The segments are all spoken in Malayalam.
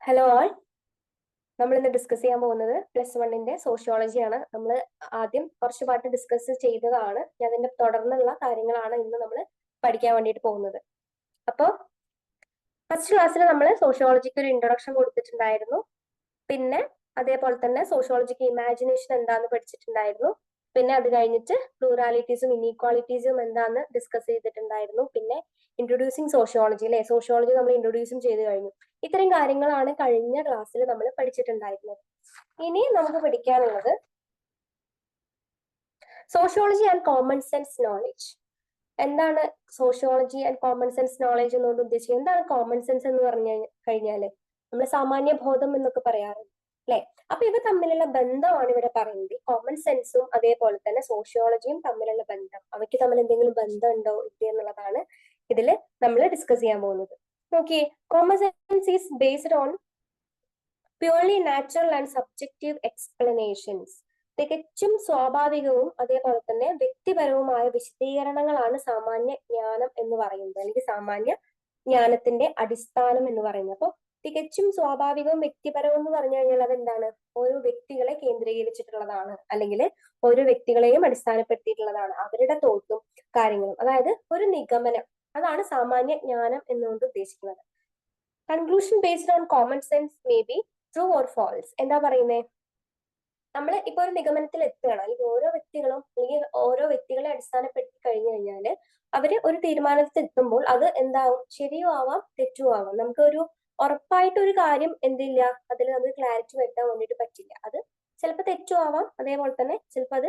ഹലോ ആൾ, നമ്മൾ ഇന്ന് ഡിസ്കസ് ചെയ്യാൻ പോകുന്നത് +1 സോഷ്യോളജിയാണ്. നമ്മൾ ആദ്യം കുറച്ച് പാട്ട് ഡിസ്കസ് ചെയ്തതാണ്. അതിന്റെ തുടർന്നുള്ള കാര്യങ്ങളാണ് ഇന്ന് നമ്മൾ പഠിക്കാൻ വേണ്ടിയിട്ട് പോകുന്നത്. അപ്പോൾ ഫസ്റ്റ് ക്ലാസ്സിൽ നമ്മൾ സോഷ്യോളജിക്ക് ഒരു ഇൻട്രൊഡക്ഷൻ കൊടുത്തിട്ടുണ്ടായിരുന്നു. പിന്നെ അതേപോലെ തന്നെ സോഷ്യോളജിക്ക് ഇമാജിനേഷൻ എന്താന്ന് പഠിച്ചിട്ടുണ്ടായിരുന്നു. പിന്നെ അത് കഴിഞ്ഞിട്ട് പ്ലൂറാലിറ്റീസും ഇനീക്വാളിറ്റീസും എന്താന്ന് ഡിസ്കസ് ചെയ്തിട്ടുണ്ടായിരുന്നു. പിന്നെ ഇൻട്രൊഡ്യൂസിങ് സോഷ്യോളജി അല്ലെ, സോഷ്യോളജി നമ്മൾ ഇൻട്രൊഡ്യൂസും ചെയ്ത് കഴിഞ്ഞു. ഇത്രയും കാര്യങ്ങളാണ് കഴിഞ്ഞ ക്ലാസ്സിൽ നമ്മൾ പഠിച്ചിട്ടുണ്ടായിരുന്നത്. ഇനി നമുക്ക് പഠിക്കാനുള്ളത് sociology and common sense knowledge. എന്താണ് sociology and common sense knowledge എന്നുകൊണ്ട് ഉദ്ദേശിക്കുന്നത്? എന്താണ് കോമൺ സെൻസ് എന്ന് പറഞ്ഞു കഴിഞ്ഞാല് നമ്മൾ സാമാന്യ ബോധം എന്നൊക്കെ പറയാറുണ്ട് അല്ലെ. അപ്പൊ ഇവ തമ്മിലുള്ള ബന്ധമാണ് ഇവിടെ പറയുന്നത്. കോമൺ സെൻസും അതേപോലെ തന്നെ സോഷ്യോളജിയും തമ്മിലുള്ള ബന്ധം, അവയ്ക്ക് തമ്മിൽ എന്തെങ്കിലും ബന്ധം ഉണ്ടോ ഇല്ല എന്നുള്ളതാണ് ഇതിൽ നമ്മൾ ഡിസ്കസ് ചെയ്യാൻ പോകുന്നത്. നോക്കിയേ, common sense is based on purely natural and subjective explanations. തികച്ചും സ്വാഭാവികവും അതേപോലെ തന്നെ വ്യക്തിപരവുമായ വിശദീകരണങ്ങളാണ് സാമാന്യ ജ്ഞാനം എന്ന് പറയുന്നത്, അല്ലെങ്കിൽ സാമാന്യ ജ്ഞാനത്തിന്റെ അടിസ്ഥാനം എന്ന് പറയുന്നത്. അപ്പോൾ തികച്ചും സ്വാഭാവികവും വ്യക്തിപരവും എന്ന് പറഞ്ഞു കഴിഞ്ഞാൽ അതെന്താണ്? ഓരോ വ്യക്തികളെ കേന്ദ്രീകരിച്ചിട്ടുള്ളതാണ്, അല്ലെങ്കിൽ ഓരോ വ്യക്തികളെയും അടിസ്ഥാനപ്പെടുത്തിയിട്ടുള്ളതാണ്, അവരുടെ തോട്ടും കാര്യങ്ങളും. അതായത് ഒരു നിഗമനം, അതാണ് സാമാന്യ ജ്ഞാനം എന്നുകൊണ്ട് ഉദ്ദേശിക്കുന്നത്. Conclusion based on common sense may be true or false. എന്താ പറയുന്നേ? നമ്മൾ ഇപ്പൊ ഒരു നിഗമനത്തിൽ എത്തുകയാണ്, അല്ലെങ്കിൽ ഓരോ വ്യക്തികളും അല്ലെങ്കിൽ ഓരോ വ്യക്തികളെ അടിസ്ഥാനപ്പെടുത്തി കഴിഞ്ഞു കഴിഞ്ഞാൽ അവര് ഒരു തീരുമാനത്തിൽ എത്തുമ്പോൾ അത് എന്താവും? ശരിയും ആവാം തെറ്റും ആവാം. നമുക്ക് ഒരു ഉറപ്പായിട്ട് ഒരു കാര്യം എന്തില്ല, അതിൽ നമുക്ക് ക്ലാരിറ്റി വരുത്താൻ വേണ്ടിയിട്ട് പറ്റില്ല. അത് ചിലപ്പോൾ തെറ്റും ആവാം, അതേപോലെ തന്നെ ചിലപ്പോൾ അത്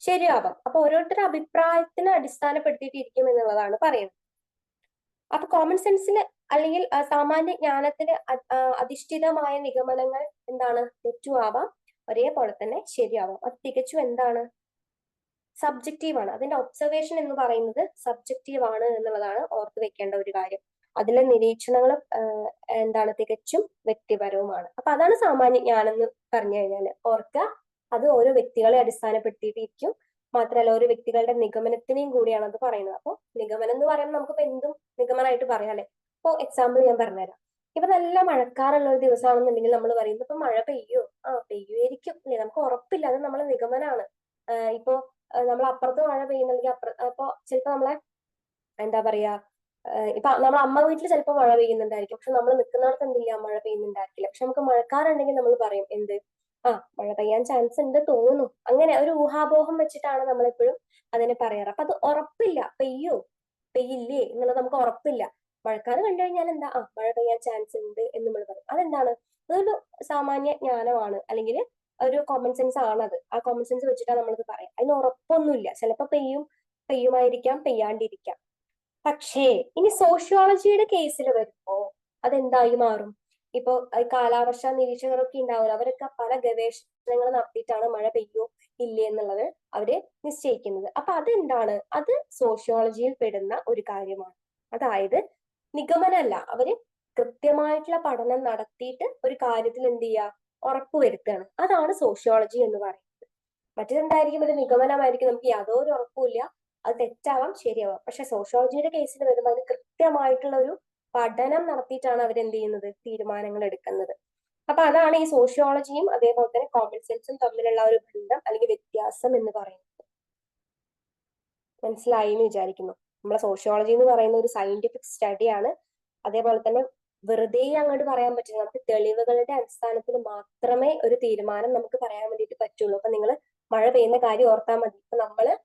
ശരിയാവാം. അപ്പൊ ഓരോരുത്തരുടെ അഭിപ്രായത്തിനെ അടിസ്ഥാനപ്പെടുത്തിയിട്ടിരിക്കും എന്നുള്ളതാണ് പറയുന്നത്. അപ്പൊ കോമൺ സെൻസിന് അല്ലെങ്കിൽ സാമാന്യ ജ്ഞാനത്തിന് അധിഷ്ഠിതമായ നിഗമനങ്ങൾ എന്താണ്? തെറ്റുമാവാം, ഒരേപോലെ തന്നെ ശരിയാവാം. അത് തികച്ചും എന്താണ്? സബ്ജക്റ്റീവ് ആണ്. അതിന്റെ ഒബ്സർവേഷൻ എന്ന് പറയുന്നത് സബ്ജക്റ്റീവ് ആണ് എന്നുള്ളതാണ് ഓർത്ത് വെക്കേണ്ട ഒരു കാര്യം. അതിലെ നിരീക്ഷണങ്ങൾ എന്താണ്? തികച്ചും വ്യക്തിപരവുമാണ്. അപ്പൊ അതാണ് സാമാന്യ ജ്ഞാനം എന്ന് പറഞ്ഞു കഴിഞ്ഞാല് ഓർക്കുക, അത് ഓരോ വ്യക്തികളെ അടിസ്ഥാനപ്പെടുത്തിയിട്ടിരിക്കും. മാത്രമല്ല ഓരോ വ്യക്തികളുടെ നിഗമനത്തിനെയും കൂടിയാണ് അത് പറയുന്നത്. അപ്പോൾ നിഗമനം എന്ന് പറയുന്നത് നമുക്കിപ്പോ എന്തും നിഗമനമായിട്ട് പറയാം അല്ലെ. ഇപ്പൊ എക്സാമ്പിൾ ഞാൻ പറഞ്ഞുതരാം. ഇപ്പൊ നല്ല മഴക്കാറുള്ള ഒരു ദിവസമാണെന്നുണ്ടെങ്കിൽ നമ്മൾ പറയുന്നത് ഇപ്പൊ മഴ പെയ്യോ? പെയ്യുമായിരിക്കും അല്ലെ, നമുക്ക് ഉറപ്പില്ല, അത് നമ്മളെ നിഗമനമാണ്. ഇപ്പോ നമ്മൾ അപ്പുറത്ത് മഴ പെയ്യുന്നുണ്ടെങ്കിൽ അപ്പൊ ചിലപ്പോ നമ്മളെ എന്താ പറയാ, ഇപ്പൊ നമ്മളെ അമ്മ വീട്ടിൽ ചിലപ്പോൾ മഴ പെയ്യുന്നുണ്ടായിരിക്കും, പക്ഷെ നമ്മൾ നിൽക്കുന്നിടത്ത് എന്തില്ല, മഴ പെയ്യുന്നുണ്ടായിരിക്കില്ല. പക്ഷെ നമുക്ക് മഴക്കാറുണ്ടെങ്കിൽ നമ്മൾ പറയും എന്ത്? മഴ പെയ്യാൻ ചാൻസ് ഉണ്ട് തോന്നുന്നു. അങ്ങനെ ഒരു ഊഹാപോഹം വെച്ചിട്ടാണ് നമ്മൾ എപ്പോഴും അതിനെ പറയാറ്. അപ്പൊ അത് ഉറപ്പില്ല, പെയ്യോ പെയ്യില്ലേ എന്നുള്ളത് നമുക്ക് ഉറപ്പില്ല. മഴക്കാറ് കണ്ടു കഴിഞ്ഞാൽ എന്താ, മഴ പെയ്യാൻ ചാൻസ് ഉണ്ട് എന്ന് നമ്മൾ പറയും. അതെന്താണ്? അതൊരു സാമാന്യ ജ്ഞാനമാണ്, അല്ലെങ്കിൽ ഒരു കോമൺ സെൻസ് ആണത്. ആ കോമൺ സെൻസ് വെച്ചിട്ടാണ് നമ്മളിത് പറയാം. അതിന് ഉറപ്പൊന്നുമില്ല, ചിലപ്പോൾ പെയ്യുമായിരിക്കാം, പെയ്യാണ്ടിരിക്കാം. പക്ഷേ ഇനി സോഷ്യോളജിയുടെ കേസിൽ വരുമ്പോ അതെന്തായി മാറും? ഇപ്പൊ കാലാവർഷ നിരീക്ഷകരൊക്കെ ഉണ്ടാവില്ല, അവരൊക്കെ പല ഗവേഷണങ്ങൾ നടത്തിയിട്ടാണ് മഴ പെയ്യോ ഇല്ലേ എന്നുള്ളത് അവര് നിശ്ചയിക്കുന്നത്. അപ്പൊ അതെന്താണ്? അത് സോഷ്യോളജിയിൽ പെടുന്ന ഒരു കാര്യമാണ്. അതായത് നിഗമനമല്ല, അവര് കൃത്യമായിട്ടുള്ള പഠനം നടത്തിയിട്ട് ഒരു കാര്യത്തിൽ എന്ത് ചെയ്യുക, ഉറപ്പുവരുത്തുകയാണ്. അതാണ് സോഷ്യോളജി എന്ന് പറയുന്നത്. മറ്റേതെന്തായിരിക്കും? ഒരു നിഗമനമായിരിക്കും, നമുക്ക് യാതൊരു ഉറപ്പുമില്ല, അത് തെറ്റാവാം ശരിയാവാം. പക്ഷെ സോഷ്യോളജിയുടെ കേസിൽ വരുമ്പോൾ അത് കൃത്യമായിട്ടുള്ള ഒരു പഠനം നടത്തിയിട്ടാണ് അവരെന്ത് ചെയ്യുന്നത്, തീരുമാനങ്ങൾ എടുക്കുന്നത്. അപ്പൊ അതാണ് ഈ സോഷ്യോളജിയും അതേപോലെ തന്നെ കോമൺ സെൻസും തമ്മിലുള്ള ഒരു ബന്ധം അല്ലെങ്കിൽ വ്യത്യാസം എന്ന് പറയുന്നത്. മനസ്സിലായി എന്ന് വിചാരിക്കുന്നു. നമ്മളെ സോഷ്യോളജി എന്ന് പറയുന്ന ഒരു സയന്റിഫിക് സ്റ്റഡിയാണ്. അതേപോലെ തന്നെ വെറുതെ അങ്ങോട്ട് പറയാൻ പറ്റില്ല, നമുക്ക് തെളിവുകളുടെ അടിസ്ഥാനത്തിൽ മാത്രമേ ഒരു തീരുമാനം നമുക്ക് പറയാൻ വേണ്ടിയിട്ട് പറ്റുള്ളൂ. അപ്പൊ നിങ്ങൾ മഴ പെയ്യുന്ന കാര്യം ഓർത്താൽ മതി. ഇപ്പൊ നമ്മള്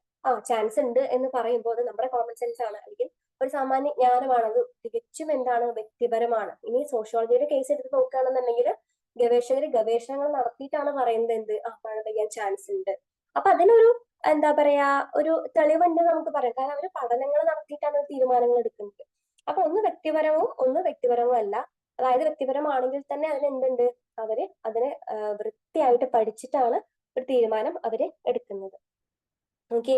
ചാൻസ് ഉണ്ട് എന്ന് പറയുമ്പോൾ അത് നമ്മുടെ കോമൺ സെൻസ് ആണ്, അല്ലെങ്കിൽ ഒരു സാമാന്യ ജ്ഞാനമാണ്. അത് തികച്ചും എന്താണ്? വ്യക്തിപരമാണ്. ഇനി സോഷ്യോളജിയുടെ കേസ് എടുത്ത് നോക്കുകയാണെന്നുണ്ടെങ്കിൽ ഗവേഷണങ്ങൾ നടത്തിയിട്ടാണ് പറയുന്നത് എന്ത്, മഴ പെയ്യാൻ ചാൻസ് ഉണ്ട്. അപ്പൊ അതിനൊരു എന്താ പറയാ, ഒരു തെളിവുണ്ട് നമുക്ക് പറയാം. കാരണം അവർ പഠനങ്ങൾ നടത്തിയിട്ടാണ് തീരുമാനങ്ങൾ എടുക്കുന്നത്. അപ്പൊ ഒന്ന് വ്യക്തിപരവും അല്ല. അതായത് വ്യക്തിപരമാണെങ്കിൽ തന്നെ അതിന് എന്തുണ്ട്? അവര് അതിനെ വൃത്തിയായിട്ട് പഠിച്ചിട്ടാണ് ഒരു തീരുമാനം അവര് എടുക്കുന്നത്. Okay,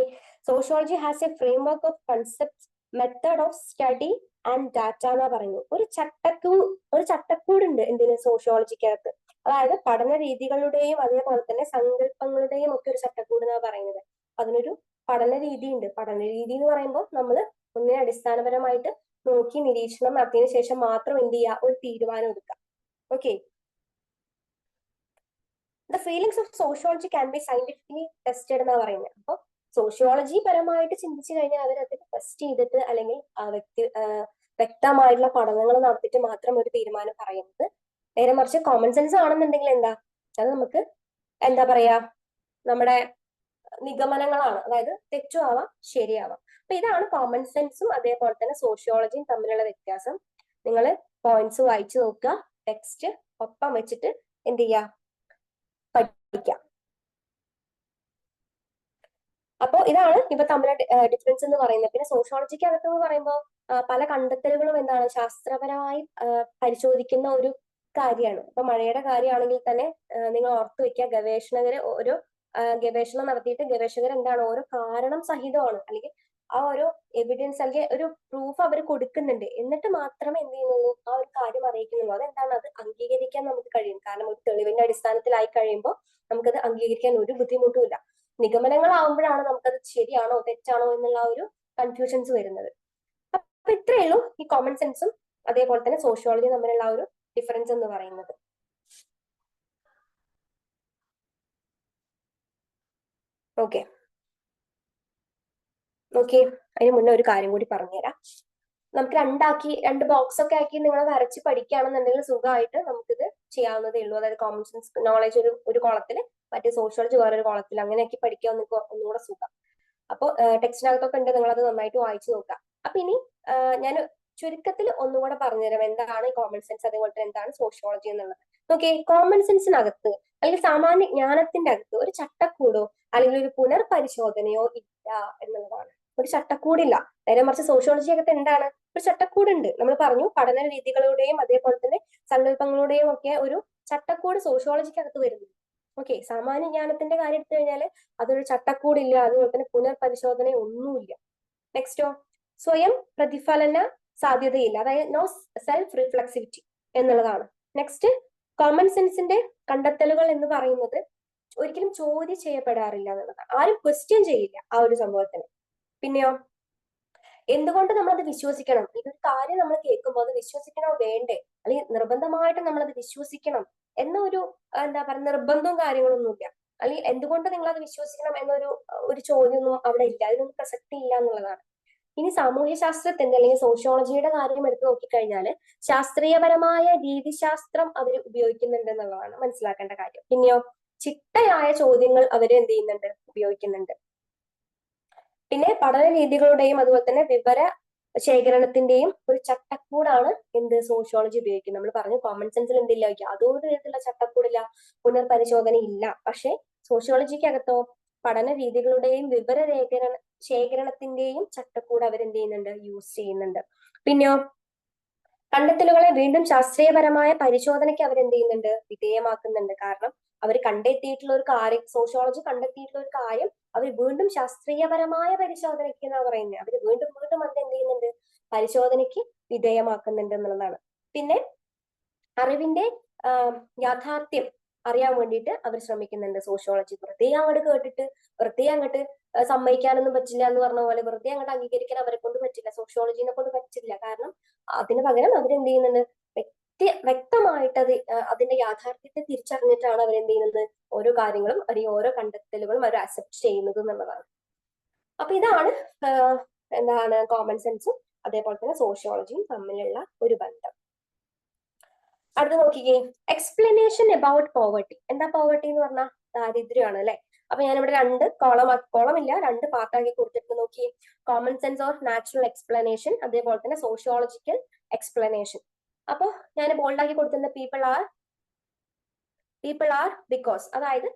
sociology has A framework of concept, method of study and data എന്നാ പറയുന്നത്. ഒരു ചട്ടക്കൂടുണ്ട് എന്തിന്? സോഷ്യോളജിക്കകത്ത്. അതായത് പഠന രീതികളുടെയും അതേപോലെ തന്നെ സങ്കല്പങ്ങളുടെയും ഒക്കെ ഒരു ചട്ടക്കൂട് എന്നാ പറയുന്നത്. അതിനൊരു പഠന രീതി ഉണ്ട്. പഠന രീതി എന്ന് പറയുമ്പോൾ നമ്മൾ ഒന്നിനെ അടിസ്ഥാനപരമായിട്ട് നോക്കി നിരീക്ഷണം നടത്തിയതിനു ശേഷം മാത്രം എന്ത് ചെയ്യുക, ഒരു തീരുമാനം എടുക്കുക. Okay. The feelings of sociology can be scientifically tested എന്നാ പറയുന്നത്. അപ്പോൾ സോഷ്യോളജി പരമായിട്ട് ചിന്തിച്ചു കഴിഞ്ഞാൽ അവരത് ടെസ്റ്റ് ചെയ്തിട്ട് അല്ലെങ്കിൽ വ്യക്തമായിട്ടുള്ള പഠനങ്ങൾ നടത്തിയിട്ട് മാത്രം ഒരു തീരുമാനം പറയുന്നത്. നേരെ മറിച്ച് കോമൺ സെൻസ് ആണെന്നുണ്ടെങ്കിൽ എന്താ, അത് നമുക്ക് എന്താ പറയാ, നമ്മുടെ നിഗമനങ്ങളാണ്. അതായത് തെറ്റും ആവാം ശരിയാവാം. അപ്പൊ ഇതാണ് കോമൺ സെൻസും അതേപോലെ തന്നെ സോഷ്യോളജിയും തമ്മിലുള്ള വ്യത്യാസം. നിങ്ങൾ പോയിന്റ്സ് വായിച്ചു നോക്കുക, ടെക്സ്റ്റ് ഒപ്പം വെച്ചിട്ട് എന്ത് ചെയ്യുക, പഠിക്കാം. അപ്പോൾ ഇതാണ് ഇപ്പൊ തമ്മിലുള്ള ഡിഫറൻസ് എന്ന് പറയുന്നത്. പിന്നെ സോഷ്യോളജിക്ക് അകത്ത് എന്ന് പറയുമ്പോൾ പല കണ്ടെത്തലുകളും എന്താണ് ശാസ്ത്രപരമായി പരിശോധിക്കുന്ന ഒരു കാര്യമാണ്. ഇപ്പൊ മഴയുടെ കാര്യമാണെങ്കിൽ തന്നെ നിങ്ങൾ ഓർത്തു വെക്കുക, ഗവേഷകര് ഒരു ഗവേഷണം നടത്തിയിട്ട് ഗവേഷകർ എന്താണ് ഓരോ കാരണം സഹിതമാണ് അല്ലെങ്കിൽ ആ ഒരു എവിഡൻസ് അല്ലെങ്കിൽ ഒരു പ്രൂഫ് അവർ കൊടുക്കുന്നുണ്ട്. എന്നിട്ട് മാത്രമേ എന്ത് ചെയ്യുന്നുള്ളൂ, ആ ഒരു കാര്യം അറിയിക്കുന്നുള്ളൂ. അതെന്താണ്, അത് അംഗീകരിക്കാൻ നമുക്ക് കഴിയും. കാരണം ഒരു തെളിവിന്റെ അടിസ്ഥാനത്തിലായി കഴിയുമ്പോൾ നമുക്കത് അംഗീകരിക്കാൻ ഒരു ബുദ്ധിമുട്ടും ഇല്ല. നിഗമനങ്ങളാവുമ്പോഴാണ് നമുക്കത് ശരിയാണോ തെറ്റാണോ എന്നുള്ള ഒരു കൺഫ്യൂഷൻസ് വരുന്നത്. അപ്പൊ ഇത്രയേ ഉള്ളൂ ഈ കോമൺ സെൻസും അതേപോലെ തന്നെ സോഷ്യോളജിയും തമ്മിലുള്ള ആ ഒരു ഡിഫറൻസ് എന്ന് പറയുന്നത്. Okay okay. അതിന് മുന്നേ ഒരു കാര്യം കൂടി പറഞ്ഞുതരാം. നമുക്ക് രണ്ട് ബോക്സ് ഒക്കെ ആക്കി നിങ്ങൾ വരച്ച് പഠിക്കുകയാണെന്നുണ്ടെങ്കിൽ സുഖമായിട്ട് നമുക്കിത് ചെയ്യാവുന്നതേ ഉള്ളൂ. അതായത് കോമൺ സെൻസ് നോളജ് ഒരു കോളത്തിൽ, മറ്റേ സോഷ്യോളജി വേറൊരു കോളത്തിൽ, അങ്ങനെയൊക്കെ പഠിക്കാൻ ഒന്നുകൂടെ സുഖം. അപ്പോൾ ടെക്സ്റ്റിനകത്തൊക്കെ ഉണ്ട്, നിങ്ങൾ അത് നന്നായിട്ട് വായിച്ചു നോക്കാം. അപ്പൊ ഇനി ഞാൻ ചുരുക്കത്തിൽ ഒന്നുകൂടെ പറഞ്ഞുതരാം എന്താണ് കോമൺ സെൻസ് അതേപോലെ തന്നെ എന്താണ് സോഷ്യോളജി എന്നുള്ളത്. ഓക്കെ, കോമൺ സെൻസിനകത്ത് അല്ലെങ്കിൽ സാമാന്യ ജ്ഞാനത്തിന്റെ അകത്ത് ഒരു ചട്ടക്കൂടോ അല്ലെങ്കിൽ ഒരു പുനർപരിശോധനയോ ഇല്ല എന്നുള്ളതാണ്. ഒരു ചട്ടക്കൂടില്ല. നേരെ മറിച്ച് സോഷ്യോളജി അകത്ത് എന്താണ്, ഒരു ചട്ടക്കൂടുണ്ട്. നമ്മൾ പറഞ്ഞു പഠന രീതികളുടെയും അതേപോലെ തന്നെ സങ്കല്പങ്ങളുടെയും ഒക്കെ ഒരു ചട്ടക്കൂട് സോഷ്യോളജിക്കകത്ത് വരുന്നു. ഓക്കെ, സാമാന്യ ജ്ഞാനത്തിന്റെ കാര്യം എടുത്തു കഴിഞ്ഞാൽ അതൊരു ചട്ടക്കൂടില്ല, അതുപോലെ തന്നെ പുനർപരിശോധന ഒന്നുമില്ല. നെക്സ്റ്റോ, സ്വയം പ്രതിഫലന സാധ്യതയില്ല, അതായത് നോ സെൽഫ് റിഫ്ലെക്സിവിറ്റി എന്നുള്ളതാണ്. നെക്സ്റ്റ്, കോമൺ സെൻസിന്റെ കണ്ടെത്തലുകൾ എന്ന് പറയുന്നത് ഒരിക്കലും ചോദ്യം ചെയ്യപ്പെടാറില്ല എന്നുള്ളതാണ്. ആരും ക്വസ്റ്റ്യൻ ചെയ്യില്ല ആ ഒരു സംഭവത്തിന്. പിന്നെയോ, എന്തുകൊണ്ട് നമ്മളത് വിശ്വസിക്കണം? ഇതൊരു കാര്യം നമ്മൾ കേൾക്കുമ്പോൾ അത് വിശ്വസിക്കണോ വേണ്ടേ, അല്ലെങ്കിൽ നിർബന്ധമായിട്ട് നമ്മളത് വിശ്വസിക്കണം എന്നൊരു എന്താ പറയുക നിർബന്ധവും കാര്യങ്ങളൊന്നുമില്ല. അല്ലെങ്കിൽ എന്തുകൊണ്ട് നിങ്ങൾ അത് വിശ്വസിക്കണം എന്നൊരു ചോദ്യമൊന്നും അവിടെ ഇല്ല, അതിനൊന്നും പ്രസക്തി ഇല്ല എന്നുള്ളതാണ്. ഇനി സാമൂഹ്യശാസ്ത്രത്തിന്റെ അല്ലെങ്കിൽ സോഷ്യോളജിയുടെ കാര്യം എടുത്തു നോക്കിക്കഴിഞ്ഞാൽ ശാസ്ത്രീയപരമായ രീതിശാസ്ത്രം അവർ ഉപയോഗിക്കുന്നുണ്ട് എന്നുള്ളതാണ് മനസ്സിലാക്കേണ്ട കാര്യം. പിന്നെയോ, ചിട്ടയായ ചോദ്യങ്ങൾ അവർ എന്ത് ചെയ്യുന്നുണ്ട്, ഉപയോഗിക്കുന്നുണ്ട്. പിന്നെ പഠന രീതികളുടെയും അതുപോലെ തന്നെ വിവര ശേഖരണത്തിന്റെയും ഒരു ചട്ടക്കൂടാണ് എന്ത് സോഷ്യോളജി ഉപയോഗിക്കുന്നത്. നമ്മൾ പറഞ്ഞു കോമൺ സെൻസിൽ എന്തില്ല, യാതൊരു വിധത്തിലുള്ള ചട്ടക്കൂടില്ല, പുനർപരിശോധന ഇല്ല. പക്ഷെ സോഷ്യോളജിക്കകത്തോ പഠന രീതികളുടെയും വിവര ശേഖരണത്തിന്റെയും ചട്ടക്കൂട് അവരെന്ത് ചെയ്യുന്നുണ്ട്, യൂസ് ചെയ്യുന്നുണ്ട്. പിന്നെയോ, കണ്ടെത്തലുകളെ വീണ്ടും ശാസ്ത്രീയപരമായ പരിശോധനയ്ക്ക് അവരെന്ത് ചെയ്യുന്നുണ്ട്, വിധേയമാക്കുന്നുണ്ട്. കാരണം അവർ കണ്ടെത്തിയിട്ടുള്ള ഒരു കാര്യം, സോഷ്യോളജി കണ്ടെത്തിയിട്ടുള്ള ഒരു കാര്യം അവർ വീണ്ടും ശാസ്ത്രീയപരമായ പരിശോധനയ്ക്ക് എന്നാ പറയുന്നത്. അവർ വീണ്ടും വീണ്ടും അത് എന്ത് ചെയ്യുന്നുണ്ട്, പരിശോധനയ്ക്ക് വിധേയമാക്കുന്നുണ്ട് എന്നുള്ളതാണ്. പിന്നെ അറിവിന്റെ യാഥാർത്ഥ്യം അറിയാൻ വേണ്ടിയിട്ട് അവർ ശ്രമിക്കുന്നുണ്ട്. സോഷ്യോളജി വെറുതെ അങ്ങോട്ട് കേട്ടിട്ട് വെറുതെ അങ്ങോട്ട് സമ്മതിക്കാനൊന്നും പറ്റില്ല എന്ന് പറഞ്ഞ പോലെ വെറുതെ അങ്ങോട്ട് അംഗീകരിക്കാൻ അവരെ കൊണ്ട് പറ്റില്ല, സോഷ്യോളജിനെ കൊണ്ട് പറ്റില്ല. കാരണം അതിന് പകരം അവരെന്ത് ചെയ്യുന്നുണ്ട്, വ്യക്തമായിട്ട് അതിന്റെ യാഥാർത്ഥ്യത്തെ തിരിച്ചറിഞ്ഞിട്ടാണ് അവരെന്ത് ചെയ്യുന്നത്, ഓരോ കാര്യങ്ങളും അല്ലെങ്കിൽ ഓരോ കണ്ടെത്തലുകളും അവർ അക്സെപ്റ്റ് ചെയ്യുന്നത് എന്നുള്ളതാണ്. അപ്പൊ ഇതാണ് എന്താണ് കോമൺ സെൻസും അതേപോലെ തന്നെ സോഷ്യോളജിയും തമ്മിലുള്ള ഒരു ബന്ധം. അടുത്ത് നോക്കിക്കേ, എക്സ്പ്ലനേഷൻ അബൌട്ട് പോവർട്ടി. എന്താ പോവർട്ടി എന്ന് പറഞ്ഞാൽ ദാരിദ്ര്യമാണ് അല്ലെ. അപ്പൊ ഞാനിവിടെ കോളം ഇല്ല, രണ്ട് പാർട്ടാക്കി കൊടുത്തിട്ട് നോക്കി, common sense of natural explanation അതേപോലെ തന്നെ സോഷ്യോളജിക്കൽ എക്സ്പ്ലനേഷൻ. അപ്പൊ ഞാൻ ബോൾഡാക്കി കൊടുത്തിരുന്ന പീപ്പിൾ ആർ ബിക്കോസ്, അതായത്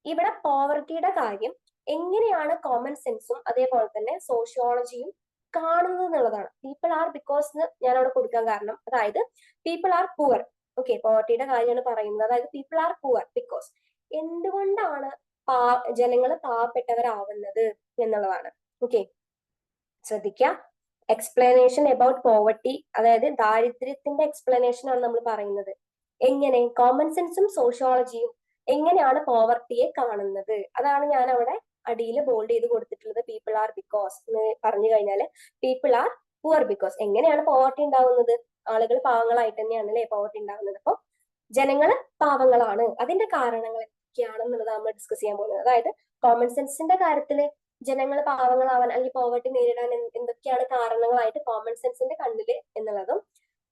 ഇവിടെ പോവർട്ടിയുടെ കാര്യം എങ്ങനെയാണ് കോമൺ സെൻസും അതേപോലെ തന്നെ സോഷ്യോളജിയും കാണുന്നത് എന്നുള്ളതാണ്. പീപ്പിൾ ആർ ബിക്കോസ് ഞാൻ അവിടെ കൊടുക്കാൻ കാരണം, അതായത് പീപ്പിൾ ആർ പുവർ. ഓക്കെ, പോവർട്ടിയുടെ കാര്യമാണ് പറയുന്നത്. അതായത് പീപ്പിൾ ആർ പുവർ ബിക്കോസ് എന്തുകൊണ്ടാണ് ജനങ്ങൾ പാവപ്പെട്ടവരാവുന്നത് എന്നുള്ളതാണ്. ഓക്കെ, ശ്രദ്ധിക്കുക, എക്സ്പ്ലനേഷൻ അബൌട്ട് പോവർട്ടി, അതായത് ദാരിദ്ര്യത്തിന്റെ എക്സ്പ്ലനേഷൻ ആണ് നമ്മൾ പറയുന്നത്. എങ്ങനെ കോമൺ സെൻസും സോഷ്യോളജിയും എങ്ങനെയാണ് പോവർട്ടിയെ കാണുന്നത്, അതാണ് ഞാൻ അവിടെ അടിയിൽ ബോൾഡ് ചെയ്ത് കൊടുത്തിട്ടുള്ളത്. പീപ്പിൾ ആർ ബിക്കോസ് എന്ന് പറഞ്ഞു കഴിഞ്ഞാൽ പീപ്പിൾ ആർ പുവർ ബിക്കോസ് എങ്ങനെയാണ് പോവർട്ടി ഉണ്ടാവുന്നത്, ആളുകൾ പാവങ്ങളായിട്ട് തന്നെയാണ് അല്ലെ പോവർട്ടി ഉണ്ടാവുന്നത്. അപ്പൊ ജനങ്ങൾ പാവങ്ങളാണ്. അതിന്റെ കാരണങ്ങൾ എന്തൊക്കെയാണെന്നുള്ളത് നമ്മൾ ഡിസ്കസ് ചെയ്യാൻ പോകുന്നത്. അതായത് കോമൺ സെൻസിന്റെ കാര്യത്തില് ജനങ്ങൾ പാവങ്ങളാവാൻ അല്ലെങ്കിൽ പോവർട്ടി നേരിടാൻ എന്തൊക്കെയാണ് കാരണങ്ങളായിട്ട് കോമൺ സെൻസിന്റെ കണ്ണില് എന്നുള്ളതും,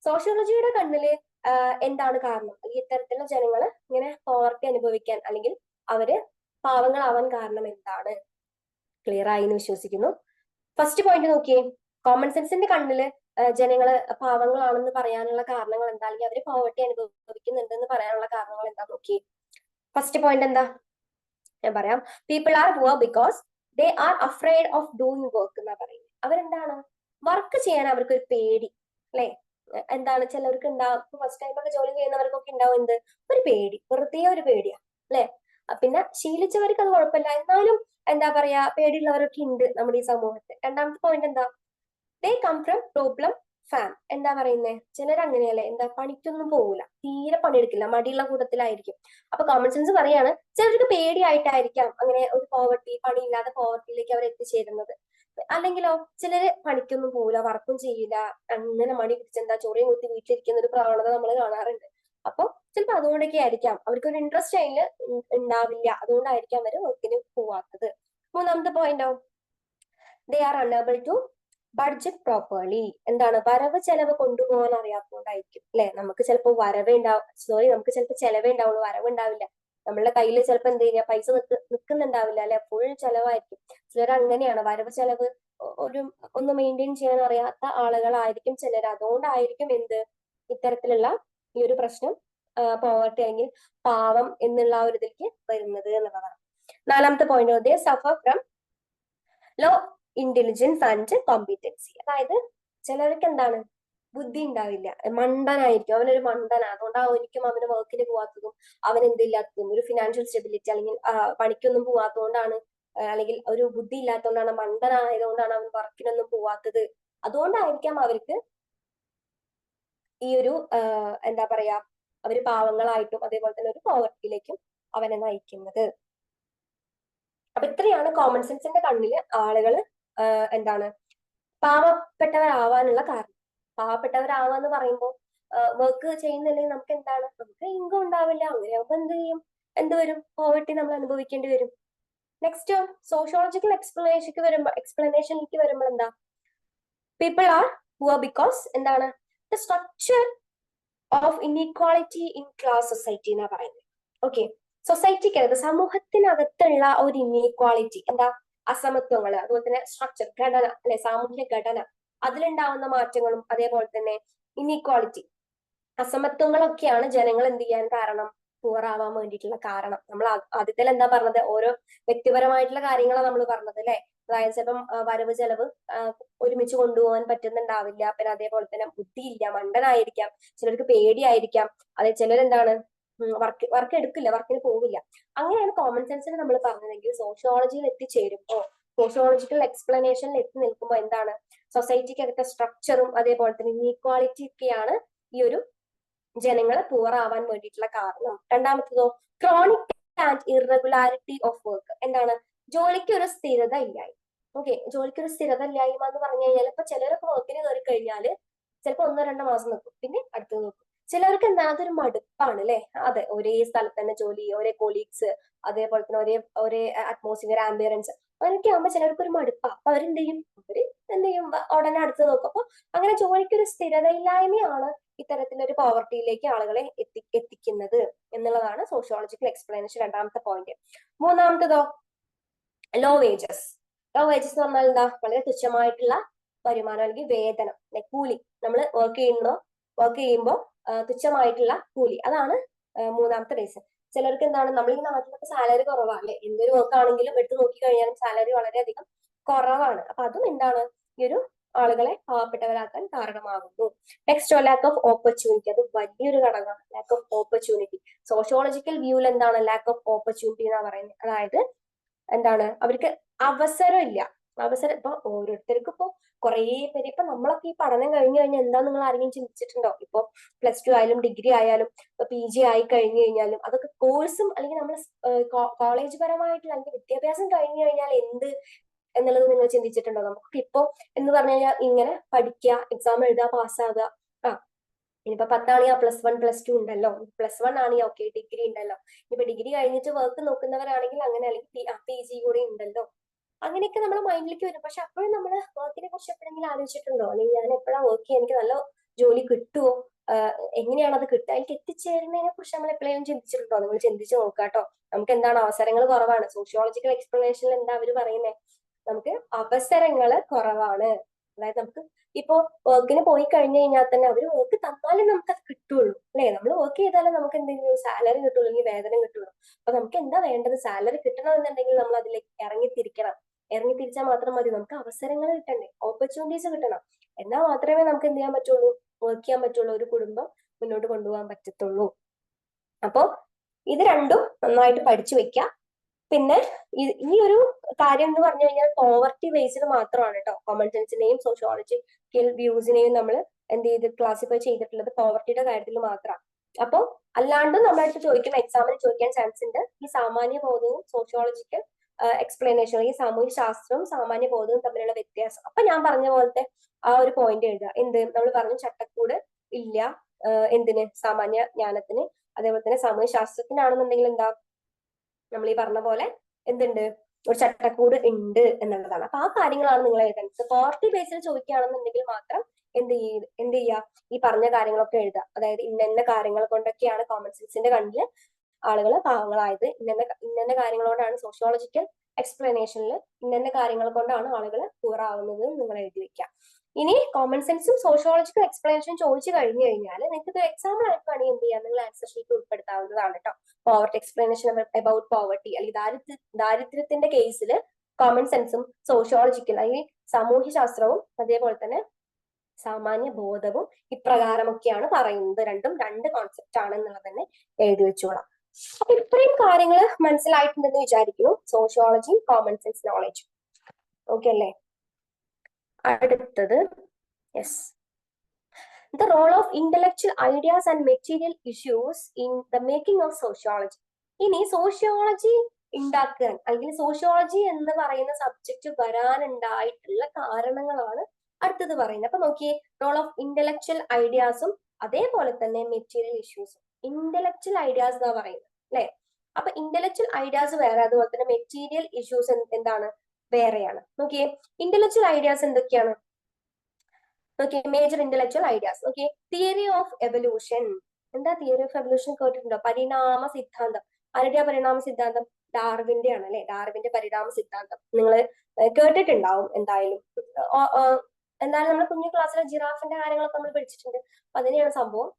സോഷ്യോളജിയുടെ കണ്ണില് എന്താണ് കാരണം, അല്ലെങ്കിൽ ഇത്തരത്തിലുള്ള ജനങ്ങൾ ഇങ്ങനെ പോവർട്ടി അനുഭവിക്കാൻ അല്ലെങ്കിൽ അവര് പാവങ്ങളാവാൻ കാരണം എന്താണ്, ക്ലിയർ ആയി എന്ന് വിശ്വസിക്കുന്നു. ഫസ്റ്റ് പോയിന്റ് നോക്കിയേ. കോമൺ സെൻസിന്റെ കണ്ണില് ജനങ്ങള് പാവങ്ങളാണെന്ന് പറയാനുള്ള കാരണങ്ങൾ എന്താ, അല്ലെങ്കിൽ അവര് പോവർട്ടി അനുഭവിക്കുന്നുണ്ടെന്ന് പറയാനുള്ള കാരണങ്ങൾ എന്താ നോക്കിയേ. ഫസ്റ്റ് പോയിന്റ് എന്താ, ഞാൻ പറയാം. People are poor because they are afraid of doing work എന്നാ പറയുന്നത്. അവരെന്താണ്, വർക്ക് ചെയ്യാൻ അവർക്കൊരു പേടി, അല്ലെ? എന്താണ്, ചിലവർക്ക് ഉണ്ടാവും, ഫസ്റ്റ് ടൈം ഒക്കെ ജോലി ചെയ്യുന്നവർക്കൊക്കെ ഉണ്ടാവും എന്ത്, ഒരു പേടി, വെറുതെ ഒരു പേടിയാ, അല്ലെ? പിന്നെ ശീലിച്ചവർക്ക് അത് കുഴപ്പമില്ല, എന്നാലും എന്താ പറയാ, പേടിയുള്ളവരൊക്കെ ഉണ്ട് നമ്മുടെ ഈ സമൂഹത്തിൽ. രണ്ടാമത്തെ പോയിന്റ് എന്താ, they come from problem family. എന്താ പറയുന്നേ, ചിലർ അങ്ങനെയല്ലേ, എന്താ പണിക്കൊന്നും പോകില്ല, തീരെ പണിയെടുക്കില്ല, മടിയുള്ള കൂട്ടത്തിലായിരിക്കും. അപ്പൊ കോമൺ സെൻസ് പറയാണ്, ചിലർക്ക് പേടിയായിട്ടായിരിക്കാം അങ്ങനെ ഒരു പോവർട്ടി, പണിയില്ലാതെ പോവർട്ടിയിലേക്ക് അവർ എത്തിച്ചേരുന്നത്. അല്ലെങ്കിലോ ചിലര് പണിക്കൊന്നും പോകില്ല, വർക്കും ചെയ്യില്ല, അങ്ങനെ മടി പിടിച്ചെന്താ ചൊറിയും കുത്തി വീട്ടിലിരിക്കുന്ന ഒരു പ്രവണത നമ്മൾ കാണാറുണ്ട്. അപ്പൊ ചിലപ്പോൾ അതുകൊണ്ടൊക്കെ ആയിരിക്കാം, അവർക്ക് ഒരു ഇൻട്രസ്റ്റ് അതിൽ ഉണ്ടാവില്ല, അതുകൊണ്ടായിരിക്കാം അവർ വർക്കിന് പോവാത്തത്. മൂന്നാമത്തെ പോയിന്റോ, they are unable to budget properly. എന്താണ്, വരവ് ചെലവ് കൊണ്ടുപോകാൻ അറിയാത്തതുകൊണ്ടായിരിക്കും, അല്ലെ? നമുക്ക് ചിലപ്പോൾ വരവേ ഉണ്ടാവും, നമുക്ക് ചിലപ്പോൾ ചെലവേ ഉണ്ടാവുള്ളൂ, വരവ് ഉണ്ടാവില്ല. നമ്മളുടെ കയ്യിൽ ചിലപ്പോൾ എന്ത് ചെയ്യുക, പൈസ നിൽക്കുന്നുണ്ടാവില്ല, അല്ലെ? ഫുൾ ചെലവായിരിക്കും. ചിലർ അങ്ങനെയാണ്, വരവ് ചെലവ് ഒരു ഒന്ന് മെയിൻറ്റെയിൻ ചെയ്യാൻ അറിയാത്ത ആളുകളായിരിക്കും ചിലർ. അതുകൊണ്ടായിരിക്കും എന്ത്, ഇത്തരത്തിലുള്ള ഈ ഒരു പ്രശ്നം, പോവർട്ടി അല്ലെങ്കിൽ പാവം എന്നുള്ള ആ ഒരു ഇതിലേക്ക് വരുന്നത് എന്നുള്ളതാണ്. നാലാമത്തെ point, they suffer from low intelligence and competency. അതായത് ചിലർക്ക് എന്താണ്, ബുദ്ധി ഉണ്ടാവില്ല, മണ്ടനായിരിക്കും, അവനൊരു മണ്ടനാണ്, അതുകൊണ്ടായിരിക്കും അവന് വർക്കിന് പോവാത്തതും അവൻ എന്തില്ലാത്തതും. ഒരു ഫിനാൻഷ്യൽ സ്റ്റെബിലിറ്റി അല്ലെങ്കിൽ പണിക്കൊന്നും പോവാത്തതുകൊണ്ടാണ്, അല്ലെങ്കിൽ ഒരു ബുദ്ധി ഇല്ലാത്തതുകൊണ്ടാണ്, മണ്ടനായതുകൊണ്ടാണ് അവൻ വർക്കിനൊന്നും പോവാത്തത്. അതുകൊണ്ടായിരിക്കാം അവർക്ക് ഈ ഒരു എന്താ പറയാ, അവര് പാവങ്ങളായിട്ടും അതേപോലെ തന്നെ ഒരു പോവർട്ടിയിലേക്കും അവനെ നയിക്കുന്നത്. അപ്പൊ ഇത്രയാണ് കോമൺ സെൻസിന്റെ കണ്ണില് ആളുകള് എന്താണ്, പാവപ്പെട്ടവരാവാനുള്ള കാരണം. പാവപ്പെട്ടവരാവാന്ന് പറയുമ്പോൾ വർക്ക് ചെയ്യുന്നില്ലെങ്കിൽ നമുക്ക് എന്താണ്, നമുക്ക് ഇൻകം ഉണ്ടാവില്ല, അങ്ങനെയാകുമ്പോ എന്ത് ചെയ്യും, എന്ത് വരും, പോവർട്ടി നമ്മൾ അനുഭവിക്കേണ്ടി വരും. നെക്സ്റ്റ് സോഷ്യോളജിക്കൽ എക്സ്പ്ലനേഷനിലേക്ക് വരുമ്പോൾ എന്താ, പീപ്പിൾ ആർ പുവർ ബിക്കോസ് എന്താണ്, the structure of inequality in class society എന്നാ പറയുന്നത്. ഓക്കെ, സൊസൈറ്റിക്കകത്ത് സമൂഹത്തിനകത്തുള്ള ഒരു ഇൻഇക്വാളിറ്റി, എന്താ, അസമത്വങ്ങൾ, അതുപോലെ തന്നെ സ്ട്രക്ചർ, ഘടന, അല്ലെ, സാമൂഹ്യ ഘടന, അതിലുണ്ടാവുന്ന മാറ്റങ്ങളും അതേപോലെ തന്നെ ഇൻഇക്വാളിറ്റി, അസമത്വങ്ങളൊക്കെയാണ് ജനങ്ങൾ എന്ത് ചെയ്യാൻ കാരണം, പുവർ ആവാൻ വേണ്ടിയിട്ടുള്ള കാരണം. നമ്മൾ ആദ്യത്തിൽ എന്താ പറഞ്ഞത്, ഓരോ വ്യക്തിപരമായിട്ടുള്ള കാര്യങ്ങളാണ് നമ്മൾ പറഞ്ഞത്, അല്ലെ? അതായത് ചിലപ്പം വരവ് ചെലവ് ഒരുമിച്ച് കൊണ്ടുപോകാൻ പറ്റുന്നുണ്ടാവില്ല, പിന്നെ അതേപോലെ തന്നെ ബുദ്ധിയില്ല, മണ്ടനായിരിക്കാം, ചിലർക്ക് പേടിയായിരിക്കാം, അതെ ചിലരെന്താണ് വർക്ക് എടുക്കില്ല, വർക്കിന് പോവില്ല. അങ്ങനെയാണ് കോമൺ സെൻസിന് നമ്മൾ പറഞ്ഞതെങ്കിൽ സോഷ്യോളജിയിൽ എത്തിച്ചേരുമ്പോ, സോഷ്യോളജിക്കൽ എക്സ്പ്ലനേഷനിൽ എത്തി നിൽക്കുമ്പോൾ എന്താണ്, സൊസൈറ്റിക്കകത്തെ സ്ട്രക്ചറും അതേപോലെ തന്നെ ഇൻഇക്വാളിറ്റി ഒക്കെയാണ് ഈ ഒരു ജനങ്ങളെ പുവർ ആവാൻ വേണ്ടിയിട്ടുള്ള കാരണം. രണ്ടാമത്തതോ, chronic and irregularity of work. എന്താണ്, ജോലിക്ക് ഒരു സ്ഥിരത ഇല്ലായ്മ. ഓക്കെ, ജോലിക്ക് ഒരു സ്ഥിരത ഇല്ലായ്മ എന്ന് പറഞ്ഞു കഴിഞ്ഞാൽ ഇപ്പൊ ചിലരൊക്കെ വർക്കിന് കയറി കഴിഞ്ഞാല് ചിലപ്പോൾ 1-2 മാസം നിൽക്കും, പിന്നെ അടുത്തത് നോക്കും. ചിലർക്ക് എന്താണ്, അതൊരു മടുപ്പാണ്, അല്ലെ? അതെ, ഒരേ സ്ഥലത്ത് തന്നെ ജോലി, ഒരേ കൊളീഗ്സ്, അതേപോലെ തന്നെ ഒരേ അറ്റ്മോസ്ഫിയർ, ആംബിയറൻസ്, അങ്ങനെയൊക്കെ ആകുമ്പോൾ ചിലർക്ക് ഒരു മടുപ്പാ. അപ്പൊ അവരെന്ത് ചെയ്യും, ഉടനെ അടുത്ത് നോക്കും. അപ്പൊ അങ്ങനെ ജോലിക്ക് ഒരു സ്ഥിരതയില്ലായ്മയാണ് ഇത്തരത്തിലൊരു പോവർട്ടിയിലേക്ക് ആളുകളെ എത്തിക്കുന്നത് എന്നുള്ളതാണ് സോഷ്യോളജിക്കൽ എക്സ്പ്ലനേഷൻ, രണ്ടാമത്തെ പോയിന്റ്. മൂന്നാമത്തതോ, ലോ വേജസ്. ലോ വേജസ് എന്ന് പറഞ്ഞാൽ എന്താ, വളരെ തുച്ഛമായിട്ടുള്ള വരുമാനം അല്ലെങ്കിൽ വേതനം, കൂലി. നമ്മൾ വർക്ക് ചെയ്യുമ്പോൾ തുച്ഛമായിട്ടുള്ള കൂലി, അതാണ് മൂന്നാമത്തെ റീസൺ. ചിലർക്ക് എന്താണ്, നമ്മൾ ഈ നാട്ടിലൊക്കെ സാലറി കുറവാണ്, അല്ലെ? എന്തൊരു വർക്ക് ആണെങ്കിലും എടുത്തു നോക്കി കഴിഞ്ഞാലും സാലറി വളരെയധികം കുറവാണ്. അപ്പൊ അതും എന്താണ്, ഈ ഒരു ആളുകളെ പാവപ്പെട്ടവരാക്കാൻ കാരണമാകുന്നു. Next, lack of opportunity. അത് വലിയൊരു ഘടകമാണ്, ലാക്ക് ഓഫ് ഓപ്പർച്യൂണിറ്റി. സോഷ്യോളജിക്കൽ വ്യൂവിൽ എന്താണ് ലാക്ക് ഓഫ് ഓപ്പർച്യൂണിറ്റി എന്ന് പറയുന്നത്, അതായത് എന്താണ്, അവർക്ക് അവസരം ഇല്ല. അവസരം ഇപ്പൊ ഓരോരുത്തർക്കും ഇപ്പൊ കുറേ പേര്, ഇപ്പൊ നമ്മളൊക്കെ ഈ പഠനം കഴിഞ്ഞു കഴിഞ്ഞാൽ എന്താ നിങ്ങൾ ആരെങ്കിലും ചിന്തിച്ചിട്ടുണ്ടോ? ഇപ്പൊ +2 ആയാലും ഡിഗ്രി ആയാലും ഇപ്പൊ PG ആയി കഴിഞ്ഞു കഴിഞ്ഞാലും അതൊക്കെ കോഴ്സും അല്ലെങ്കിൽ നമ്മൾ കോളേജ് പരമായിട്ടുള്ള അല്ലെങ്കിൽ വിദ്യാഭ്യാസം കഴിഞ്ഞു കഴിഞ്ഞാൽ എന്ത് എന്നുള്ളത് നിങ്ങൾ ചിന്തിച്ചിട്ടുണ്ടോ? നമുക്ക് ഇപ്പോ എന്ന് പറഞ്ഞു കഴിഞ്ഞാൽ ഇങ്ങനെ പഠിക്കുക, എക്സാം എഴുതുക, പാസ്സാകുക, ഇനിയിപ്പോ 10 +1 +2 ഉണ്ടല്ലോ, +1 ആണെങ്കിൽ ഓക്കെ, ഡിഗ്രി ഉണ്ടല്ലോ, ഇനിയിപ്പോ ഡിഗ്രി കഴിഞ്ഞിട്ട് വർക്ക് നോക്കുന്നവരാണെങ്കിൽ അങ്ങനെ, അല്ലെങ്കിൽ PG കൂടി ഉണ്ടല്ലോ, അങ്ങനെയൊക്കെ നമ്മുടെ മൈൻഡിലേക്ക് വരും. പക്ഷെ അപ്പോഴും നമ്മൾ വർക്കിനെ കുറിച്ച് എപ്പോഴെങ്കിലും ആലോചിച്ചിട്ടുണ്ടോ? അല്ലെങ്കിൽ ഞാൻ എപ്പോഴാണ് വർക്ക് ചെയ്യാൻ, എനിക്ക് നല്ല ജോലി കിട്ടുമോ, എങ്ങനെയാണ് അത് കിട്ടുക, എനിക്ക് എത്തിച്ചേരുന്നതിനെ കുറിച്ച് നമ്മൾ എപ്പോഴും ചിന്തിച്ചിട്ടുണ്ടോ? നിങ്ങൾ ചിന്തിച്ച് നോക്കാട്ടോ. നമുക്ക് എന്താണ് അവസരങ്ങൾ കുറവാണ്. സോഷ്യോളജിക്കൽ എക്സ്പ്ലനേഷനിൽ എന്താ അവർ പറയുന്നത്? നമുക്ക് അവസരങ്ങൾ കുറവാണ്. അതായത് നമുക്ക് ഇപ്പോ വർക്കിന് പോയി കഴിഞ്ഞു കഴിഞ്ഞാൽ തന്നെ അവർ വർക്ക് തന്നാലും നമുക്ക് അത് കിട്ടുള്ളൂ, അല്ലെ? നമ്മൾ വർക്ക് ചെയ്താലും നമുക്ക് എന്തെങ്കിലും സാലറി കിട്ടുള്ളൂ, അല്ലെങ്കിൽ വേതനം കിട്ടുള്ളൂ. അപ്പൊ നമുക്ക് എന്താ വേണ്ടത്? സാലറി കിട്ടണമെന്നുണ്ടെങ്കിൽ നമ്മൾ അതിലേക്ക് ഇറങ്ങിത്തിരിക്കണം. ഇറങ്ങിത്തിരിച്ചാൽ മാത്രം മതി. നമുക്ക് അവസരങ്ങൾ കിട്ടണ്ടേ, ഓപ്പർച്യൂണിറ്റീസ് കിട്ടണം. എന്നാൽ മാത്രമേ നമുക്ക് എന്ത് ചെയ്യാൻ പറ്റുള്ളൂ? വർക്ക് ചെയ്യാൻ പറ്റുള്ളൂ, ഒരു കുടുംബം മുന്നോട്ട് കൊണ്ടുപോകാൻ പറ്റത്തുള്ളൂ. അപ്പോ ഇത് രണ്ടും നന്നായിട്ട് പഠിച്ചു വെക്കാം. പിന്നെ ഈ ഒരു കാര്യം എന്ന് പറഞ്ഞു കഴിഞ്ഞാൽ പോവർട്ടി ബേസ്ഡ് മാത്രമാണ് കേട്ടോ. കോമൺ സെൻസിനെയും സോഷ്യോളജിക്കൽ വ്യൂസിനെയും നമ്മൾ എന്ത് ചെയ്ത് ക്ലാസിഫൈ ചെയ്തിട്ടുള്ളത് പോവർട്ടിയുടെ കാര്യത്തിൽ മാത്രമാണ്. അപ്പോൾ അല്ലാണ്ടും നമ്മളടുത്ത് ചോദിക്കുന്ന എക്സാമിന് ചോദിക്കാൻ ചാൻസ് ഉണ്ട് ഈ സാമാന്യ ബോധവും സോഷ്യോളജിക്കൽ എക്സ്പ്ലനേഷൻ, അല്ലെങ്കിൽ സാമൂഹ്യ ശാസ്ത്രവും സാമാന്യ ബോധവും തമ്മിലുള്ള വ്യത്യാസം. അപ്പൊ ഞാൻ പറഞ്ഞ പോലത്തെ ആ ഒരു പോയിന്റ് എഴുതുക. എന്ത് നമ്മൾ പറഞ്ഞു? ചട്ടക്കൂട് ഇല്ല എന്തിന്? സാമാന്യ ജ്ഞാനത്തിന്. അതേപോലെ തന്നെ സാമൂഹ്യ ശാസ്ത്രത്തിനാണെന്നുണ്ടെങ്കിൽ എന്താ, നമ്മൾ ഈ പറഞ്ഞ പോലെ എന്തുണ്ട്? ഒരു ചട്ടക്കൂട് ഉണ്ട് എന്നുള്ളതാണ്. അപ്പൊ ആ കാര്യങ്ങളാണ് നിങ്ങൾ എഴുതേണ്ടത്. പോവർട്ടി ബേസിൽ ചോദിക്കുകയാണെന്നുണ്ടെങ്കിൽ മാത്രം എന്ത് ചെയ്യുക? ഈ പറഞ്ഞ കാര്യങ്ങളൊക്കെ എഴുതുക. അതായത് ഇന്ന കാര്യങ്ങൾ കൊണ്ടൊക്കെയാണ് കോമൺ സെൻസിന്റെ കണ്ണില് ആളുകൾ പാവങ്ങളായത്, ഇന്ന കാര്യങ്ങളോടാണ് സോഷ്യോളജിക്കൽ എക്സ്പ്ലനേഷനിൽ ഇന്ന കാര്യങ്ങൾ കൊണ്ടാണ് ആളുകൾ പൂറാവുന്നത് നിങ്ങൾ എഴുതി വെക്കാം. ഇനി കോമൺ സെൻസും സോഷ്യോളജിക്കൽ എക്സ്പ്ലനേഷനും ചോദിച്ചു കഴിഞ്ഞു കഴിഞ്ഞാൽ നിങ്ങൾക്ക് ഇത് എക്സാമ്പിൾ ആയിട്ട് വേണമെങ്കിൽ എന്ത് ചെയ്യാം? നിങ്ങൾ ആൻസർ ഷീറ്റ് ഉൾപ്പെടുത്താവുന്നതാണ് കേട്ടോ. പോവർട്ടി എക്സ്പ്ലനേഷൻ അബൌട്ട് പോവർട്ടി, അല്ലെങ്കിൽ ദാരിദ്ര്യത്തിന്റെ കേസിൽ കോമൺ സെൻസും സോഷ്യോളജിക്കൽ അല്ലെങ്കിൽ സാമൂഹ്യ ശാസ്ത്രവും അതേപോലെ തന്നെ സാമാന്യ ബോധവും ഇപ്രകാരമൊക്കെയാണ് പറയുന്നത്. രണ്ടും രണ്ട് കോൺസെപ്റ്റ് ആണ് എന്നുള്ളത് തന്നെ എഴുതി വെച്ചോളാം. അപ്പൊ ഇത്രയും കാര്യങ്ങൾ മനസ്സിലായിട്ടുണ്ടെന്ന് വിചാരിക്കുന്നു. സോഷ്യോളജിയും കോമൺ സെൻസ് നോളജും. ഓക്കെ അല്ലേ? അടുത്തത് yes, the role of intellectual ideas and material issues in the making of sociology. ഇനി സോഷ്യോളജി ഉണ്ടാക്കാൻ, അല്ലെങ്കിൽ സോഷ്യോളജി എന്ന് പറയുന്ന സബ്ജക്ട് വരാനുണ്ടായിട്ടുള്ള കാരണങ്ങളാണ് അടുത്തത് പറയുന്നത്. അപ്പൊ നോക്കിയേ, റോൾ ഓഫ് ഇന്റലക്ച്വൽ ഐഡിയാസും അതേപോലെ തന്നെ മെറ്റീരിയൽ ഇഷ്യൂസും. ഇന്റലക്ച്വൽ ഐഡിയാസ് എന്നാ പറയുന്നത്, അല്ലെ? അപ്പൊ ഇന്റലക്ച്വൽ ഐഡിയാസ് വേറെ, അതുപോലെ തന്നെ മെറ്റീരിയൽ ഇഷ്യൂസ് എന്താണ്? വേറെയാണ്. നോക്കിയേ, ഇന്റലക്ച്വൽ ഐഡിയാസ് എന്തൊക്കെയാണ്? നോക്കിയേ, major intellectual ideas. Okay, theory of evolution. എന്താ തിയറി ഓഫ് എവല്യൂഷൻ കേട്ടിട്ടുണ്ടോ? പരിണാമ സിദ്ധാന്തം. ആരുടെയാ പരിണാമ സിദ്ധാന്തം? ഡാർവിന്റെ ആണ്, അല്ലെ? ഡാർവിന്റെ പരിണാമ സിദ്ധാന്തം നിങ്ങൾ കേട്ടിട്ടുണ്ടാവും എന്തായാലും. എന്തായാലും നമ്മൾ കുഞ്ഞു ക്ലാസ്സിലെ ജിറാഫിന്റെ കാര്യങ്ങളൊക്കെ നമ്മൾ പഠിച്ചിട്ടുണ്ട്. അപ്പൊ അതിനെയാണ് സംഭവം.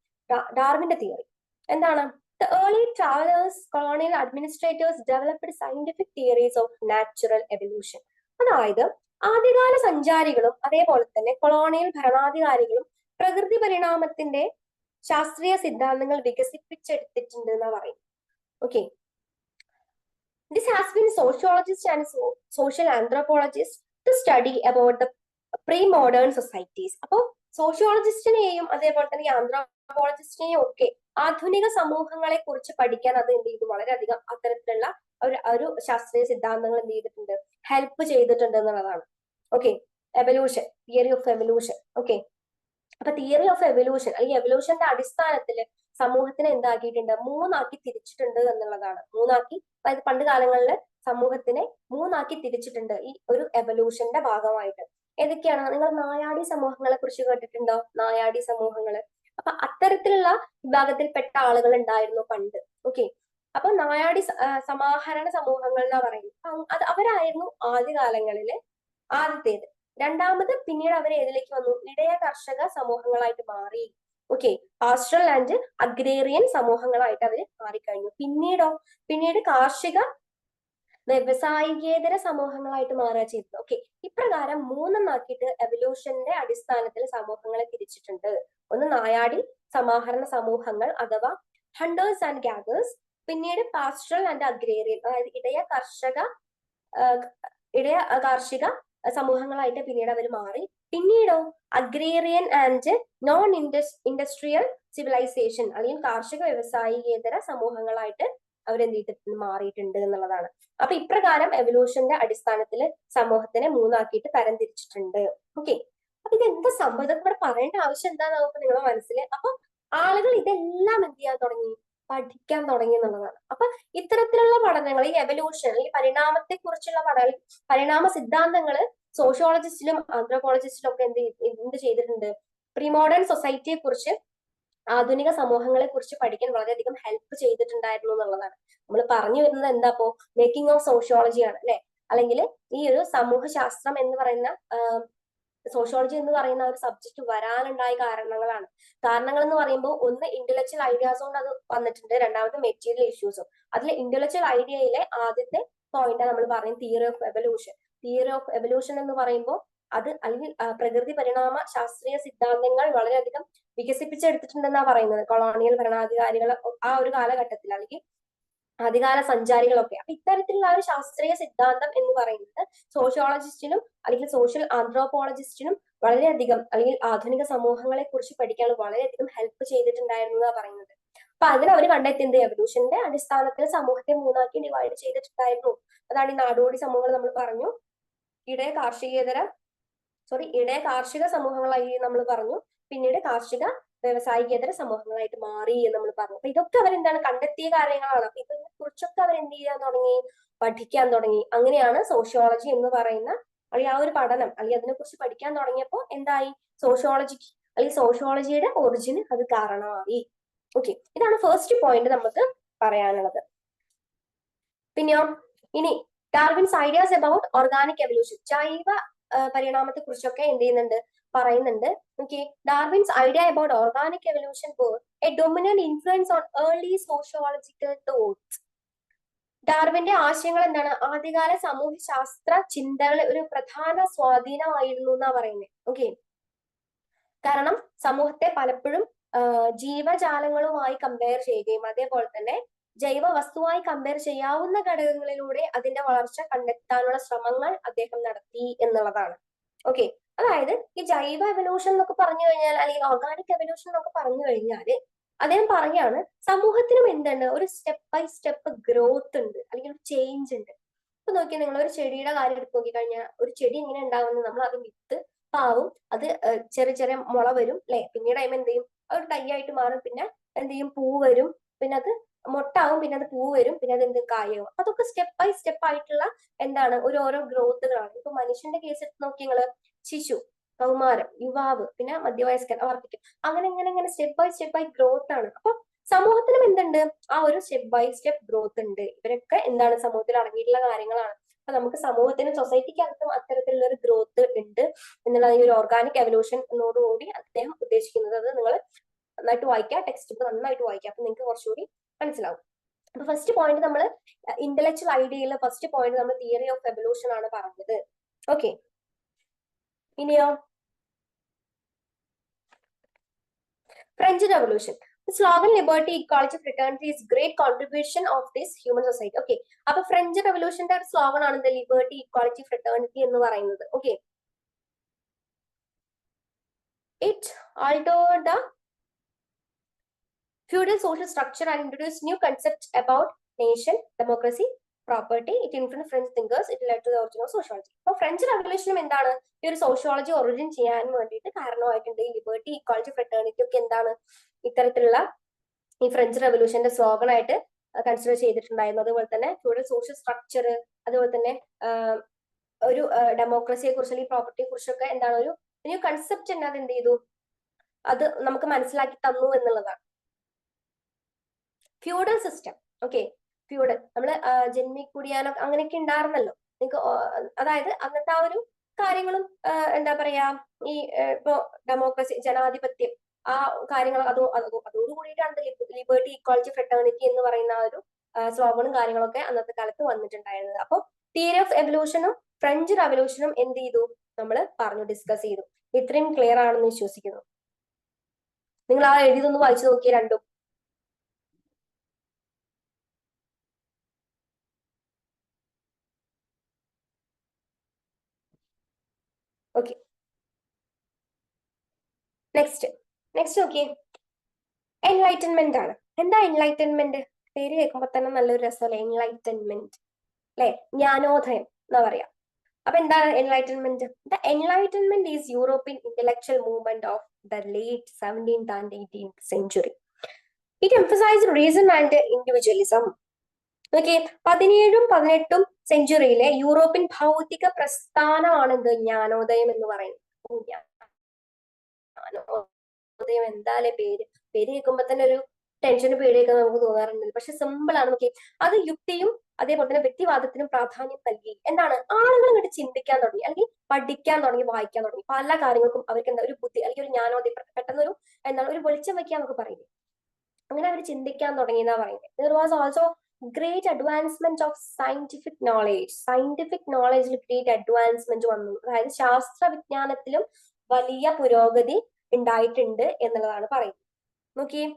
ഡാർവിന്റെ തിയറി എന്താണ്? The early travelers, colonial administrators developed scientific theories of natural evolution. അതായത് ആദ്യകാല സഞ്ചാരികളും അതേപോലെ തന്നെ കൊളോണിയൽ ഭരണാധികാരികളും പ്രകൃതി പരിണാമത്തിന്റെ ശാസ്ത്രീയ സിദ്ധാന്തങ്ങൾ വികസിപ്പിച്ചെടുത്തിട്ടുണ്ട് എന്നാ പറയും. Okay, this has been sociologist and social anthropologist to study about the pre modern societies. അപ്പോൾ സോഷ്യോളജിസ്റ്റിനെയും അതേപോലെ തന്നെ ആന്ത്രോപോളജിസ്റ്റിനെയും ഒക്കെ ആധുനിക സമൂഹങ്ങളെ കുറിച്ച് പഠിക്കാൻ അത് എന്ത് ചെയ്തു? വളരെയധികം അത്തരത്തിലുള്ള ഒരു ശാസ്ത്രീയ സിദ്ധാന്തങ്ങൾ എന്ത് ചെയ്തിട്ടുണ്ട്? ഹെൽപ്പ് ചെയ്തിട്ടുണ്ട് എന്നുള്ളതാണ്. Okay, evolution, theory of evolution. Okay, അപ്പൊ തിയറി ഓഫ് എവല്യൂഷൻ അല്ലെങ്കിൽ എവല്യൂഷന്റെ അടിസ്ഥാനത്തിൽ സമൂഹത്തിനെ എന്താക്കിയിട്ടുണ്ട്? മൂന്നാക്കി തിരിച്ചിട്ടുണ്ട് എന്നുള്ളതാണ്. മൂന്നാക്കി, അതായത് പണ്ട് കാലങ്ങളിൽ സമൂഹത്തിനെ മൂന്നാക്കി തിരിച്ചിട്ടുണ്ട് ഈ ഒരു എവല്യൂഷന്റെ ഭാഗമായിട്ട്. ഏതൊക്കെയാണ്? നിങ്ങൾ നായാടി സമൂഹങ്ങളെ കുറിച്ച് കേട്ടിട്ടുണ്ടോ? നായാടി സമൂഹങ്ങള്. അപ്പൊ അത്തരത്തിലുള്ള വിഭാഗത്തിൽപ്പെട്ട ആളുകൾ ഉണ്ടായിരുന്നു പണ്ട്. ഓക്കെ, അപ്പൊ നായാടി സമാഹരണ സമൂഹങ്ങൾ എന്നാ പറയുന്നത്. അത് അവരായിരുന്നു ആദ്യകാലങ്ങളില് ആദ്യത്തേത്. രണ്ടാമത് പിന്നീട് അവർ ഏതിലേക്ക് വന്നു? ഇടയ കർഷക സമൂഹങ്ങളായിട്ട് മാറി. ഓക്കെ, പാസ്റ്ററൽ ആൻഡ് അഗ്രേറിയൻ സമൂഹങ്ങളായിട്ട് അവർ മാറിക്കഴിഞ്ഞു. പിന്നീട് കാർഷിക വ്യവസായികേതര സമൂഹങ്ങളായിട്ട് മാറുക ചെയ്തത്. ഓക്കെ, ഇപ്രകാരം മൂന്നെണ്ണാക്കിയിട്ട് എവല്യൂഷന്റെ അടിസ്ഥാനത്തിൽ സമൂഹങ്ങളെ തിരിച്ചിട്ടുണ്ട്. ഒന്ന് നായാടി സമാഹരണ സമൂഹങ്ങൾ അഥവാ ഹണ്ടേഴ്സ് ആൻഡ് ഗ്യാദേഴ്സ്. പിന്നീട് പാസ്റ്ററൽ ആൻഡ് അഗ്രേറിയൻ, അതായത് ഇടയ കാർഷിക സമൂഹങ്ങളായിട്ട് പിന്നീട് അവർ മാറി. പിന്നീടോ agrarian and non industrial civilisation, അല്ലെങ്കിൽ കാർഷിക വ്യവസായികേതര സമൂഹങ്ങളായിട്ട് അവരെന്ത് ചെയ്തിട്ട് മാറിയിട്ടുണ്ട് എന്നുള്ളതാണ്. അപ്പൊ ഇപ്രകാരം എവല്യൂഷന്റെ അടിസ്ഥാനത്തിൽ സമൂഹത്തിനെ മൂന്നാക്കിയിട്ട് തരംതിരിച്ചിട്ടുണ്ട്. ഓക്കെ, അപ്പൊ ഇത് എന്താ സംഭവം? ഇതൊക്കെ ഇവിടെ പറയേണ്ട ആവശ്യം എന്താണെന്ന് നമുക്ക് നിങ്ങളുടെ മനസ്സിൽ. അപ്പൊ ആളുകൾ ഇതെല്ലാം എന്ത് ചെയ്യാൻ തുടങ്ങി, പഠിക്കാൻ തുടങ്ങി എന്നുള്ളതാണ്. അപ്പൊ ഇത്തരത്തിലുള്ള പഠനങ്ങൾ, ഈ എവല്യൂഷൻ, ഈ പരിണാമത്തെ കുറിച്ചുള്ള പഠനം, പരിണാമ സിദ്ധാന്തങ്ങള് സോഷ്യോളജിസ്റ്റിലും ആന്ത്രോപോളജിസ്റ്റിലും ഒക്കെ എന്ത് ചെയ്തിട്ടുണ്ട്, പ്രീമോഡേൺ സൊസൈറ്റിയെ കുറിച്ച്, ആധുനിക സമൂഹങ്ങളെ കുറിച്ച് പഠിക്കാൻ വളരെയധികം ഹെൽപ്പ് ചെയ്തിട്ടുണ്ടായിരുന്നു എന്നുള്ളതാണ്. നമ്മൾ പറഞ്ഞു വരുന്നത് എന്താ, ഇപ്പോ മേക്കിംഗ് ഓഫ് സോഷ്യോളജി ആണ് അല്ലെ, അല്ലെങ്കിൽ ഈ ഒരു സമൂഹശാസ്ത്രം എന്ന് പറയുന്ന സോഷ്യോളജി എന്ന് പറയുന്ന ഒരു സബ്ജക്ട് വരാനുണ്ടായ കാരണങ്ങളാണ്. കാരണങ്ങൾ എന്ന് പറയുമ്പോൾ ഒന്ന് ഇന്റലക്ച്വൽ ഐഡിയാസ് കൊണ്ട് അത് വന്നിട്ടുണ്ട്, രണ്ടാമത് മെറ്റീരിയൽ ഇഷ്യൂസും. അതിൽ ഇന്റലക്ച്വൽ ഐഡിയയിലെ ആദ്യത്തെ പോയിന്റ് നമ്മൾ പറയും theory of evolution. Theory of evolution എന്ന് പറയുമ്പോൾ അത് അല്ലെങ്കിൽ പ്രകൃതി പരിണാമ ശാസ്ത്രീയ സിദ്ധാന്തങ്ങൾ വളരെയധികം വികസിപ്പിച്ചെടുത്തിട്ടുണ്ടെന്നാ പറയുന്നത് കൊളോണിയൽ ഭരണാധികാരികൾ ആ ഒരു കാലഘട്ടത്തിൽ, അല്ലെങ്കിൽ ആദ്യകാല സഞ്ചാരികളൊക്കെ. അപ്പൊ ഇത്തരത്തിലുള്ള ഒരു ശാസ്ത്രീയ സിദ്ധാന്തം എന്ന് പറയുന്നത് സോഷ്യോളജിസ്റ്റിനും അല്ലെങ്കിൽ സോഷ്യൽ ആന്ത്രോപോളജിസ്റ്റിനും വളരെയധികം, അല്ലെങ്കിൽ ആധുനിക സമൂഹങ്ങളെ കുറിച്ച് പഠിക്കാൻ വളരെയധികം ഹെൽപ്പ് ചെയ്തിട്ടുണ്ടായിരുന്നു എന്നാ പറയുന്നത്. അപ്പൊ അതിന് അവർ കണ്ടെത്തിയത് എവല്യൂഷന്റെ അടിസ്ഥാനത്തിൽ സമൂഹത്തെ മൂന്നാക്കി ഡിവൈഡ് ചെയ്തിട്ടുണ്ടായിരുന്നു. അതാണ് ഈ നാടോടി സമൂഹങ്ങൾ നമ്മൾ പറഞ്ഞു, ഇടയ കാർഷിക സമൂഹങ്ങളായി നമ്മൾ പറഞ്ഞു, പിന്നീട് കാർഷിക വ്യവസായികേതര സമൂഹങ്ങളായിട്ട് മാറി എന്ന് നമ്മൾ പറഞ്ഞു. അപ്പൊ ഇതൊക്കെ അവരെന്താണ് കണ്ടെത്തിയ കാര്യങ്ങളാണ്. അപ്പൊ ഇതിനെ കുറിച്ചൊക്കെ അവരെന്ത് ചെയ്യാൻ തുടങ്ങി, പഠിക്കാൻ തുടങ്ങി. അങ്ങനെയാണ് സോഷ്യോളജി എന്ന് പറയുന്ന അല്ലെങ്കിൽ ആ ഒരു പഠനം അല്ലെങ്കിൽ അതിനെ കുറിച്ച് പഠിക്കാൻ തുടങ്ങിയപ്പോൾ എന്തായി, സോഷ്യോളജിക്ക് അല്ലെങ്കിൽ സോഷ്യോളജിയുടെ ഒറിജിന് അത് കാരണമായി. ഓക്കെ, ഇതാണ് ഫസ്റ്റ് പോയിന്റ് നമുക്ക് പറയാനുള്ളത്. പിന്നെയോ ഇനി Darwin's ideas about organic evolution, ജൈവ പരിണാമത്തെ കുറിച്ചൊക്കെ എന്ത് ചെയ്യുന്നുണ്ട്, പറയുന്നുണ്ട്. Okay, Darwin's idea about organic evolution a dominant influence on early sociological thoughts. ഡാർവിന്റെ ആശയങ്ങൾ എന്താണ്, ആദ്യകാല സാമൂഹ്യശാസ്ത്ര ചിന്തകളെ ഒരു പ്രധാന സ്വാധീനമായിരുന്നു എന്നാ പറയുന്നത്. ഓക്കെ, കാരണം സമൂഹത്തെ പലപ്പോഴും ജീവജാലങ്ങളുമായി കമ്പയർ ചെയ്യുകയും അതേപോലെ തന്നെ ജൈവ വസ്തുവായി കമ്പയർ ചെയ്യാവുന്ന ഘടകങ്ങളിലൂടെ അതിന്റെ വളർച്ച കണ്ടെത്താനുള്ള ശ്രമങ്ങൾ അദ്ദേഹം നടത്തി എന്നുള്ളതാണ്. ഓക്കെ, അതായത് ഈ ജൈവ എവല്യൂഷൻ എന്നൊക്കെ പറഞ്ഞു കഴിഞ്ഞാൽ അല്ലെങ്കിൽ ഓർഗാനിക് എവല്യൂഷൻ എന്നൊക്കെ പറഞ്ഞു കഴിഞ്ഞാല് അദ്ദേഹം പറയാണ് സമൂഹത്തിനും എന്തുണ്ട്, ഒരു സ്റ്റെപ്പ് ബൈ സ്റ്റെപ്പ് ഗ്രോത്ത് ഉണ്ട് അല്ലെങ്കിൽ ഒരു ചേഞ്ച് ഉണ്ട്. ഇപ്പൊ നോക്കിയാൽ നിങ്ങൾ ഒരു ചെടിയുടെ കാര്യം എടുത്ത് നോക്കിക്കഴിഞ്ഞാൽ ഒരു ചെടി എങ്ങനെ ഉണ്ടാവുന്നത്, നമ്മൾ അത് വിത്ത് പാവും, അത് ചെറിയ ചെറിയ മുള വരും അല്ലെ, പിന്നീട് അതിന് എന്ത് ചെയ്യും, ഒരു തൈ ആയിട്ട് മാറും, പിന്നെ എന്ത് ചെയ്യും, പൂ വരും, പിന്നെ അത് മൊട്ടാവും, പിന്നെ അത് പൂ വരും, പിന്നെ അത് എന്തും കായാവും. അതൊക്കെ സ്റ്റെപ്പ് ബൈ സ്റ്റെപ്പ് ആയിട്ടുള്ള എന്താണ് ഓരോ ഗ്രോത്തുകളാണ്. ഇപ്പൊ മനുഷ്യന്റെ കേസ് എടുത്ത് നോക്കി നിങ്ങള്, ശിശു, കൗമാരം, യുവാവ്, പിന്നെ മധ്യവയസ്കൻ, വർദ്ധിക്കും, അങ്ങനെ ഇങ്ങനെ സ്റ്റെപ്പ് ബൈ ഗ്രോത്ത് ആണ്. അപ്പൊ സമൂഹത്തിനും എന്തുണ്ട്, ആ ഒരു സ്റ്റെപ്പ് ബൈ സ്റ്റെപ്പ് ഗ്രോത്ത് ഉണ്ട്. ഇവരൊക്കെ എന്താണ് സമൂഹത്തിൽ അടങ്ങിയിട്ടുള്ള കാര്യങ്ങളാണ്. അപ്പൊ നമുക്ക് സമൂഹത്തിനും സൊസൈറ്റിക്കകത്തും അത്തരത്തിലുള്ള ഒരു ഗ്രോത്ത് ഉണ്ട് എന്നുള്ള ഈ ഒരു ഓർഗാനിക് എവല്യൂഷൻ എന്നോടുകൂടി അദ്ദേഹം ഉദ്ദേശിക്കുന്നത്. അത് നിങ്ങൾ നന്നായിട്ട് വായിക്കുക, ടെക്സ്റ്റ് ബുക്ക് നന്നായിട്ട് വായിക്കുക, അപ്പൊ നിങ്ങൾക്ക് കുറച്ചുകൂടി മനസ്സിലാവും. അപ്പൊ ഫസ്റ്റ് പോയിന്റ് നമ്മൾ ഇന്റലക്ച്വൽ ഐഡിയയിലെ ഫസ്റ്റ് പോയിന്റ് നമ്മൾ തിയറി ഓഫ് എവല്യൂഷൻ ആണ് പറഞ്ഞത്. ഓക്കെ, ഇനിയോ French revolution. Slogan liberty equality fraternity is great contribution of this human society. Okay, അപ്പൊ ഫ്രഞ്ച് റെവല്യൂഷന്റെ ഒരു സ്ലോഗൻ ആണ് ദ ലിബർട്ടി ഇക്വാളിറ്റി ഫ്രിറ്റേണിറ്റി എന്ന് പറയുന്നത്. Okay, it altered the feudal social structure and introduced new concepts about nation, democracy, property. It influenced French thinkers. It led to the origin of sociology. അപ്പൊ ഫ്രഞ്ച് റെവല്യൂഷനും എന്താണ്, ഈ ഒരു സോഷ്യോളജി ഒറിജിൻ ചെയ്യാൻ വേണ്ടിയിട്ട് കാരണമായിട്ടുണ്ട്. ഈ ലിബർട്ടി, ഇക്വാളിറ്റി, ഫ്രെറ്റേണിറ്റി ഒക്കെ എന്താണ് ഇത്തരത്തിലുള്ള ഈ ഫ്രഞ്ച് റെവല്യൂഷന്റെ സ്ലോഗൻ ആയിട്ട് കൺസിഡർ ചെയ്തിട്ടുണ്ടായിരുന്നു. അതുപോലെ തന്നെ ഫ്യൂഡൽ സോഷ്യൽ സ്ട്രക്ചർ, അതുപോലെ തന്നെ ഒരു ഡെമോക്രസിയെ കുറിച്ച് അല്ലെങ്കിൽ പ്രോപ്പർട്ടിയെ കുറിച്ചൊക്കെ എന്താണ് ഒരു ന്യൂ കൺസെപ്റ്റ് തന്നെ അത് എന്ത് ചെയ്തു, അത് നമുക്ക് മനസ്സിലാക്കി തന്നു എന്നുള്ളതാണ്. Feudal system. ഓക്കെ, ഫ്യൂഡൽ നമ്മള് ജന്മിക്കുടിയാനൊക്കെ അങ്ങനെയൊക്കെ ഉണ്ടായിരുന്നല്ലോ നിങ്ങൾക്ക്, അതായത് അന്നത്തെ ആ ഒരു കാര്യങ്ങളും എന്താ പറയാ, ഈ ഇപ്പോ ഡെമോക്രസി, ജനാധിപത്യം, ആ കാര്യങ്ങൾ അതോട് കൂടിയിട്ടാണ് ലിബർട്ടി, ഇക്വാളിറ്റി, ഫ്രെറ്റേണിറ്റി എന്ന് പറയുന്ന ആ ഒരു സ്ലോഗനും കാര്യങ്ങളൊക്കെ അന്നത്തെ കാലത്ത് വന്നിട്ടുണ്ടായിരുന്നത്. അപ്പൊ തിയറി ഓഫ് എവല്യൂഷനും ഫ്രഞ്ച് റവല്യൂഷനും എന്ത് ചെയ്തു, നമ്മൾ പറഞ്ഞു, ഡിസ്കസ് ചെയ്തു. ഇത്രയും ക്ലിയർ ആണെന്ന് വിശ്വസിക്കുന്നു. നിങ്ങൾ ആ എഴുതിയതൊന്ന് വായിച്ചു നോക്കിയ രണ്ടും. ഓക്കെ, നെക്സ്റ്റ് നോക്കിയേ, എൻലൈറ്റൻമെന്റ് ആണ്. എന്താ എൻലൈറ്റൻമെന്റ്? പേര് കേൾക്കുമ്പോ തന്നെ നല്ലൊരു രസമല്ലേ, എൻലൈറ്റൻമെന്റ് അല്ലെ, ജ്ഞാനോദയം എന്നാ പറയാ. അപ്പൊ എന്താണ് enlightenment? The enlightenment is European intellectual movement of the late 17th and 18th century. It emphasized reason and individualism. Okay, 17ഉം 18ഉം സെഞ്ചുറിയിലെ യൂറോപ്യൻ ഭൗതിക പ്രസ്ഥാനമാണ് എന്ത് ജ്ഞാനോദയം എന്ന് പറയുന്നത്. ജ്ഞാനോദയം എന്തായാലും പേര് കേൾക്കുമ്പോ തന്നെ ഒരു ടെൻഷന് പേടിയൊക്കെ നമുക്ക് തോന്നാറുണ്ട്. പക്ഷെ സിമ്പിൾ ആണ്. നോക്കി, അത് യുക്തിയും അതേപോലെ തന്നെ വ്യക്തിവാദത്തിനും പ്രാധാന്യം നൽകി. എന്താണ്, ആളുകൾ ഇങ്ങോട്ട് ചിന്തിക്കാൻ തുടങ്ങി, അല്ലെങ്കിൽ പഠിക്കാൻ തുടങ്ങി, വായിക്കാൻ തുടങ്ങി. പല കാര്യങ്ങൾക്കും അവർക്ക് എന്താ ഒരു ബുദ്ധി അല്ലെങ്കിൽ ഒരു ജ്ഞാനോദയം, പെട്ടെന്നൊരു എന്താണ് ഒരു വെളിച്ചം വെക്കാൻ നമുക്ക് പറയുന്നത്. അങ്ങനെ അവർ ചിന്തിക്കാൻ തുടങ്ങി എന്നാ പറയുന്നത്. There was also great advancement of scientific knowledge. Scientific നോളേജിൽ ഗ്രേറ്റ് അഡ്വാൻസ്മെന്റ് വന്നു. അതായത് ശാസ്ത്ര വിജ്ഞാനത്തിലും വലിയ പുരോഗതി ഉണ്ടായിട്ടുണ്ട് എന്നുള്ളതാണ് പറയുന്നത്. നോക്കിയേ,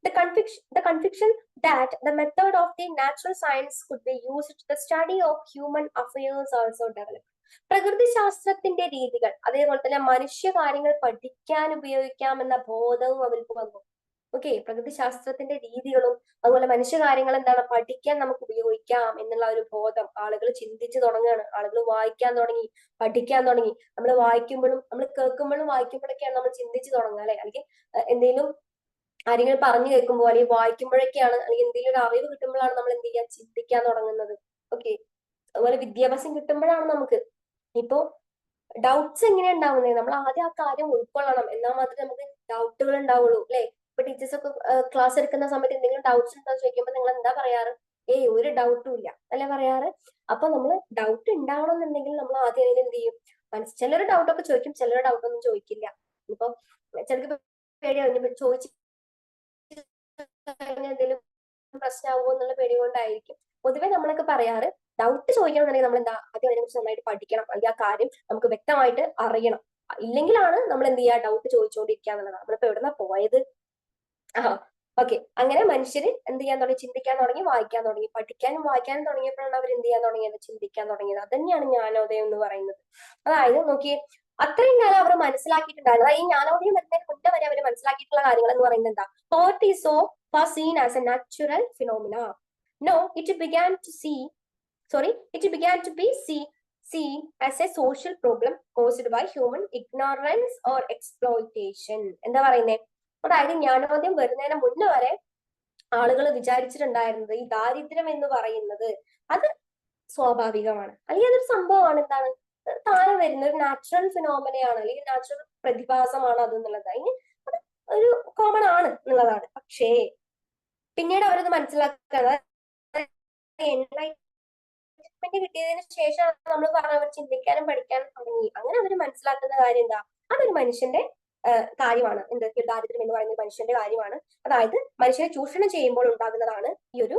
the conviction that the method of the natural science could be used to the study of human affairs also developed. പ്രകൃതി ശാസ്ത്രത്തിന്റെ രീതികൾ അതേപോലെ തന്നെ മനുഷ്യ കാര്യങ്ങൾ പഠിക്കാൻ ഉപയോഗിക്കാമെന്ന ബോധവും അവർക്ക് വന്നു. ഓക്കെ, പ്രകൃതി ശാസ്ത്രത്തിന്റെ രീതികളും അതുപോലെ മനുഷ്യകാര്യങ്ങൾ എന്താണ് പഠിക്കാൻ നമുക്ക് ഉപയോഗിക്കാം എന്നുള്ള ഒരു ബോധം ആളുകൾ ചിന്തിച്ചു തുടങ്ങുകയാണ്. ആളുകൾ വായിക്കാൻ തുടങ്ങി, പഠിക്കാൻ തുടങ്ങി. നമ്മൾ വായിക്കുമ്പോഴും നമ്മൾ കേൾക്കുമ്പോഴും വായിക്കുമ്പോഴൊക്കെയാണ് നമ്മൾ ചിന്തിച്ചു തുടങ്ങുക, അല്ലെ? അല്ലെങ്കിൽ എന്തെങ്കിലും ആരെങ്കിലും പറഞ്ഞു കേൾക്കുമ്പോൾ അല്ലെങ്കിൽ വായിക്കുമ്പോഴൊക്കെയാണ്, അല്ലെങ്കിൽ എന്തെങ്കിലും ഒരു അറിവ് കിട്ടുമ്പോഴാണ് നമ്മൾ എന്ത് ചെയ്യുക, ചിന്തിക്കാൻ തുടങ്ങുന്നത്. ഓക്കെ, അതുപോലെ വിദ്യാഭ്യാസം കിട്ടുമ്പോഴാണ് നമുക്ക് ഇപ്പോ ഡൗട്ട്സ് എങ്ങനെയാ ഉണ്ടാവുന്നത്, നമ്മൾ ആദ്യം ആ കാര്യം ഉൾക്കൊള്ളണം, എന്നാൽ മാത്രമേ നമുക്ക് ഡൗട്ടുകൾ ഉണ്ടാവുള്ളൂ, അല്ലെ? ഇപ്പൊ ടീച്ചേഴ്സ് ഒക്കെ ക്ലാസ് എടുക്കുന്ന സമയത്ത് എന്തെങ്കിലും ഡൗട്ട്സ് ഉണ്ടോ ചോദിക്കുമ്പോൾ നിങ്ങൾ എന്താ പറയാറ്? ഒരു ഡൗട്ടും ഇല്ല അല്ലെ പറയാറ്? അപ്പൊ നമ്മൾ ഡൗട്ട് ഉണ്ടാവണം എന്നുണ്ടെങ്കിൽ നമ്മൾ ആദ്യം അതിന് എന്ത് ചെയ്യും, ചിലർ ഡൗട്ടൊക്കെ ചോദിക്കും, ചിലർ ഡൗട്ടൊന്നും ചോദിക്കില്ല. ഇപ്പൊ ചിലർക്ക് പേടിയാവും, ചോദിച്ചു എന്തെങ്കിലും പ്രശ്നമാകുമോ എന്നുള്ള പേടി കൊണ്ടായിരിക്കും. പൊതുവെ നമ്മളൊക്കെ പറയാറ് ഡൗട്ട് ചോദിക്കണമെന്നുണ്ടെങ്കിൽ നമ്മൾ എന്താ ആദ്യം അതിനെ കുറിച്ച് നന്നായിട്ട് പഠിക്കണം, അല്ലെങ്കിൽ ആ കാര്യം നമുക്ക് വ്യക്തമായിട്ട് അറിയണം. ഇല്ലെങ്കിലാണ് നമ്മൾ എന്ത് ചെയ്യുക, ഡൗട്ട് ചോദിച്ചുകൊണ്ടിരിക്കുക എന്നുള്ളതാണ്. നമ്മളിപ്പോ എവിടുന്നാ പോയത്? ഓക്കെ, അങ്ങനെ മനുഷ്യര് എന്ത് ചെയ്യാൻ തുടങ്ങി, ചിന്തിക്കാൻ തുടങ്ങി, വായിക്കാൻ തുടങ്ങി. പഠിക്കാനും വായിക്കാനും തുടങ്ങിയപ്പോഴാണ് അവർ എന്ത് ചെയ്യാൻ തുടങ്ങിയത്, ചിന്തിക്കാൻ തുടങ്ങിയത്. അത് തന്നെയാണ് ജ്ഞാനോദയം എന്ന് പറയുന്നത്. അതായത് നോക്കിയേ, അത്രയും കാലം അവർ മനസ്സിലാക്കിയിട്ടുണ്ടായിരുന്നു. ഈ ജ്ഞാനോദയം വരുന്നതിന് മുന്നേ വരെ അവർ മനസ്സിലാക്കിയിട്ടുള്ള കാര്യങ്ങൾ എന്ന് പറയുന്നത് എന്താ? Thought is so far seen as a natural phenomena. No, it began to be seen as a social problem caused by human ignorance or exploitation. എന്താ പറയുന്നേ? അതായത് ജ്ഞാനോദയം വരുന്നതിന് മുന്നേ വരെ ആളുകൾ വിചാരിച്ചിട്ടുണ്ടായിരുന്നത് ഈ ദാരിദ്ര്യം എന്ന് പറയുന്നത് അത് സ്വാഭാവികമാണ്, അല്ലെങ്കിൽ അതൊരു സംഭവമാണ്. എന്താണ്, താഴെ വരുന്ന ഒരു നാച്ചുറൽ ഫിനോമിനയാണ്, അല്ലെങ്കിൽ നാച്ചുറൽ പ്രതിഭാസമാണ് അത് എന്നുള്ളത്. അതിന് അത് ഒരു കോമൺ ആണ് എന്നുള്ളതാണ്. പക്ഷേ പിന്നീട് അവരത് മനസ്സിലാക്കുക, എൻലൈറ്റ്മെന്റ് കിട്ടിയതിനു ശേഷം നമ്മൾ പറഞ്ഞവർ ചിന്തിക്കാനും പഠിക്കാനും തുടങ്ങി. അങ്ങനെ അവർ മനസ്സിലാക്കുന്ന കാര്യം എന്താ, അതൊരു മനുഷ്യന്റെ കാര്യമാണ്. എന്ത്, ദാരിദ്ര്യം എന്ന് പറയുന്നത് മനുഷ്യന്റെ കാര്യമാണ്. അതായത് മനുഷ്യരെ ചൂഷണം ചെയ്യുമ്പോൾ ഉണ്ടാകുന്നതാണ് ഈ ഒരു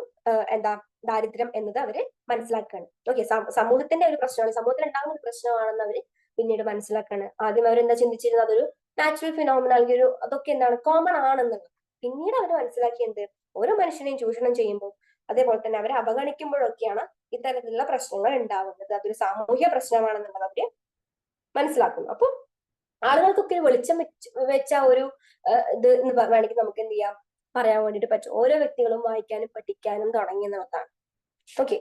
ദാരിദ്ര്യം എന്നത് അവര് മനസ്സിലാക്കുകയാണ്. ഓക്കെ, സമൂഹത്തിന്റെ ഒരു പ്രശ്നമാണ്, സമൂഹത്തിൽ ഉണ്ടാകുന്ന ഒരു പ്രശ്നമാണെന്ന് അവര് പിന്നീട് മനസ്സിലാക്കുകയാണ്. ആദ്യം അവരെന്താ ചിന്തിച്ചിരുന്നത്, അതൊരു നാച്ചുറൽ ഫിനോമിന, അല്ലെങ്കിൽ ഒരു അതൊക്കെ എന്താണ് കോമൺ ആണെന്നുള്ളത്. പിന്നീട് അവർ മനസ്സിലാക്കി എന്ത്, ഓരോ മനുഷ്യനെയും ചൂഷണം ചെയ്യുമ്പോൾ അതേപോലെ തന്നെ അവരെ അവഗണിക്കുമ്പോഴൊക്കെയാണ് ഇത്തരത്തിലുള്ള പ്രശ്നങ്ങൾ ഉണ്ടാവുന്നത്. അതൊരു സാമൂഹ്യ പ്രശ്നമാണെന്നുള്ളത് അവര് മനസ്സിലാക്കുന്നു. അപ്പൊ ആളുകൾക്കൊക്കെ ഒരു വെളിച്ചം വെച്ച ഒരു ഇത് എന്ന് വേണമെങ്കിൽ നമുക്ക് എന്ത് ചെയ്യാം, പറയാൻ വേണ്ടിട്ട് പറ്റും. ഓരോ വ്യക്തികളും വായിക്കാനും പഠിക്കാനും തുടങ്ങി എന്നുള്ളതാണ്. ഓക്കെ,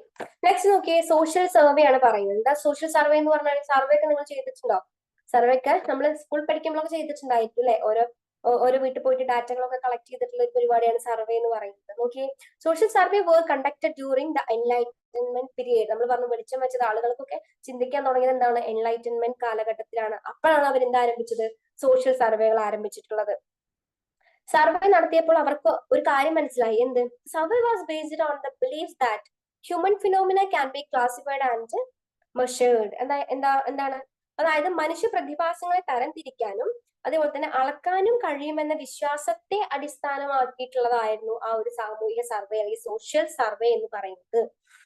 നെക്സ്റ്റ് നോക്കിയേ, സോഷ്യൽ സർവേ ആണ് പറയുന്നത്. എന്താ സോഷ്യൽ സർവേ എന്ന് പറഞ്ഞാൽ? സർവേ ഒക്കെ നിങ്ങൾ ചെയ്തിട്ടുണ്ടോ? സർവേ ഒക്കെ നമ്മൾ സ്കൂൾ പഠിക്കുമ്പോഴൊക്കെ ചെയ്തിട്ടുണ്ടായിരിക്കും അല്ലെ? ഓരോ വീട്ടിൽ പോയിട്ട് ഡാറ്റകളൊക്കെ കളക്ട് ചെയ്തിട്ടുള്ള ഒരു പരിപാടിയാണ് സർവേ എന്ന് പറയുന്നത്. നോക്കിയേ, social survey work conducted during the enlightenment period. നമ്മൾ പറഞ്ഞു വെളിച്ചം വെച്ചത് ആളുകൾക്കൊക്കെ ചിന്തിക്കാൻ തുടങ്ങിയത് എന്താണ്, എൻലൈറ്റൻമെന്റ് കാലഘട്ടത്തിലാണ്. അപ്പോഴാണ് അവർ എന്താ ആരംഭിച്ചത്, സോഷ്യൽ സർവേകൾ ആരംഭിച്ചിട്ടുള്ളത്. സർവേ നടത്തിയപ്പോൾ അവർക്ക് ഒരു കാര്യം മനസ്സിലായി. എന്ത്? Survey was based on the belief that human phenomena can be classified and measured. എന്താണ്, അതായത് മനുഷ്യ പ്രതിഭാസങ്ങളെ തരംതിരിക്കാനും അതേപോലെ തന്നെ അളക്കാനും കഴിയുമെന്ന വിശ്വാസത്തെ അടിസ്ഥാനമാക്കിയിട്ടുള്ളതായിരുന്നു ആ ഒരു സാമൂഹിക സർവേ അല്ലെങ്കിൽ സോഷ്യൽ സർവേ എന്ന് പറയുന്നത്.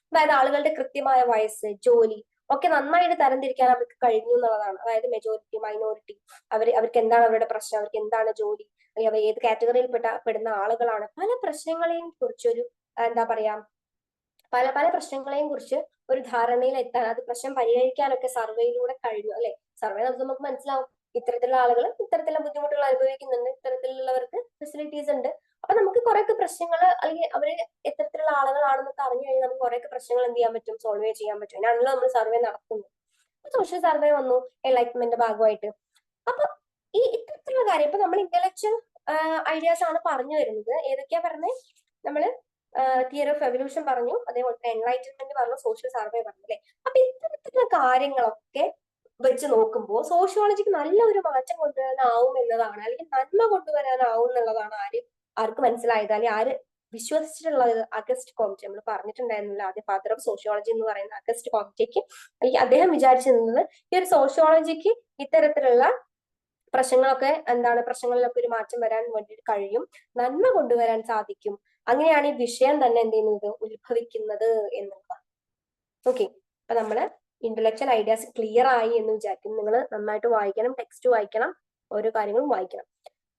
അതായത് ആളുകളുടെ കൃത്യമായ വയസ്സ്, ജോലി ഒക്കെ നന്നായിട്ട് തരംതിരിക്കാൻ അവർക്ക് കഴിഞ്ഞു എന്നുള്ളതാണ്. അതായത് മെജോറിറ്റി, മൈനോറിറ്റി, അവർക്ക് എന്താണ് അവരുടെ പ്രശ്നം, അവർക്ക് എന്താണ് ജോലി, അല്ലെങ്കിൽ അവർ ഏത് കാറ്റഗറിയിൽ പെടുന്ന ആളുകളാണ്, പല പ്രശ്നങ്ങളെയും കുറിച്ചൊരു എന്താ പറയാ, പല പ്രശ്നങ്ങളെയും കുറിച്ച് ഒരു ധാരണയിൽ എത്താൻ, അത് പ്രശ്നം പരിഹരിക്കാനൊക്കെ സർവേയിലൂടെ കഴിഞ്ഞു അല്ലെ? സർവേ നമുക്ക് മനസ്സിലാവും ഇത്തരത്തിലുള്ള ആളുകൾ ഇത്തരത്തിലുള്ള ബുദ്ധിമുട്ടുകൾ അനുഭവിക്കുന്നുണ്ട്, ഇത്തരത്തിലുള്ളവർക്ക് ഫെസിലിറ്റീസ് ഉണ്ട്. അപ്പൊ നമുക്ക് കുറെയൊക്കെ പ്രശ്നങ്ങൾ, അല്ലെങ്കിൽ അവര് എത്തരത്തിലുള്ള ആളുകളാണെന്നൊക്കെ അറിഞ്ഞു കഴിഞ്ഞാൽ നമുക്ക് കുറെയൊക്കെ പ്രശ്നങ്ങൾ എന്ത് ചെയ്യാൻ പറ്റും, സോൾവ് ചെയ്യാൻ പറ്റും. അതിനാണല്ലോ നമ്മൾ സർവേ നടത്തുന്നത്. സോഷ്യൽ സർവേ വന്നു എൻലൈറ്റ്മെന്റിന്റെ ഭാഗമായിട്ട്. അപ്പൊ ഈ ഇത്തരത്തിലുള്ള പിന്നെയുള്ള കാര്യം ഇപ്പൊ നമ്മൾ ഇന്റലക്ച്വൽ ഐഡിയാസ് ആണ് പറഞ്ഞു വരുന്നത്. ഏതൊക്കെയാ പറഞ്ഞത്? നമ്മള് തിയറി ഓഫ് എവല്യൂഷൻ പറഞ്ഞു, അതേപോലെ തന്നെ എൻലൈറ്റൻമെന്റ് പറഞ്ഞു, സോഷ്യൽ സർവേ പറഞ്ഞു അല്ലെ. അപ്പൊ ഇത്തരത്തിലുള്ള കാര്യങ്ങളൊക്കെ വെച്ച് നോക്കുമ്പോൾ സോഷ്യോളജിക്ക് നല്ലൊരു മാറ്റം കൊണ്ടുവരാനാവും എന്നതാണ്, അല്ലെങ്കിൽ നന്മ കൊണ്ടുവരാനാവും എന്നുള്ളതാണ് ആർക്ക് മനസ്സിലായത്, അല്ലെങ്കിൽ ആര് വിശ്വസിച്ചിട്ടുള്ളത്? August Comte. നമ്മൾ പറഞ്ഞിട്ടുണ്ടായിരുന്നില്ല ആദ്യ ഫാദർ ഓഫ് സോഷ്യോളജി എന്ന് പറയുന്ന അഗസ്റ്റ് കോംറ്റെക്ക്, അല്ലെങ്കിൽ അദ്ദേഹം വിചാരിച്ചിരുന്നത് ഈ ഒരു സോഷ്യോളജിക്ക് ഇത്തരത്തിലുള്ള പ്രശ്നങ്ങളൊക്കെ പ്രശ്നങ്ങളിലൊക്കെ ഒരു മാറ്റം വരാൻ വേണ്ടിയിട്ട് കഴിയും, നന്മ കൊണ്ടുവരാൻ സാധിക്കും. അങ്ങനെയാണ് ഈ വിഷയം തന്നെ എന്ത് ചെയ്യുന്നത്, ഉത്ഭവിക്കുന്നത് എന്നുള്ളതാണ്. ഓക്കെ, അപ്പൊ നമ്മള് ഇന്റലക്ച്വൽ ഐഡിയാസ് ക്ലിയർ ആയി എന്ന് വിചാരിക്കും. നിങ്ങൾ നന്നായിട്ട് വായിക്കണം, ടെക്സ്റ്റ് വായിക്കണം, ഓരോ കാര്യങ്ങളും വായിക്കണം.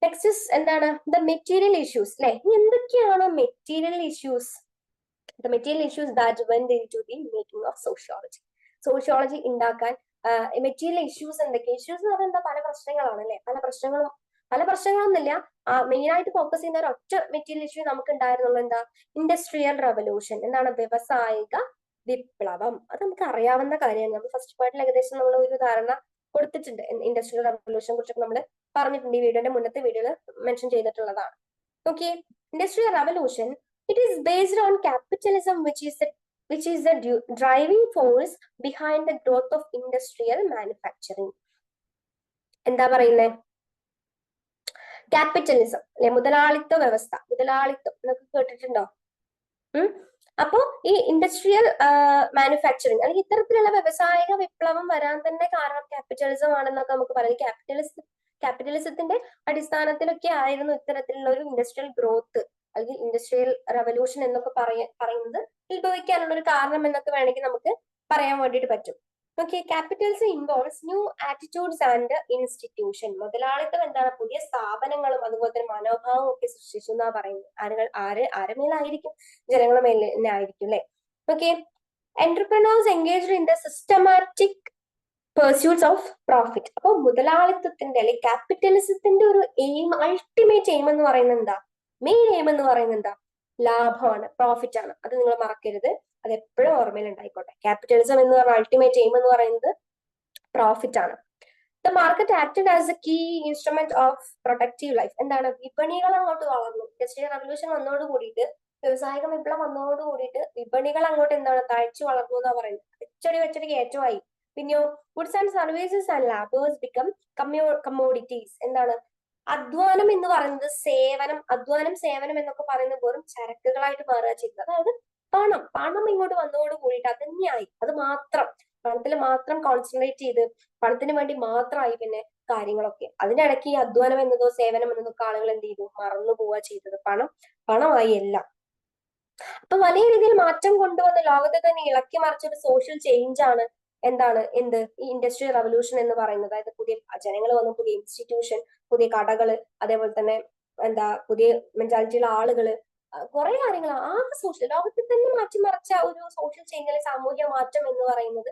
നെക്സ്റ്റ് എന്താണ്? ദ മെറ്റീരിയൽ ഇഷ്യൂസ് അല്ലെ. ഇനി എന്തൊക്കെയാണ് material issues? The material issues that went into the making of sociology. Sociology ഉണ്ടാക്കാൻ മെറ്റീരിയൽ ഇഷ്യൂസ് എന്തൊക്കെ? ഇഷ്യൂസ് എന്ന് പറയുന്നത് പല പ്രശ്നങ്ങളാണ് അല്ലെ. പല പ്രശ്നങ്ങളൊന്നുമില്ല, മെയിൻ ആയിട്ട് ഫോക്കസ് ചെയ്യുന്ന ഒരു ഒറ്റ മെറ്റീരിയൽ ഇഷ്യൂ നമുക്ക് ഉണ്ടായിരുന്നുള്ളൂ. എന്താ? Industrial revolution. എന്താണ്? വ്യവസായിക വിപ്ലവം. അത് നമുക്ക് അറിയാവുന്ന കാര്യമാണ്. നമ്മൾ ഫസ്റ്റ് പാർട്ടിൽ ഏകദേശം നമ്മൾ ഒരു ധാരണ കൊടുത്തിട്ടുണ്ട്. ഇൻഡസ്ട്രിയൽ റവല്യൂഷനെ കുറിച്ചൊക്കെ നമ്മൾ പറഞ്ഞിട്ടുണ്ട്, ഈ വീഡിയോന്റെ മുന്നത്തെ വീഡിയോയിൽ മെൻഷൻ ചെയ്തിട്ടുള്ളതാണ്. Okay, industrial revolution it is based on capitalism which is the driving force behind the growth of industrial manufacturing. എന്താ പറയുന്നേ? ക്യാപിറ്റലിസം അല്ലെ, മുതലാളിത്ത വ്യവസ്ഥ. മുതലാളിത്തം എന്നൊക്കെ കേട്ടിട്ടുണ്ടോ? അപ്പോ ഈ ഇൻഡസ്ട്രിയൽ മാനുഫാക്ചറിങ് അല്ലെങ്കിൽ ഇത്തരത്തിലുള്ള വ്യവസായിക വിപ്ലവം വരാൻ തന്നെ കാരണം ക്യാപിറ്റലിസം ആണെന്നൊക്കെ നമുക്ക് പറയാം. ക്യാപിറ്റലിസത്തിന്റെ അടിസ്ഥാനത്തിലൊക്കെ ആയിരുന്നു ഇത്തരത്തിലുള്ള ഒരു ഇൻഡസ്ട്രിയൽ ഗ്രോത്ത് അല്ലെങ്കിൽ ഇൻഡസ്ട്രിയൽ റവല്യൂഷൻ എന്നൊക്കെ പറയുന്നത് ഉത്ഭവിക്കാനുള്ള ഒരു കാരണം എന്നൊക്കെ വേണമെങ്കിൽ നമുക്ക് പറയാൻ വേണ്ടിയിട്ട് പറ്റും. Okay, capitalism involves new attitudes and institution. മുതലാളിത്തം എന്താണ്? പുതിയ സ്ഥാപനങ്ങളും അതുപോലെ തന്നെ മനോഭാവവും ഒക്കെ സൃഷ്ടിച്ചു എന്നാ പറയുന്നത്. ആരെ മേലായിരിക്കും? ജനങ്ങളുടെ മേൽ തന്നെ ആയിരിക്കും അല്ലെ. Okay, entrepreneurs engaged in the systematic pursuits of profit. അപ്പൊ മുതലാളിത്തത്തിന്റെ അല്ലെങ്കിൽ ക്യാപിറ്റലിസത്തിന്റെ ഒരു എയിം, അൾട്ടിമേറ്റ് എയിം എന്ന് പറയുന്നത് എന്താ? മെയിൻ എയിം എന്ന് പറയുന്നത് എന്താ? ലാഭമാണ്, പ്രോഫിറ്റ് ആണ്. അത് നിങ്ങൾ മറക്കരുത്, അത് എപ്പോഴും ഓർമ്മയിൽ ഉണ്ടായിക്കോട്ടെ. ക്യാപിറ്റലിസം എന്ന് പറഞ്ഞ അൾട്ടിമേറ്റ് എയിം എന്ന് പറയുന്നത് പ്രോഫിറ്റ് ആണ്. The market acted as a key instrument of productive life. എന്താണ്? വിപണികൾ അങ്ങോട്ട് വളർന്നു. ഇൻഡസ്ട്രിയൽ റവല്യൂഷൻ വന്നതോട് കൂടിയിട്ട്, വ്യവസായിക വിപ്ലവം വന്നതോട് കൂടിയിട്ട് വിപണികൾ അങ്ങോട്ട് തഴച്ചു വളർന്നു എന്നാ പറയുന്നത്. വെച്ചടി കയറ്റമായി. പിന്നെയോ goods and services and labours become commodities. എന്താണ്? അധ്വാനം എന്ന് പറയുന്നത് അധ്വാനം സേവനം എന്നൊക്കെ പറയുന്നത് വെറും ചരക്കുകളായിട്ട് മാറുക ചെയ്തത്. അതായത് പണം ഇങ്ങോട്ട് വന്നതോട് കൂടിയിട്ട് അത് തന്നെയായി. അത് മാത്രം, പണത്തിൽ മാത്രം കോൺസെൻട്രേറ്റ് ചെയ്ത് പണത്തിന് വേണ്ടി മാത്രമായി പിന്നെ കാര്യങ്ങളൊക്കെ. അതിനിടയ്ക്ക് ഈ അധ്വാനം എന്നതോ സേവനം എന്നതൊക്കെ ആളുകൾ എന്ത് ചെയ്തു? മറന്നു പോവുക ചെയ്തത്. പണമായി എല്ലാം. അപ്പൊ വലിയ രീതിയിൽ മാറ്റം കൊണ്ടുവന്ന് ലോകത്തെ തന്നെ ഇളക്കി മറിച്ചൊരു സോഷ്യൽ ചേഞ്ച് ആണ് ഈ ഇൻഡസ്ട്രിയൽ റവല്യൂഷൻ എന്ന് പറയുന്നത്. അതായത് പുതിയ ജനങ്ങൾ വന്നു, പുതിയ ഇൻസ്റ്റിറ്റ്യൂഷൻ, പുതിയ കടകള്, അതേപോലെ തന്നെ പുതിയ മെന്റാലിറ്റിയുള്ള ആളുകള്, കുറെ കാര്യങ്ങൾ ലോകത്തെ തന്നെ മാറ്റിമറിച്ച ഒരു സോഷ്യൽ ചേഞ്ച് അല്ലെങ്കിൽ സാമൂഹ്യ മാറ്റം എന്ന് പറയുന്നത്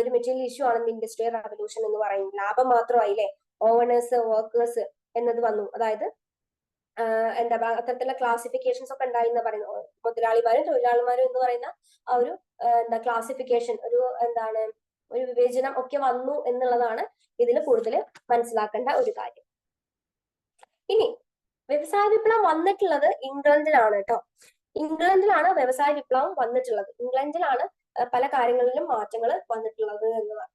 ഒരു മെറ്റീരിയൽ ഇഷ്യൂ ആണ് ഇൻഡസ്ട്രിയൽ റവല്യൂഷൻ എന്ന് പറയുന്നത്. ലാഭം മാത്രമായില്ലേ, ഓണേഴ്സ്, വർക്കേഴ്സ് എന്നത് വന്നു. അതായത് അത്തരത്തിലുള്ള ക്ലാസിഫിക്കേഷൻസ് ഒക്കെ ഉണ്ടായി എന്ന് പറയുന്നു. മുതലാളിമാരും തൊഴിലാളിമാരും എന്ന് പറയുന്ന ആ ഒരു ക്ലാസിഫിക്കേഷൻ, ഒരു വിവേചനം ഒക്കെ വന്നു എന്നുള്ളതാണ് ഇതിൽ കൂടുതൽ മനസ്സിലാക്കേണ്ട ഒരു കാര്യം. ഇനി വ്യവസായ വിപ്ലവം വന്നിട്ടുള്ളത് ഇംഗ്ലണ്ടിലാണ് കേട്ടോ. ഇംഗ്ലണ്ടിലാണ് വ്യവസായ വിപ്ലവം വന്നിട്ടുള്ളത്. ഇംഗ്ലണ്ടിലാണ് പല കാര്യങ്ങളിലും മാറ്റങ്ങൾ വന്നിട്ടുള്ളത് എന്നതാണ്.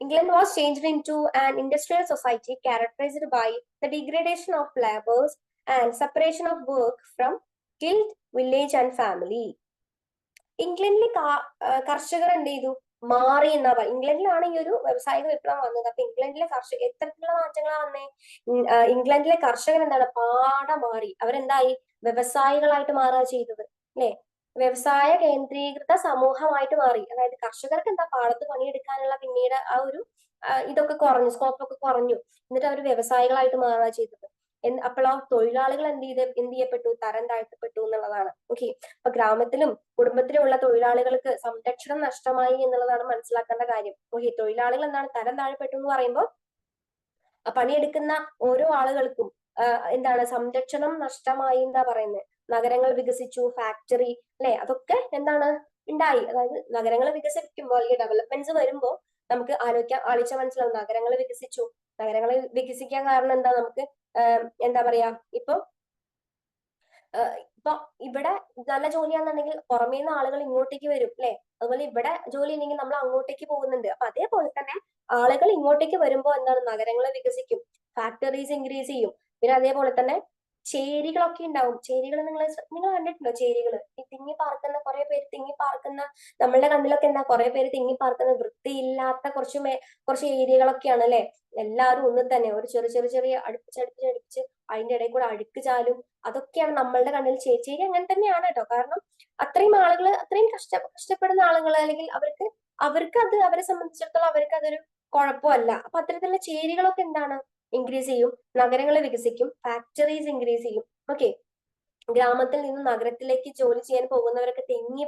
England was changed into an industrial society characterized by the degradation of labours and separation of work from guild, village and family. ഇംഗ്ലണ്ടിലെ കർഷകർ എന്ത് ചെയ്തു? മാറി എന്നാ പറയുക. ഇംഗ്ലണ്ടിലാണ് ഈ ഒരു വ്യവസായിക വിപ്ലവം വന്നത്. അപ്പൊ ഇംഗ്ലണ്ടിലെ കർഷകർ എത്തരത്തിലുള്ള മാറ്റങ്ങളാ വന്നേ? ഇംഗ്ലണ്ടിലെ കർഷകർ മാറി. അവരെന്തായി? വ്യവസായികളായിട്ട് മാറുക ചെയ്തത് അല്ലെ. വ്യവസായ കേന്ദ്രീകൃത സമൂഹമായിട്ട് മാറി. അതായത് കർഷകർക്ക് പാടത്ത് പണിയെടുക്കാനുള്ള പിന്നീട് ആ ഒരു ഇതൊക്കെ കുറഞ്ഞു, സ്കോപ്പൊക്കെ കുറഞ്ഞു. എന്നിട്ട് അവർ വ്യവസായികളായിട്ട് മാറുക ചെയ്തത്. അപ്പോഴോ തൊഴിലാളികൾ എന്ത് ചെയ്യപ്പെട്ടു? തരം താഴ്ത്തപ്പെട്ടു എന്നുള്ളതാണ്. ഓക്കെ, അപ്പൊ ഗ്രാമത്തിലും കുടുംബത്തിലും ഉള്ള തൊഴിലാളികൾക്ക് സംരക്ഷണം നഷ്ടമായി എന്നുള്ളതാണ് മനസ്സിലാക്കേണ്ട കാര്യം. ഓക്കെ, തൊഴിലാളികൾ തരം താഴ്ത്തപ്പെട്ടു എന്ന് പറയുമ്പോൾ പണിയെടുക്കുന്ന ഓരോ ആളുകൾക്കും സംരക്ഷണം നഷ്ടമായി എന്താ പറയുന്നത്. നഗരങ്ങൾ വികസിച്ചു, ഫാക്ടറി അല്ലെ, അതൊക്കെ ഉണ്ടായി. അതായത് നഗരങ്ങൾ വികസിപ്പിക്കുമ്പോൾ അല്ലെങ്കിൽ ഡെവലപ്മെന്റ്സ് വരുമ്പോൾ നമുക്ക് ആലോചിച്ചാൽ മനസ്സിലാവും. നഗരങ്ങൾ വികസിച്ചു, നഗരങ്ങളെ വികസിക്കാൻ കാരണം എന്താ, നമുക്ക് എന്താ പറയാ, ഇപ്പൊ ഇപ്പൊ ഇവിടെ നല്ല ജോലിയാണെന്നുണ്ടെങ്കിൽ പുറമേ നിന്ന് ആളുകൾ ഇങ്ങോട്ടേക്ക് വരും അല്ലെ. അതുപോലെ ഇവിടെ ജോലി ഇല്ലെങ്കിൽ നമ്മൾ അങ്ങോട്ടേക്ക് പോകുന്നുണ്ട്. അപ്പൊ അതേപോലെ തന്നെ ആളുകൾ ഇങ്ങോട്ടേക്ക് വരുമ്പോൾ എന്താണ്, നഗരങ്ങൾ വികസിക്കും, ഫാക്ടറീസ് ഇൻക്രീസ് ചെയ്യും. പിന്നെ അതേപോലെ തന്നെ ചേരികളൊക്കെ ഉണ്ടാവും. ചേരികൾ നിങ്ങൾ കണ്ടിട്ടുണ്ടോ? ചേരികൾ ഈ തിങ്ങി പാർക്കുന്ന കുറെ പേര് തിങ്ങി പാർക്കുന്ന, നമ്മളുടെ കണ്ണിലൊക്കെ എന്താ, കുറെ പേര് തിങ്ങി പാർക്കുന്ന വൃത്തിയില്ലാത്ത കുറച്ച് ഏരിയകളൊക്കെയാണ് അല്ലെ. എല്ലാവരും ഒന്നും തന്നെ ഒരു ചെറിയ അടുപ്പിച്ച് അതിന്റെ ഇടയിൽ കൂടെ അഴുക്ക് ചാലും. അതൊക്കെയാണ് നമ്മളുടെ കണ്ണിൽ ചേരി അങ്ങനെ തന്നെയാണ് കേട്ടോ. കാരണം അത്രയും ആളുകൾ, അത്രയും കഷ്ടപ്പെടുന്ന ആളുകൾ, അല്ലെങ്കിൽ അവർക്ക് അത്, അവരെ സംബന്ധിച്ചിടത്തോളം അവർക്ക് അതൊരു കുഴപ്പമല്ല. അപ്പൊ അത്തരത്തിലുള്ള ചേരികളൊക്കെ എന്താണ്, ഇൻക്രീസ് ചെയ്യും, നഗരങ്ങൾ വികസിക്കും, ഫാക്ടറീസ് ഇൻക്രീസ് ചെയ്യും. ഓക്കെ, ഗ്രാമത്തിൽ നിന്ന് നഗരത്തിലേക്ക് ജോലി ചെയ്യാൻ പോകുന്നവരൊക്കെ തെങ്ങി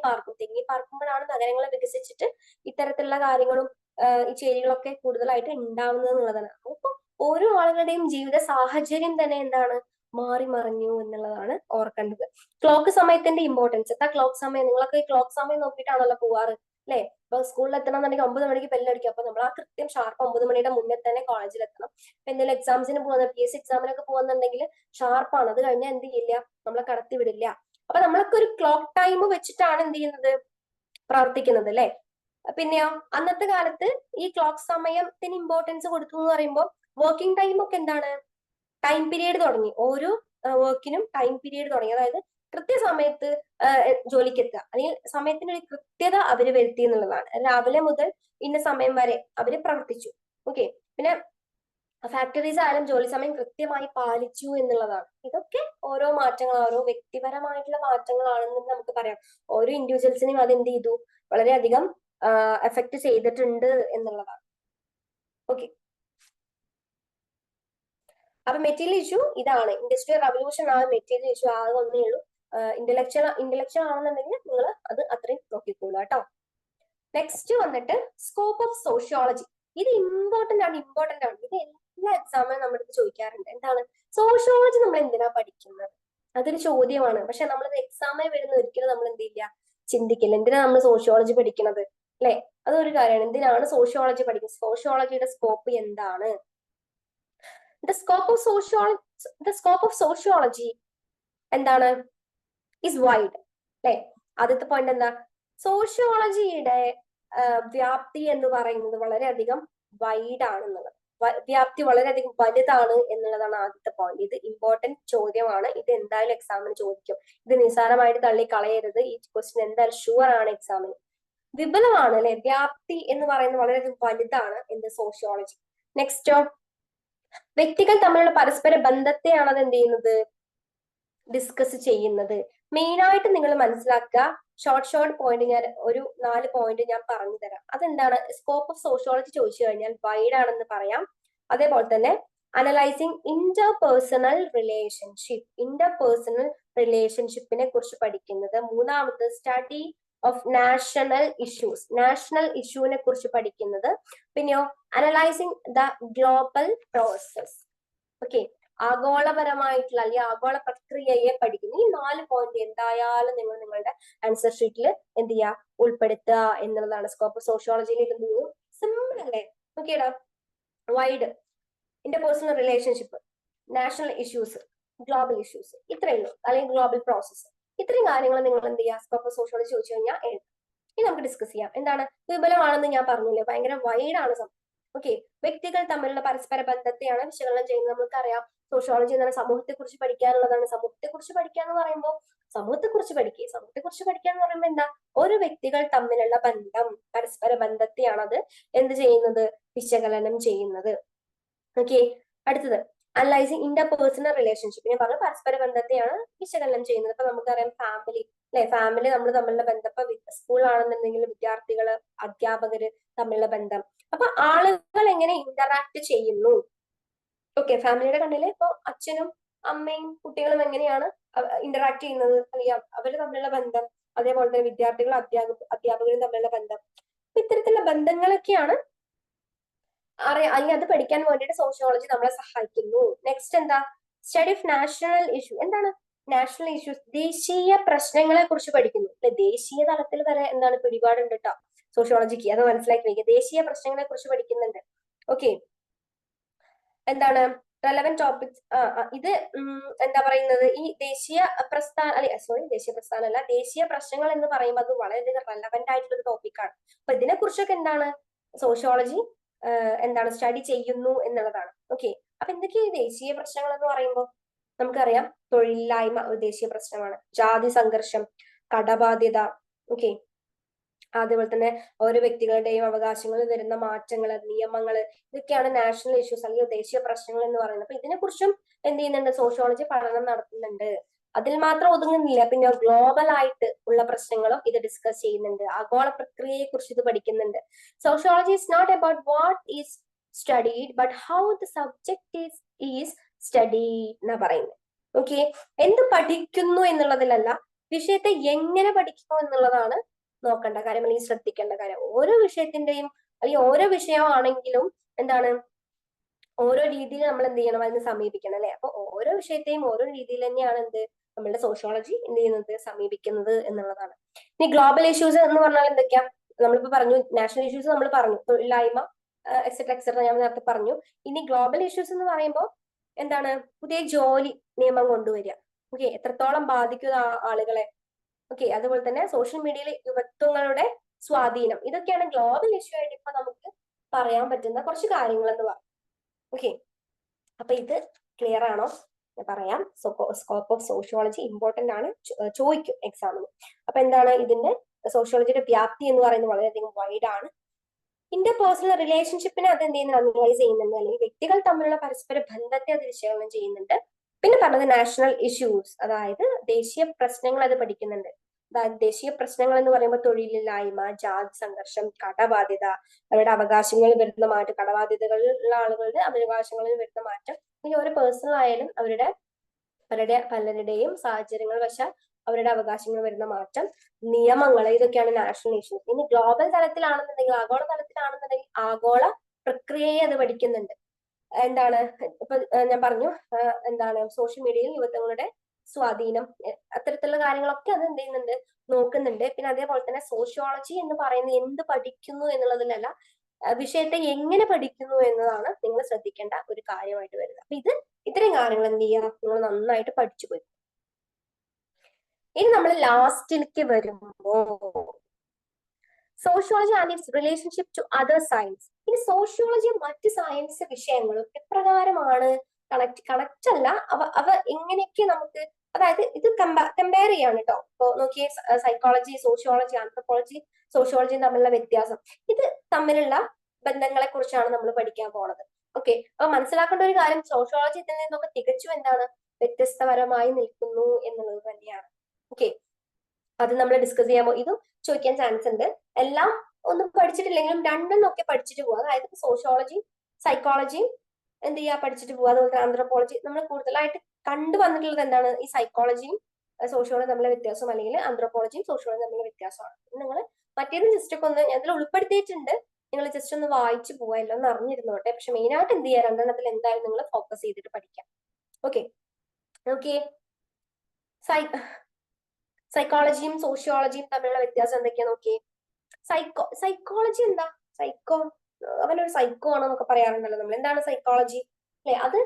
പാർക്കുമ്പോഴാണ് നഗരങ്ങൾ വികസിച്ചിട്ട് ഇത്തരത്തിലുള്ള കാര്യങ്ങളും ഈ ചേരികളൊക്കെ കൂടുതലായിട്ട് ഉണ്ടാവുന്നത് എന്നുള്ളതാണ്. അപ്പൊ ഓരോ ആളുകളുടെയും ജീവിത സാഹചര്യം തന്നെ എന്താണ്, മാറി മറിഞ്ഞു എന്നുള്ളതാണ് ഓർക്കേണ്ടത്. ക്ലോക്ക് സമയത്തിന്റെ ഇമ്പോർട്ടൻസ്. എന്താ ക്ലോക്ക് സമയം? നിങ്ങളൊക്കെ ക്ലോക്ക് സമയം നോക്കിയിട്ടാണല്ലോ പോവാറ് അല്ലെ. ഇപ്പൊ സ്കൂളിൽ എത്തണമെന്നുണ്ടെങ്കിൽ 9 മണിക്ക് ബെല്ലടിക്കും. അപ്പൊ നമ്മൾ ആ കൃത്യം ഷാർപ്പ് 9 മണിയുടെ മുന്നേ തന്നെ കോളേജിൽ എത്തണം. ഇപ്പൊ എന്തെങ്കിലും എക്സാംസിന് പോകുന്ന, PSC എക്സാമിനൊക്കെ പോകുന്നുണ്ടെങ്കിൽ ഷാർപ്പാണ്. അത് കഴിഞ്ഞാൽ എന്ത് ചെയ്യില്ല, നമ്മളെ കടത്തി വിടില്ല. അപ്പൊ നമ്മളൊക്കെ ഒരു ക്ലോക്ക് ടൈം വെച്ചിട്ടാണ് എന്ത് ചെയ്യുന്നത്, പ്രവർത്തിക്കുന്നത് അല്ലെ. പിന്നെയോ അന്നത്തെ കാലത്ത് ഈ ക്ലോക്ക് സമയത്തിന് ഇമ്പോർട്ടൻസ് കൊടുത്തു എന്ന് പറയുമ്പോൾ വർക്കിംഗ് ടൈം ഒക്കെ എന്താണ്, ടൈം പീരീഡ് തുടങ്ങി. ഓരോ വർക്കിനും ടൈം പീരീഡ് തുടങ്ങി. അതായത് കൃത്യസമയത്ത് ജോലിക്ക് എത്തുക, അല്ലെങ്കിൽ സമയത്തിന് ഒരു കൃത്യത അവര് വരുത്തി എന്നുള്ളതാണ്. രാവിലെ മുതൽ ഇന്ന സമയം വരെ അവര് പ്രവർത്തിച്ചു. ഓക്കെ, പിന്നെ ഫാക്ടറീസ് ആയാലും ജോലി സമയം കൃത്യമായി പാലിച്ചു എന്നുള്ളതാണ്. ഇതൊക്കെ ഓരോ മാറ്റങ്ങൾ, ഓരോ വ്യക്തിപരമായിട്ടുള്ള മാറ്റങ്ങളാണെന്ന് നമുക്ക് പറയാം. ഓരോ ഇൻഡിവിജ്വൽസിനെയും അത് എന്ത് ചെയ്തു, വളരെയധികം എഫക്ട് ചെയ്തിട്ടുണ്ട് എന്നുള്ളതാണ്. ഓക്കെ, അപ്പൊ മെറ്റീരിയൽ ഇഷ്യൂ ഇതാണ്. ഇൻഡസ്ട്രിയൽ റവല്യൂഷൻ ആണ് മെറ്റീരിയൽ ഇഷ്യൂ. ആകെ ഒന്നേ ഉള്ളൂ. ഇന്റലക്ച്വൽ ആണെന്നുണ്ടെങ്കിൽ നിങ്ങൾ അത് അത്രയും നോക്കിക്കോളൂ കേട്ടോ. നെക്സ്റ്റ് വന്നിട്ട് സ്കോപ്പ് ഓഫ് സോഷ്യോളജി. ഇത് ഇമ്പോർട്ടന്റ് ആണ്. ഇത് എല്ലാ എക്സാമിനും നമ്മുടെ അടുത്ത് ചോദിക്കാറുണ്ട്. എന്താണ് സോഷ്യോളജി, നമ്മൾ എന്തിനാ പഠിക്കുന്നത്? അതൊരു ചോദ്യമാണ്. പക്ഷെ നമ്മൾ എക്സാമിന് വരുന്ന ഒരിക്കലും നമ്മൾ എന്ത് ചെയ്യില്ല, ചിന്തിക്കില്ല. എന്തിനാ നമ്മൾ സോഷ്യോളജി പഠിക്കുന്നത് അല്ലെ. അതൊരു കാര്യമാണ്. എന്തിനാണ് സോഷ്യോളജി പഠിക്കുന്നത്? സോഷ്യോളജിയുടെ സ്കോപ്പ് എന്താണ്? The scope of sociology എന്താണ്, is wide അല്ലെ. ആദ്യത്തെ പോയിന്റ് എന്താ, സോഷ്യോളജിയുടെ വ്യാപ്തി എന്ന് പറയുന്നത് വളരെയധികം വൈഡ് ആണെന്നുള്ളത്. വ്യാപ്തി വളരെയധികം വലുതാണ് എന്നുള്ളതാണ് ആദ്യത്തെ പോയിന്റ്. ഇത് ഇമ്പോർട്ടന്റ് ചോദ്യമാണ്. ഇത് എന്തായാലും എക്സാമിന് ചോദിക്കും. ഇത് നിസ്സാരമായിട്ട് തള്ളി കളയരുത്. ഈ ക്വസ്റ്റ്യൻ എന്തായാലും ഷുവർ ആണ് എക്സാമിന്. വിപുലമാണ് അല്ലെ. വ്യാപ്തി എന്ന് പറയുന്നത് വളരെയധികം വലുതാണ് എന്ത്, സോഷ്യോളജി. നെക്സ്റ്റോ, വ്യക്തികൾ തമ്മിലുള്ള പരസ്പര ബന്ധത്തെയാണ് അത് എന്ത് ചെയ്യുന്നത്, ഡിസ്കസ് ചെയ്യുന്നത്. മെയിൻ ആയിട്ട് നിങ്ങൾ മനസ്സിലാക്കുക, ഷോർട്ട് പോയിന്റ് ഞാൻ ഒരു 4 പോയിന്റ് ഞാൻ പറഞ്ഞു തരാം. അതെന്താണ്, സ്കോപ്പ് ഓഫ് സോഷ്യോളജി ചോദിച്ചു കഴിഞ്ഞാൽ വൈഡ് ആണെന്ന് പറയാം. അതേപോലെ തന്നെ അനലൈസിങ് ഇന്റർപേഴ്സണൽ റിലേഷൻഷിപ്പിനെ കുറിച്ച് പഠിക്കുന്നത്. മൂന്നാമത് സ്റ്റഡി ഓഫ് നാഷണൽ ഇഷ്യൂവിനെ കുറിച്ച് പഠിക്കുന്നത്. പിന്നെയോ analysing the global process. Okay, ആഗോളപരമായിട്ടുള്ള അല്ലെങ്കിൽ ആഗോള പ്രക്രിയയെ പഠിക്കുന്നു. ഈ 4 പോയിന്റ് എന്തായാലും നിങ്ങൾ നിങ്ങളുടെ ആൻസർ ഷീറ്റിൽ എന്ത് ചെയ്യുക, ഉൾപ്പെടുത്തുക എന്നുള്ളതാണ്. സ്കോപ്പ് ഓഫ് സോഷ്യോളജിയിൽ ഇത് 3 സിമ്പിൾ അല്ലേ. ഓക്കേടാ, wide, interpersonal relationship, national issues, global issues, ഇത്രയേ ഉള്ളൂ. അല്ലെങ്കിൽ ഗ്ലോബൽ പ്രോസസ്. ഇത്രയും കാര്യങ്ങൾ നിങ്ങൾ എന്ത് ചെയ്യുക, സ്കോപ്പ് ഓഫ് സോഷ്യോളജി ചോദിച്ചു കഴിഞ്ഞാൽ എഴുതും. ഇനി നമുക്ക് ഡിസ്കസ് ചെയ്യാം. എന്താണ്, വിപുലമാണെന്ന് ഞാൻ പറഞ്ഞില്ലേ, ഭയങ്കര വൈഡ് ആണ് സംഭവം. ഓക്കെ, വ്യക്തികൾ തമ്മിലുള്ള പരസ്പര ബന്ധത്തെയാണ് വിശകലനം ചെയ്യുന്നത്. നമുക്കറിയാം സോഷ്യോളജി എന്താണ്, സമൂഹത്തെ കുറിച്ച് പഠിക്കാനുള്ളതാണ്. സമൂഹത്തെ കുറിച്ച് പഠിക്കുക എന്ന് പറയുമ്പോൾ സമൂഹത്തെ കുറിച്ച് പഠിക്കുക എന്ന് പറയുമ്പോൾ എന്താ, ഓരോ വ്യക്തികൾ തമ്മിലുള്ള ബന്ധം, പരസ്പര ബന്ധത്തെയാണ് അത് എന്ത് ചെയ്യുന്നത്, വിശകലനം ചെയ്യുന്നത്. ഓക്കെ, അടുത്തത് അനലൈസിങ് ഇന്റർപേഴ്സണൽ റിലേഷൻഷിപ്പ്. ഞാൻ പറഞ്ഞു പരസ്പര ബന്ധത്തെയാണ് വിശകലനം ചെയ്യുന്നത്. ഇപ്പൊ നമുക്കറിയാം ഫാമിലി അല്ലെ, ഫാമിലി നമ്മൾ തമ്മിലുള്ള ബന്ധം. ഇപ്പൊ സ്കൂളാണെന്നുണ്ടെങ്കിൽ വിദ്യാർത്ഥികള്, അധ്യാപകര് തമ്മിലുള്ള ബന്ധം. അപ്പൊ ആളുകൾ എങ്ങനെ ഇന്ററാക്ട് ചെയ്യുന്നു. ഓക്കെ, ഫാമിലിയുടെ കണ്ണില് ഇപ്പൊ അച്ഛനും അമ്മയും കുട്ടികളും എങ്ങനെയാണ് ഇന്ററാക്ട് ചെയ്യുന്നത്, അല്ലെങ്കിൽ അവര് തമ്മിലുള്ള ബന്ധം. അതേപോലെ തന്നെ വിദ്യാർത്ഥികളും അധ്യാപകരും തമ്മിലുള്ള ബന്ധം. അപ്പൊ ഇത്തരത്തിലുള്ള ബന്ധങ്ങളൊക്കെയാണ് അല്ലെങ്കിൽ അത് പഠിക്കാൻ വേണ്ടിയിട്ട് സോഷ്യോളജി നമ്മളെ സഹായിക്കുന്നു. നെക്സ്റ്റ് എന്താ, സ്റ്റഡി ഓഫ് നാഷണൽ ഇഷ്യൂ. എന്താണ് നാഷണൽ ഇഷ്യൂസ്? ദേശീയ പ്രശ്നങ്ങളെ കുറിച്ച് പഠിക്കുന്നു അല്ലെ. ദേശീയ തലത്തിൽ വരെ എന്താണ് പിടിപാടുണ്ട് കേട്ടോ സോഷ്യോളജിക്ക്. അത് മനസ്സിലാക്കി വയ്ക്കുക. ദേശീയ പ്രശ്നങ്ങളെ കുറിച്ച് പഠിക്കുന്നുണ്ട്. ഓക്കെ, എന്താണ് റെലവെന്റ് ടോപ്പിക്സ്. ഇത് എന്താ പറയുന്നത്, ഈ ദേശീയ പ്രസ്ഥാന ദേശീയ പ്രസ്ഥാനമല്ല, ദേശീയ പ്രശ്നങ്ങൾ എന്ന് പറയുമ്പോൾ അത് വളരെയധികം റെലവെന്റ് ആയിട്ടുള്ള ഒരു ടോപ്പിക്കാണ്. അപ്പൊ ഇതിനെ കുറിച്ചൊക്കെ എന്താണ് സോഷ്യോളജി എന്താണ് സ്റ്റഡി ചെയ്യുന്നു എന്നുള്ളതാണ്. ഓക്കെ, അപ്പൊ എന്തൊക്കെയാ ദേശീയ പ്രശ്നങ്ങൾ എന്ന് പറയുമ്പോൾ നമുക്കറിയാം, തൊഴിലില്ലായ്മ ഒരു ദേശീയ പ്രശ്നമാണ്, ജാതി സംഘർഷം, കടബാധ്യത, ഓക്കെ, അതേപോലെ തന്നെ ഓരോ വ്യക്തികളുടെയും അവകാശങ്ങളിൽ വരുന്ന മാറ്റങ്ങൾ, നിയമങ്ങൾ, ഇതൊക്കെയാണ് നാഷണൽ ഇഷ്യൂസ് അല്ലെങ്കിൽ ദേശീയ പ്രശ്നങ്ങൾ എന്ന് പറയുന്നത്. അപ്പൊ ഇതിനെക്കുറിച്ചും എന്ത് ചെയ്യുന്നുണ്ട്, സോഷ്യോളജി പഠനം നടത്തുന്നുണ്ട്. അതിൽ മാത്രം ഒതുങ്ങുന്നില്ല, പിന്നെ ഗ്ലോബൽ ആയിട്ട് ഉള്ള പ്രശ്നങ്ങളും ഇത് ഡിസ്കസ് ചെയ്യുന്നുണ്ട്. ആഗോള പ്രക്രിയയെ കുറിച്ച് ഇത് പഠിക്കുന്നുണ്ട്. Sociology is not about what is studied but how the subject is studied എന്നാ പറയുന്നത്. ഓക്കെ, എന്ത് പഠിക്കുന്നു എന്നുള്ളതിലല്ല, വിഷയത്തെ എങ്ങനെ പഠിക്കുന്നു എന്നുള്ളതാണ് നോക്കേണ്ട കാര്യം അല്ലെങ്കിൽ ശ്രദ്ധിക്കേണ്ട കാര്യം. ഓരോ വിഷയത്തിന്റെയും അല്ലെങ്കിൽ ഓരോ വിഷയമാണെങ്കിലും എന്താണ് ഓരോ രീതിയിൽ നമ്മൾ എന്ത് ചെയ്യണം, അതിനെ സമീപിക്കണം അല്ലെ. അപ്പൊ ഓരോ വിഷയത്തെയും ഓരോ രീതിയിൽ തന്നെയാണ് നമ്മളുടെ സോഷ്യോളജി എന്ത് ചെയ്യുന്നത്, സമീപിക്കുന്നത് എന്നുള്ളതാണ്. ഇനി ഗ്ലോബൽ ഇഷ്യൂസ് എന്ന് പറഞ്ഞാൽ എന്തൊക്കെയാ, നമ്മളിപ്പോ പറഞ്ഞു നാഷണൽ ഇഷ്യൂസ് നമ്മൾ പറഞ്ഞു, തൊഴിലില്ലായ്മ എക്സെട്ര എക്സെട്ര ഞാൻ നേരത്തെ പറഞ്ഞു. ഇനി ഗ്ലോബൽ ഇഷ്യൂസ് എന്ന് പറയുമ്പോൾ എന്താണ്, പുതിയ ജോലി നിയമം കൊണ്ടുവരിക, ഓക്കെ, എത്രത്തോളം ബാധിക്കുന്ന ആളുകളെ, ഓക്കെ, അതുപോലെ തന്നെ സോഷ്യൽ മീഡിയയിലെ യുവത്വങ്ങളുടെ സ്വാധീനം, ഇതൊക്കെയാണ് ഗ്ലോബൽ ഇഷ്യൂ ആയിട്ട് ഇപ്പൊ നമുക്ക് പറയാൻ പറ്റുന്ന കുറച്ച് കാര്യങ്ങൾ എന്ന് പറയാം. ഓക്കെ, അപ്പൊ ഇത് ക്ലിയർ ആണോ? ഞാൻ പറയാം. സ്കോപ്പ് ഓഫ് സോഷ്യോളജി ഇമ്പോർട്ടന്റ് ആണ്, ചോദിക്കും എക്സാമിന്. അപ്പൊ എന്താണ് ഇതിന്റെ സോഷ്യോളജിയുടെ വ്യാപ്തി എന്ന് പറയുന്നത് വളരെയധികം വൈഡ് ആണ്. ഇന്റർപേഴ്സണൽ റിലേഷൻഷിപ്പിനെ അത് എന്ത് ചെയ്യുന്നത്, അനലൈസ് ചെയ്യുന്നുണ്ട്, അല്ലെങ്കിൽ വ്യക്തികൾ തമ്മിലുള്ള പരസ്പര ബന്ധത്തെ അത് വിശകലനം ചെയ്യുന്നുണ്ട്. പിന്നെ പറഞ്ഞത് നാഷണൽ ഇഷ്യൂസ്, അതായത് ദേശീയ പ്രശ്നങ്ങൾ അത് പഠിക്കുന്നുണ്ട്. അതായത് ദേശീയ പ്രശ്നങ്ങൾ എന്ന് പറയുമ്പോൾ തൊഴിലില്ലായ്മ, ജാതി സംഘർഷം, കടബാധ്യത, അവരുടെ അവകാശങ്ങളിൽ വരുന്ന മാറ്റം, കടബാധ്യതകളുള്ള ആളുകളുടെ അവകാശങ്ങളിൽ വരുന്ന മാറ്റം, ഇനി ഓരോ പേഴ്സണൽ ആയാലും അവരുടെ പലരുടെയും സാഹചര്യങ്ങൾ വശാൽ അവരുടെ അവകാശങ്ങൾ വരുന്ന മാറ്റം, നിയമങ്ങൾ, ഇതൊക്കെയാണ് നാഷണൽ ഇഷ്യൂസ്. ഇനി ഗ്ലോബൽ തലത്തിലാണെന്നുണ്ടെങ്കിൽ, ആഗോള തലത്തിലാണെന്നുണ്ടെങ്കിൽ ആഗോള പ്രക്രിയയെ അത് പഠിക്കുന്നുണ്ട്. എന്താണ് ഇപ്പൊ ഞാൻ പറഞ്ഞു, എന്താണ് സോഷ്യൽ മീഡിയയിൽ യുവത്വങ്ങളുടെ സ്വാധീനം, അത്തരത്തിലുള്ള കാര്യങ്ങളൊക്കെ അത് എന്ത് ചെയ്യുന്നുണ്ട്, നോക്കുന്നുണ്ട്. പിന്നെ അതേപോലെ തന്നെ സോഷ്യോളജി എന്ന് പറയുന്നത് എന്ത് പഠിക്കുന്നു എന്നുള്ളതിലല്ല, വിഷയത്തെ എങ്ങനെ പഠിക്കുന്നു എന്നതാണ് നിങ്ങൾ ശ്രദ്ധിക്കേണ്ട ഒരു കാര്യമായിട്ട് വരുന്നത്. അപ്പൊ ഇത്രയും കാര്യങ്ങൾ എന്ത് ചെയ്യുക, നിങ്ങൾ നന്നായിട്ട് പഠിച്ചു പോയി. ഇനി നമ്മൾ ലാസ്റ്റിലേക്ക് വരുമ്പോ sociology and its relationship to other science. ഇനി സോഷ്യോളജിയും മറ്റ് സയൻസ് വിഷയങ്ങളും എപ്രകാരമാണ് കണക്ട് അല്ല, അവ എങ്ങനെയൊക്കെ നമുക്ക്, അതായത് ഇത് കമ്പയർ ചെയ്യാണ് കേട്ടോ. ഇപ്പൊ നോക്കിയേ, സൈക്കോളജി, സോഷ്യോളജി, ആന്ത്രപ്പോളജി, സോഷ്യോളജിയും തമ്മിലുള്ള വ്യത്യാസം, ഇത് തമ്മിലുള്ള ബന്ധങ്ങളെ കുറിച്ചാണ് നമ്മൾ പഠിക്കാൻ പോണത്. ഓക്കെ, അപ്പൊ മനസ്സിലാക്കേണ്ട ഒരു കാര്യം, സോഷ്യോളജി ഇതിൽ നിന്നൊക്കെ തികച്ചും എന്താണ്, വ്യത്യസ്തപരമായി നിൽക്കുന്നു എന്നുള്ളത് തന്നെയാണ്. ഓക്കെ, അത് നമ്മൾ ഡിസ്കസ് ചെയ്യാമോ, ഇതും ചോദിക്കാൻ ചാൻസ് ഉണ്ട്. എല്ലാം ഒന്നും പഠിച്ചിട്ടില്ലെങ്കിലും രണ്ടെണ്ണമൊക്കെ പഠിച്ചിട്ട് പോവുക. അതായത് സോഷ്യോളജിയും സൈക്കോളജിയും എന്ത് ചെയ്യുക, പഠിച്ചിട്ട് പോവുക. അതുപോലെ ആന്ത്രപ്പോളജി നമ്മൾ കൂടുതലായിട്ട് കണ്ടു വന്നിട്ടുള്ളത് എന്താണ്, ഈ സൈക്കോളജിയും സോഷ്യോളജിയും തമ്മിലുള്ള വ്യത്യാസം, അല്ലെങ്കിൽ ആന്ത്രപ്പോളജിയും സോഷ്യോളജിയും തമ്മിലുള്ള വ്യത്യാസമാണ്. നിങ്ങൾ മറ്റേതും ജസ്റ്റ് ഒക്കെ ഒന്ന് ഞാൻ ഇതിൽ ഉൾപ്പെടുത്തിയിട്ടുണ്ട്, നിങ്ങൾ ജസ്റ്റ് ഒന്ന് വായിച്ചു പോവുക, എല്ലാം ഒന്ന് അറിഞ്ഞിരുന്നോട്ടെ. പക്ഷെ മെയിൻ ആയിട്ട് എന്ത് ചെയ്യുക, രണ്ടെണ്ണത്തിൽ എന്തായാലും നിങ്ങൾ ഫോക്കസ് ചെയ്തിട്ട് പഠിക്കാം. ഓക്കെ, ഓക്കെ, സൈക്കോളജിയും സോഷ്യോളജിയും തമ്മിലുള്ള വ്യത്യാസം എന്തൊക്കെയാ നോക്കിയേ. സൈക്കോളജി എന്താ, അവനൊരു സൈക്കോ ആണോ എന്നൊക്കെ പറയാറുണ്ടല്ലോ നമ്മൾ. എന്താണ് സൈക്കോളജി അല്ലെ, അത്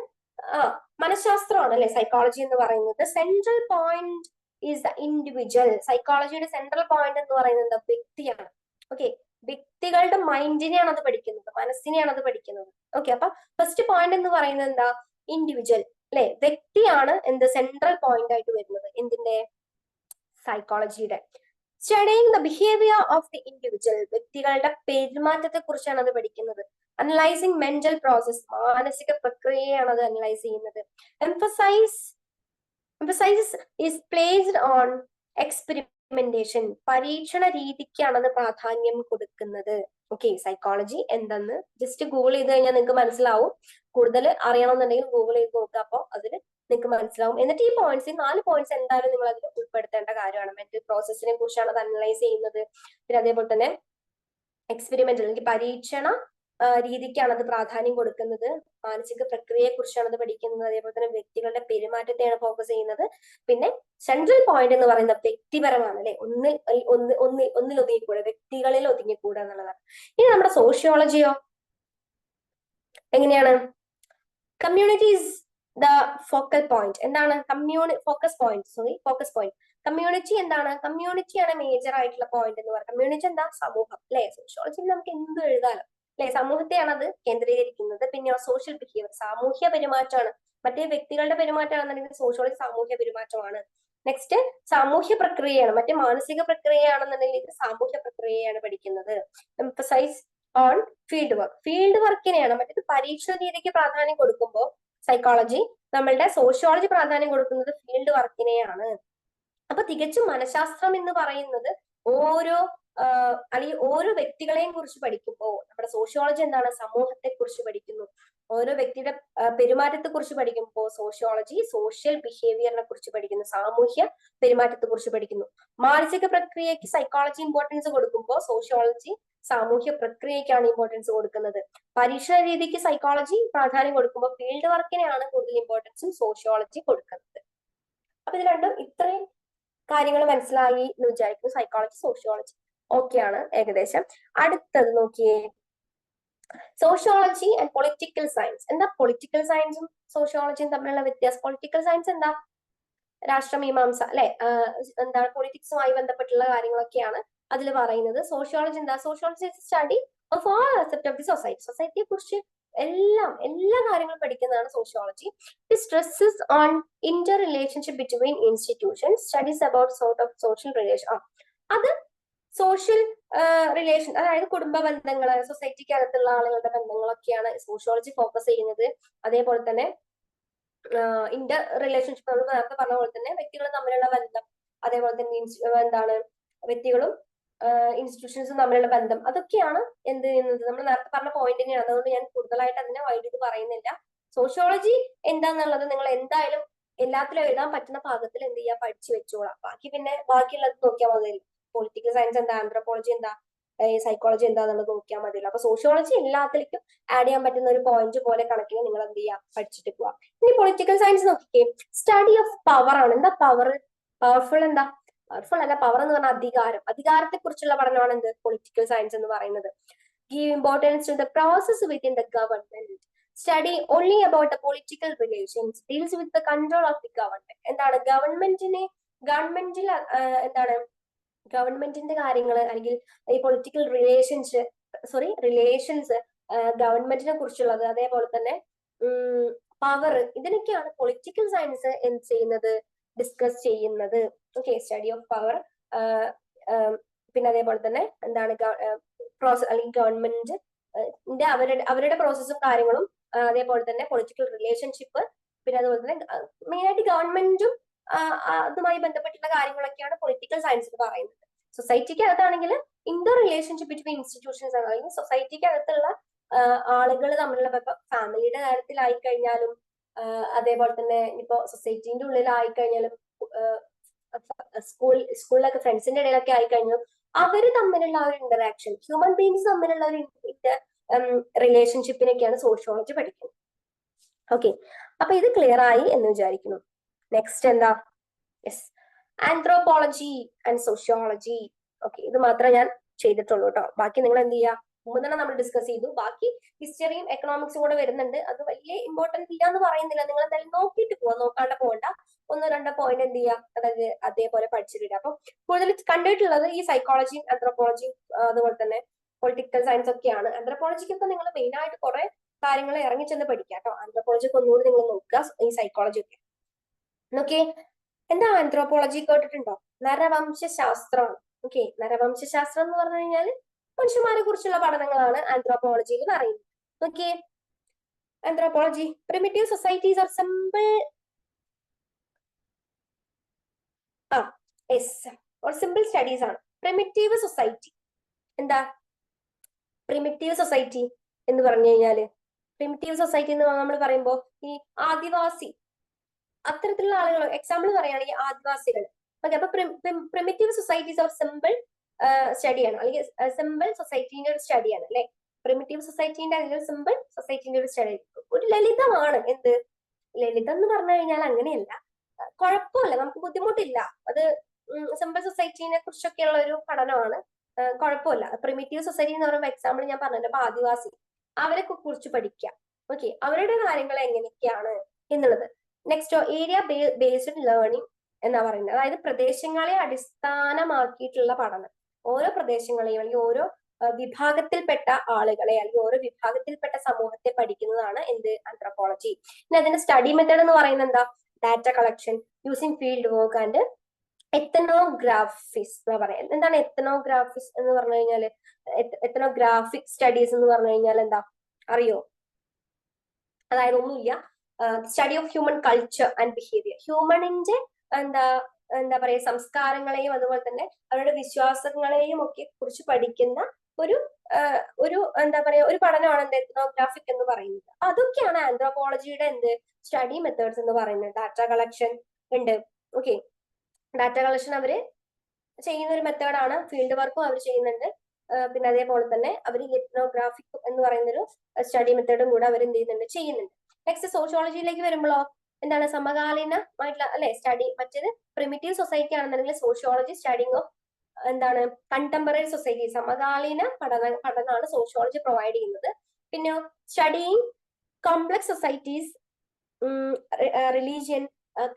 മനഃശാസ്ത്രമാണ് അല്ലെ സൈക്കോളജി എന്ന് പറയുന്നത്. Central point is the individual. സൈക്കോളജിയുടെ സെൻട്രൽ പോയിന്റ് എന്ന് പറയുന്നത് എന്താ, വ്യക്തിയാണ്. ഓക്കെ, വ്യക്തികളുടെ മൈൻഡിനെയാണ് അത് പഠിക്കുന്നത്, മനസ്സിനെയാണ് അത് പഠിക്കുന്നത്. ഓക്കെ, അപ്പൊ ഫസ്റ്റ് പോയിന്റ് എന്ന് പറയുന്നത് എന്താ, ഇൻഡിവിജ്വൽ അല്ലെ, വ്യക്തിയാണ് എന്ത് സെൻട്രൽ പോയിന്റ് ആയിട്ട് വരുന്നത് എന്തിന്റെ, സൈക്കോളജിയുടെ. Studying the behaviour of the individual, വ്യക്തികളുടെ പെരുമാറ്റത്തെ കുറിച്ചാണ് അത് പഠിക്കുന്നത്. അനലൈസിങ് മെന്റൽ പ്രോസസ്, മാനസിക പ്രക്രിയയാണ് അത് അനലൈസ് ചെയ്യുന്നത്. Emphasis is placed on experimentation, പരീക്ഷണ രീതിക്കാണ് അത് പ്രാധാന്യം കൊടുക്കുന്നത്. ഓക്കെ, സൈക്കോളജി എന്തെന്ന് ജസ്റ്റ് ഗൂഗിൾ ചെയ്ത് കഴിഞ്ഞാൽ നിങ്ങൾക്ക് മനസ്സിലാവും. കൂടുതൽ അറിയണമെന്നുണ്ടെങ്കിൽ ഗൂഗിൾ ചെയ്ത് നോക്കുക, അപ്പോൾ അതിൽ നിങ്ങൾക്ക് മനസ്സിലാവും. എന്നിട്ട് ഈ പോയിന്റ്സ്, ഈ 4 പോയിന്റ്സ് എന്തായാലും നിങ്ങൾ അതിൽ ഉൾപ്പെടുത്തേണ്ട കാര്യമാണ്. മെന്റൽ പ്രോസസ്സിനെ കുറിച്ചാണ് അത് അനലൈസ് ചെയ്യുന്നത്. പിന്നെ അതേപോലെ തന്നെ എക്സ്പെരിമെന്റ് അല്ലെങ്കിൽ പരീക്ഷണ രീതിക്കാണ് അത് പ്രാധാന്യം കൊടുക്കുന്നത്. മാനസിക പ്രക്രിയയെ കുറിച്ചാണ് അത് പഠിക്കുന്നത്. അതേപോലെ തന്നെ വ്യക്തികളുടെ പെരുമാറ്റത്തെയാണ് ഫോക്കസ് ചെയ്യുന്നത്. പിന്നെ സെൻട്രൽ പോയിന്റ് എന്ന് പറയുന്നത് വ്യക്തിപരമാണ് അല്ലെ, ഒന്നിൽ ഒതുങ്ങിക്കൂടെ, വ്യക്തികളിൽ ഒതുങ്ങിക്കൂടെ എന്നുള്ളതാണ്. ഇനി നമ്മുടെ സോഷ്യോളജിയോ എങ്ങനെയാണ്, community is the focal point. എന്താണ് ഫോക്കസ് പോയിന്റ്. കമ്മ്യൂണിറ്റി എന്താണ്? കമ്മ്യൂണിറ്റിയാണ് മേജർ ആയിട്ടുള്ള പോയിന്റ് എന്ന് പറയുന്നത്. കമ്മ്യൂണിറ്റി എന്താ? സമൂഹം അല്ലെ? സോഷ്യോളജിയിൽ നമുക്ക് എന്ത് എഴുതാലോ അല്ലെ? സമൂഹത്തെയാണ് അത് കേന്ദ്രീകരിക്കുന്നത്. പിന്നെ സോഷ്യൽ ബിഹേവിയർ, സാമൂഹ്യ പെരുമാറ്റമാണ്. മറ്റേ വ്യക്തികളുടെ പെരുമാറ്റമാണെന്നുണ്ടെങ്കിൽ സോഷ്യോളജി സാമൂഹ്യ പെരുമാറ്റമാണ്. നെക്സ്റ്റ് സാമൂഹ്യ പ്രക്രിയയാണ്. മറ്റേ മാനസിക പ്രക്രിയയാണെന്നുണ്ടെങ്കിൽ ഇത് സാമൂഹ്യ പ്രക്രിയയാണ് പഠിക്കുന്നത്. എംഫസൈസ് ഓൺ ഫീൽഡ് വർക്കിനെയാണ്. മറ്റേത് പരീക്ഷ രീതിക്ക് പ്രാധാന്യം കൊടുക്കുമ്പോൾ സൈക്കോളജി, നമ്മളുടെ സോഷ്യോളജി പ്രാധാന്യം കൊടുക്കുന്നത് ഫീൽഡ് വർക്കിനെയാണ്. അപ്പൊ തികച്ചും മനഃശാസ്ത്രം എന്ന് പറയുന്നത് ഓരോ അല്ലെങ്കിൽ ഓരോ വ്യക്തികളെയും കുറിച്ച് പഠിക്കുമ്പോൾ നമ്മുടെ സോഷ്യോളജി എന്താണ്? സമൂഹത്തെ കുറിച്ച് പഠിക്കുന്നു. ഓരോ വ്യക്തിയുടെ പെരുമാറ്റത്തെ കുറിച്ച് പഠിക്കുമ്പോൾ സോഷ്യോളജി സോഷ്യൽ ബിഹേവിയറിനെ കുറിച്ച് പഠിക്കുന്നു, സാമൂഹ്യ പെരുമാറ്റത്തെ കുറിച്ച് പഠിക്കുന്നു. മാനസിക പ്രക്രിയക്ക് സൈക്കോളജി ഇമ്പോർട്ടൻസ് കൊടുക്കുമ്പോൾ സോഷ്യോളജി സാമൂഹ്യ പ്രക്രിയക്കാണ് ഇമ്പോർട്ടൻസ് കൊടുക്കുന്നത്. പരീക്ഷണ രീതിക്ക് സൈക്കോളജി പ്രാധാന്യം കൊടുക്കുമ്പോൾ ഫീൽഡ് വർക്കിനെയാണ് കൂടുതൽ ഇമ്പോർട്ടൻസും സോഷ്യോളജി കൊടുക്കുന്നത്. അപ്പൊ ഇത് രണ്ടും ഇത്രയും കാര്യങ്ങൾ മനസ്സിലായി എന്ന് വിചാരിക്കുന്നു. സൈക്കോളജി സോഷ്യോളജി ഓക്കെയാണ് ഏകദേശം. അടുത്തത് നോക്കിയേ, സോഷ്യോളജി ആൻഡ് പൊളിറ്റിക്കൽ സയൻസ്. എന്താ പൊളിറ്റിക്കൽ സയൻസും സോഷ്യോളജിയും തമ്മിലുള്ള വ്യത്യാസം? പൊളിറ്റിക്കൽ സയൻസ് എന്താ? രാഷ്ട്രമീമാംസ അല്ലെ? എന്താണ്? പൊളിറ്റിക്സുമായി ബന്ധപ്പെട്ടുള്ള കാര്യങ്ങളൊക്കെയാണ് അതിൽ പറയുന്നത്. സോഷ്യോളജി എന്താ? Sociology study of all aspect of the society. സൊസൈറ്റിയെ കുറിച്ച് എല്ലാ കാര്യങ്ങളും പഠിക്കുന്നതാണ് sociology. It stresses on interrelationship between institutions, studies about sort of social relation. അത് സോഷ്യൽ റിലേഷൻ, അതായത് കുടുംബ ബന്ധങ്ങള്, സൊസൈറ്റിക്ക് അകത്തുള്ള ആളുകളുടെ ബന്ധങ്ങളൊക്കെയാണ് സോഷ്യോളജി ഫോക്കസ് ചെയ്യുന്നത്. അതേപോലെ തന്നെ ഇന്റർ റിലേഷൻഷിപ്പ്, നമ്മൾ നേരത്തെ പറഞ്ഞ പോലെ തന്നെ വ്യക്തികൾ തമ്മിലുള്ള ബന്ധം, അതേപോലെ തന്നെ എന്താണ് വ്യക്തികളും ഇൻസ്റ്റിറ്റ്യൂഷൻസും തമ്മിലുള്ള ബന്ധം, അതൊക്കെയാണ് എന്ത് ചെയ്യുന്നത്? നമ്മൾ നേരത്തെ പറഞ്ഞ പോയിന്റ് തന്നെയാണ്. അതുകൊണ്ട് ഞാൻ കൂടുതലായിട്ട് അതിനെ വൈകിട്ട് പറയുന്നില്ല. സോഷ്യോളജി എന്താന്നുള്ളത് നിങ്ങൾ എന്തായാലും എല്ലാത്തിലും എഴുതാൻ പറ്റുന്ന ഭാഗത്തിൽ എന്ത് ചെയ്യുക, പഠിച്ചു വെച്ചോളാം. ബാക്കിയുള്ളത് നോക്കിയാൽ മതി. പൊളിറ്റിക്കൽ സയൻസ് എന്താ, ആന്ത്രോപോളജി എന്താ, സൈക്കോളജി എന്താന്നുള്ളത് നോക്കിയാൽ മതിയല്ലോ. അപ്പൊ സോഷ്യോളജി എല്ലാത്തിലേക്കും ആഡ് ചെയ്യാൻ പറ്റുന്ന ഒരു പോയിന്റ് പോലെ കണക്കിന് നിങ്ങൾ എന്ത് ചെയ്യുക, പഠിച്ചിട്ട് പോവാം. ഇനി പൊളിറ്റിക്കൽ സയൻസ് നോക്കിക്കേ, സ്റ്റഡി ഓഫ് പവർ ആണ്. എന്താ പവർ? പവർഫുൾ എന്താ? പവർഫുൾ അല്ല, പവർ എന്ന് പറഞ്ഞാൽ അധികാരം. അധികാരത്തെ കുറിച്ചുള്ള പഠനമാണ് എന്ത്? പൊളിറ്റിക്കൽ സയൻസ് എന്ന് പറയുന്നത്. Give importance to the process within the government. Study only about the political relations, deals with the control of the government. എന്താണ്? ഗവൺമെന്റിന്റെ കാര്യങ്ങൾ അല്ലെങ്കിൽ ഈ പൊളിറ്റിക്കൽ റിലേഷൻസ് ഗവൺമെന്റിനെ കുറിച്ചുള്ളത്, അതേപോലെ തന്നെ പവർ, ഇതിനൊക്കെയാണ് പൊളിറ്റിക്കൽ സയൻസ് എന്ത് ചെയ്യുന്നത്? ഡിസ്കസ് ചെയ്യുന്നത്. Okay, study of power. പിന്നെ അതേപോലെ തന്നെ എന്താണ് അല്ലെങ്കിൽ ഗവൺമെന്റ് അവരുടെ പ്രോസസ്സും കാര്യങ്ങളും, അതേപോലെ തന്നെ പൊളിറ്റിക്കൽ റിലേഷൻഷിപ്പ്, പിന്നെ അതുപോലെ തന്നെ മെയിൻ ആയിട്ട് ഗവൺമെന്റും അതുമായി ബന്ധപ്പെട്ടുള്ള കാര്യങ്ങളൊക്കെയാണ് പൊളിറ്റിക്കൽ സയൻസിൽ പറയുന്നത്. സൊസൈറ്റിക്ക് അകത്താണെങ്കിൽ ഇന്റർ റിലേഷൻഷിപ്പ് ബിറ്റ്വീൻ ഇൻസ്റ്റിറ്റ്യൂഷൻസ് ആണ്. അല്ലെങ്കിൽ സൊസൈറ്റിക്ക് അകത്തുള്ള ആളുകൾ തമ്മിലുള്ള, ഇപ്പൊ ഫാമിലിയുടെ കാര്യത്തിലായി കഴിഞ്ഞാലും, അതേപോലെ തന്നെ ഇപ്പൊ സൊസൈറ്റിന്റെ ഉള്ളിലായി കഴിഞ്ഞാലും, സ്കൂളിലൊക്കെ ഫ്രണ്ട്സിന്റെ ഇടയിലൊക്കെ ആയി കഴിഞ്ഞാലും, അവര് തമ്മിലുള്ള ഒരു ഇന്ററാക്ഷൻ, ഹ്യൂമൻ ബീങ്സ് തമ്മിലുള്ള ഒരു റിലേഷൻഷിപ്പിനൊക്കെയാണ് സോഷ്യോളജി പഠിക്കുന്നത്. ഓക്കെ, അപ്പൊ ഇത് ക്ലിയർ ആയി എന്ന് വിചാരിക്കുന്നു. നെക്സ്റ്റ് എന്താ? Yes, anthropology and sociology. Okay, ഇത് മാത്രമേ ഞാൻ ചെയ്തിട്ടുള്ളൂ കേട്ടോ. ബാക്കി നിങ്ങൾ എന്ത് ചെയ്യുക, മുമ്പ് തന്നെ നമ്മൾ ഡിസ്കസ് ചെയ്തു. ബാക്കി ഹിസ്റ്ററിയും എക്കണോമിക്സും കൂടെ വരുന്നുണ്ട്. അത് വലിയ ഇമ്പോർട്ടൻസ് ഇല്ല എന്ന് പറയുന്നില്ല. നിങ്ങൾ എന്തായാലും നോക്കിയിട്ട് പോവാ, നോക്കാണ്ട് പോകണ്ട. 1-2 പോയിന്റ് എന്ത് ചെയ്യുക, അതായത് അതേപോലെ പഠിച്ചിട്ടില്ല. അപ്പൊ കൂടുതൽ കണ്ടിട്ടുള്ളത് ഈ സൈക്കോളജിയും ആന്ത്രോപോളജിയും അതുപോലെ തന്നെ പൊളിറ്റിക്കൽ സയൻസ് ഒക്കെയാണ്. ആന്ത്രോപോളജിക്കൊക്കെ നിങ്ങൾ മെയിൻ ആയിട്ട് കുറെ കാര്യങ്ങൾ ഇറങ്ങി ചെന്ന് പഠിക്കുക കേട്ടോ. ആന്ത്രോപോളജിക്ക് ഒന്നുകൂടി നിങ്ങൾ നോക്കുക, ഈ സൈക്കോളജി ഒക്കെ. നോക്കിയേ, എന്താ ആന്ത്രോപോളജി കേട്ടിട്ടുണ്ടോ? നരവംശാസ്ത്രമാണ്. ഓക്കെ, നരവംശാസ്ത്രം എന്ന് പറഞ്ഞു കഴിഞ്ഞാൽ മനുഷ്യന്മാരെ കുറിച്ചുള്ള പഠനങ്ങളാണ് ആന്ത്രോപോളജിയിൽ പറയുന്നത്. നോക്കിയേ, anthropology primitive societies are simple simple studies ആണ്. പ്രിമിറ്റീവ് സൊസൈറ്റി എന്താ? പ്രിമിറ്റീവ് സൊസൈറ്റി എന്ന് പറഞ്ഞു കഴിഞ്ഞാല്, പ്രിമിറ്റീവ് സൊസൈറ്റി എന്ന് നമ്മൾ പറയുമ്പോൾ ഈ ആദിവാസി അത്തരത്തിലുള്ള ആളുകൾ, എക്സാമ്പിൾ പറയുകയാണെങ്കിൽ ആദിവാസികൾ. ഓക്കെ, അപ്പൊ പ്രിമിറ്റീവ് സൊസൈറ്റീസ് ഓഫ് സിമ്പിൾ സ്റ്റഡിയാണ്, അല്ലെങ്കിൽ സിമ്പിൾ സൊസൈറ്റീന്റെ ഒരു സ്റ്റഡിയാണ് അല്ലെ. പ്രിമിറ്റീവ് സൊസൈറ്റീന്റെ അല്ലെങ്കിൽ സിമ്പിൾ സൊസൈറ്റീന്റെ ഒരു സ്റ്റഡി. ഒരു ലളിതമാണ്. എന്ത് ലളിതം എന്ന് പറഞ്ഞു കഴിഞ്ഞാൽ അങ്ങനെയല്ല, കുഴപ്പമില്ല, നമുക്ക് ബുദ്ധിമുട്ടില്ല. അത് സിമ്പിൾ സൊസൈറ്റീനെ കുറിച്ചൊക്കെയുള്ള ഒരു പഠനമാണ്. കുഴപ്പമില്ല. പ്രിമിറ്റീവ് സൊസൈറ്റി എന്ന് പറയുമ്പോൾ എക്സാമ്പിൾ ഞാൻ പറഞ്ഞല്ലോ, അപ്പൊ ആദിവാസി, അവരെ കുറിച്ച് പഠിക്കുക. ഓക്കെ, അവരുടെ കാര്യങ്ങൾ എങ്ങനെയൊക്കെയാണ് എന്നുള്ളത്. നെക്സ്റ്റ് ഏരിയ ബേസ്ഡ് ലേണിംഗ് എന്നാ പറയുന്നത്. അതായത് പ്രദേശങ്ങളെ അടിസ്ഥാനമാക്കിയിട്ടുള്ള പഠനം. ഓരോ പ്രദേശങ്ങളെയും അല്ലെങ്കിൽ ഓരോ വിഭാഗത്തിൽപ്പെട്ട ആളുകളെ അല്ലെങ്കിൽ ഓരോ വിഭാഗത്തിൽപ്പെട്ട സമൂഹത്തെ പഠിക്കുന്നതാണ് എന്ത് ആന്ത്രോപോളജി. ഇനി അതിന്റെ സ്റ്റഡി മെത്തേഡ് എന്ന് പറയുന്നത് എന്താ? Data collection using field work and ethnographies എന്ന് പറയാം. എന്താണ് എത്തനോഗ്രാഫിസ് എന്ന് പറഞ്ഞു കഴിഞ്ഞാല്? എത്തനോഗ്രാഫിക് സ്റ്റഡീസ് എന്ന് പറഞ്ഞു കഴിഞ്ഞാൽ എന്താ അറിയോ? അതായത് ഒന്നുമില്ല, study of human culture and behaviour. ഹ്യൂമണിന്റെ എന്താ എന്താ പറയുക സംസ്കാരങ്ങളെയും അതുപോലെ തന്നെ അവരുടെ വിശ്വാസങ്ങളെയും ഒക്കെ കുറിച്ച് പഠിക്കുന്ന ഒരു ഒരു എന്താ പറയാ ഒരു പഠനമാണ് എന്ത് എത്നോഗ്രാഫിക് എന്ന് പറയുന്നത്. അതൊക്കെയാണ് ആന്ത്രോപോളജിയുടെ എന്ത് സ്റ്റഡി മെത്തേഡ്സ് എന്ന് പറയുന്നത്. ഡാറ്റ കളക്ഷൻ ഉണ്ട്. ഓക്കെ, ഡാറ്റ കളക്ഷൻ അവര് ചെയ്യുന്ന ഒരു മെത്തേഡാണ്. ഫീൽഡ് വർക്കും അവർ ചെയ്യുന്നുണ്ട്. പിന്നെ അതേപോലെ തന്നെ അവർ എത്നോഗ്രാഫിക് എന്ന് പറയുന്ന ഒരു സ്റ്റഡി മെത്തേഡും കൂടെ അവർ എന്ത് ചെയ്യുന്നുണ്ട്. നെക്സ്റ്റ് സോഷ്യോളജിയിലേക്ക് വരുമ്പോഴോ എന്താണ് സമകാലീനമായിട്ടുള്ള അല്ലെ സ്റ്റഡി. മറ്റേത് പ്രിമിറ്റീവ് സൊസൈറ്റി ആണെന്നുണ്ടെങ്കിൽ സോഷ്യോളജി സ്റ്റഡിങ് ഓഫ് എന്താണ് കണ്ടംപററി സൊസൈറ്റി, സമകാലീന പഠനമാണ് സോഷ്യോളജി പ്രൊവൈഡ് ചെയ്യുന്നത്. പിന്നെ studying complex societies, religion,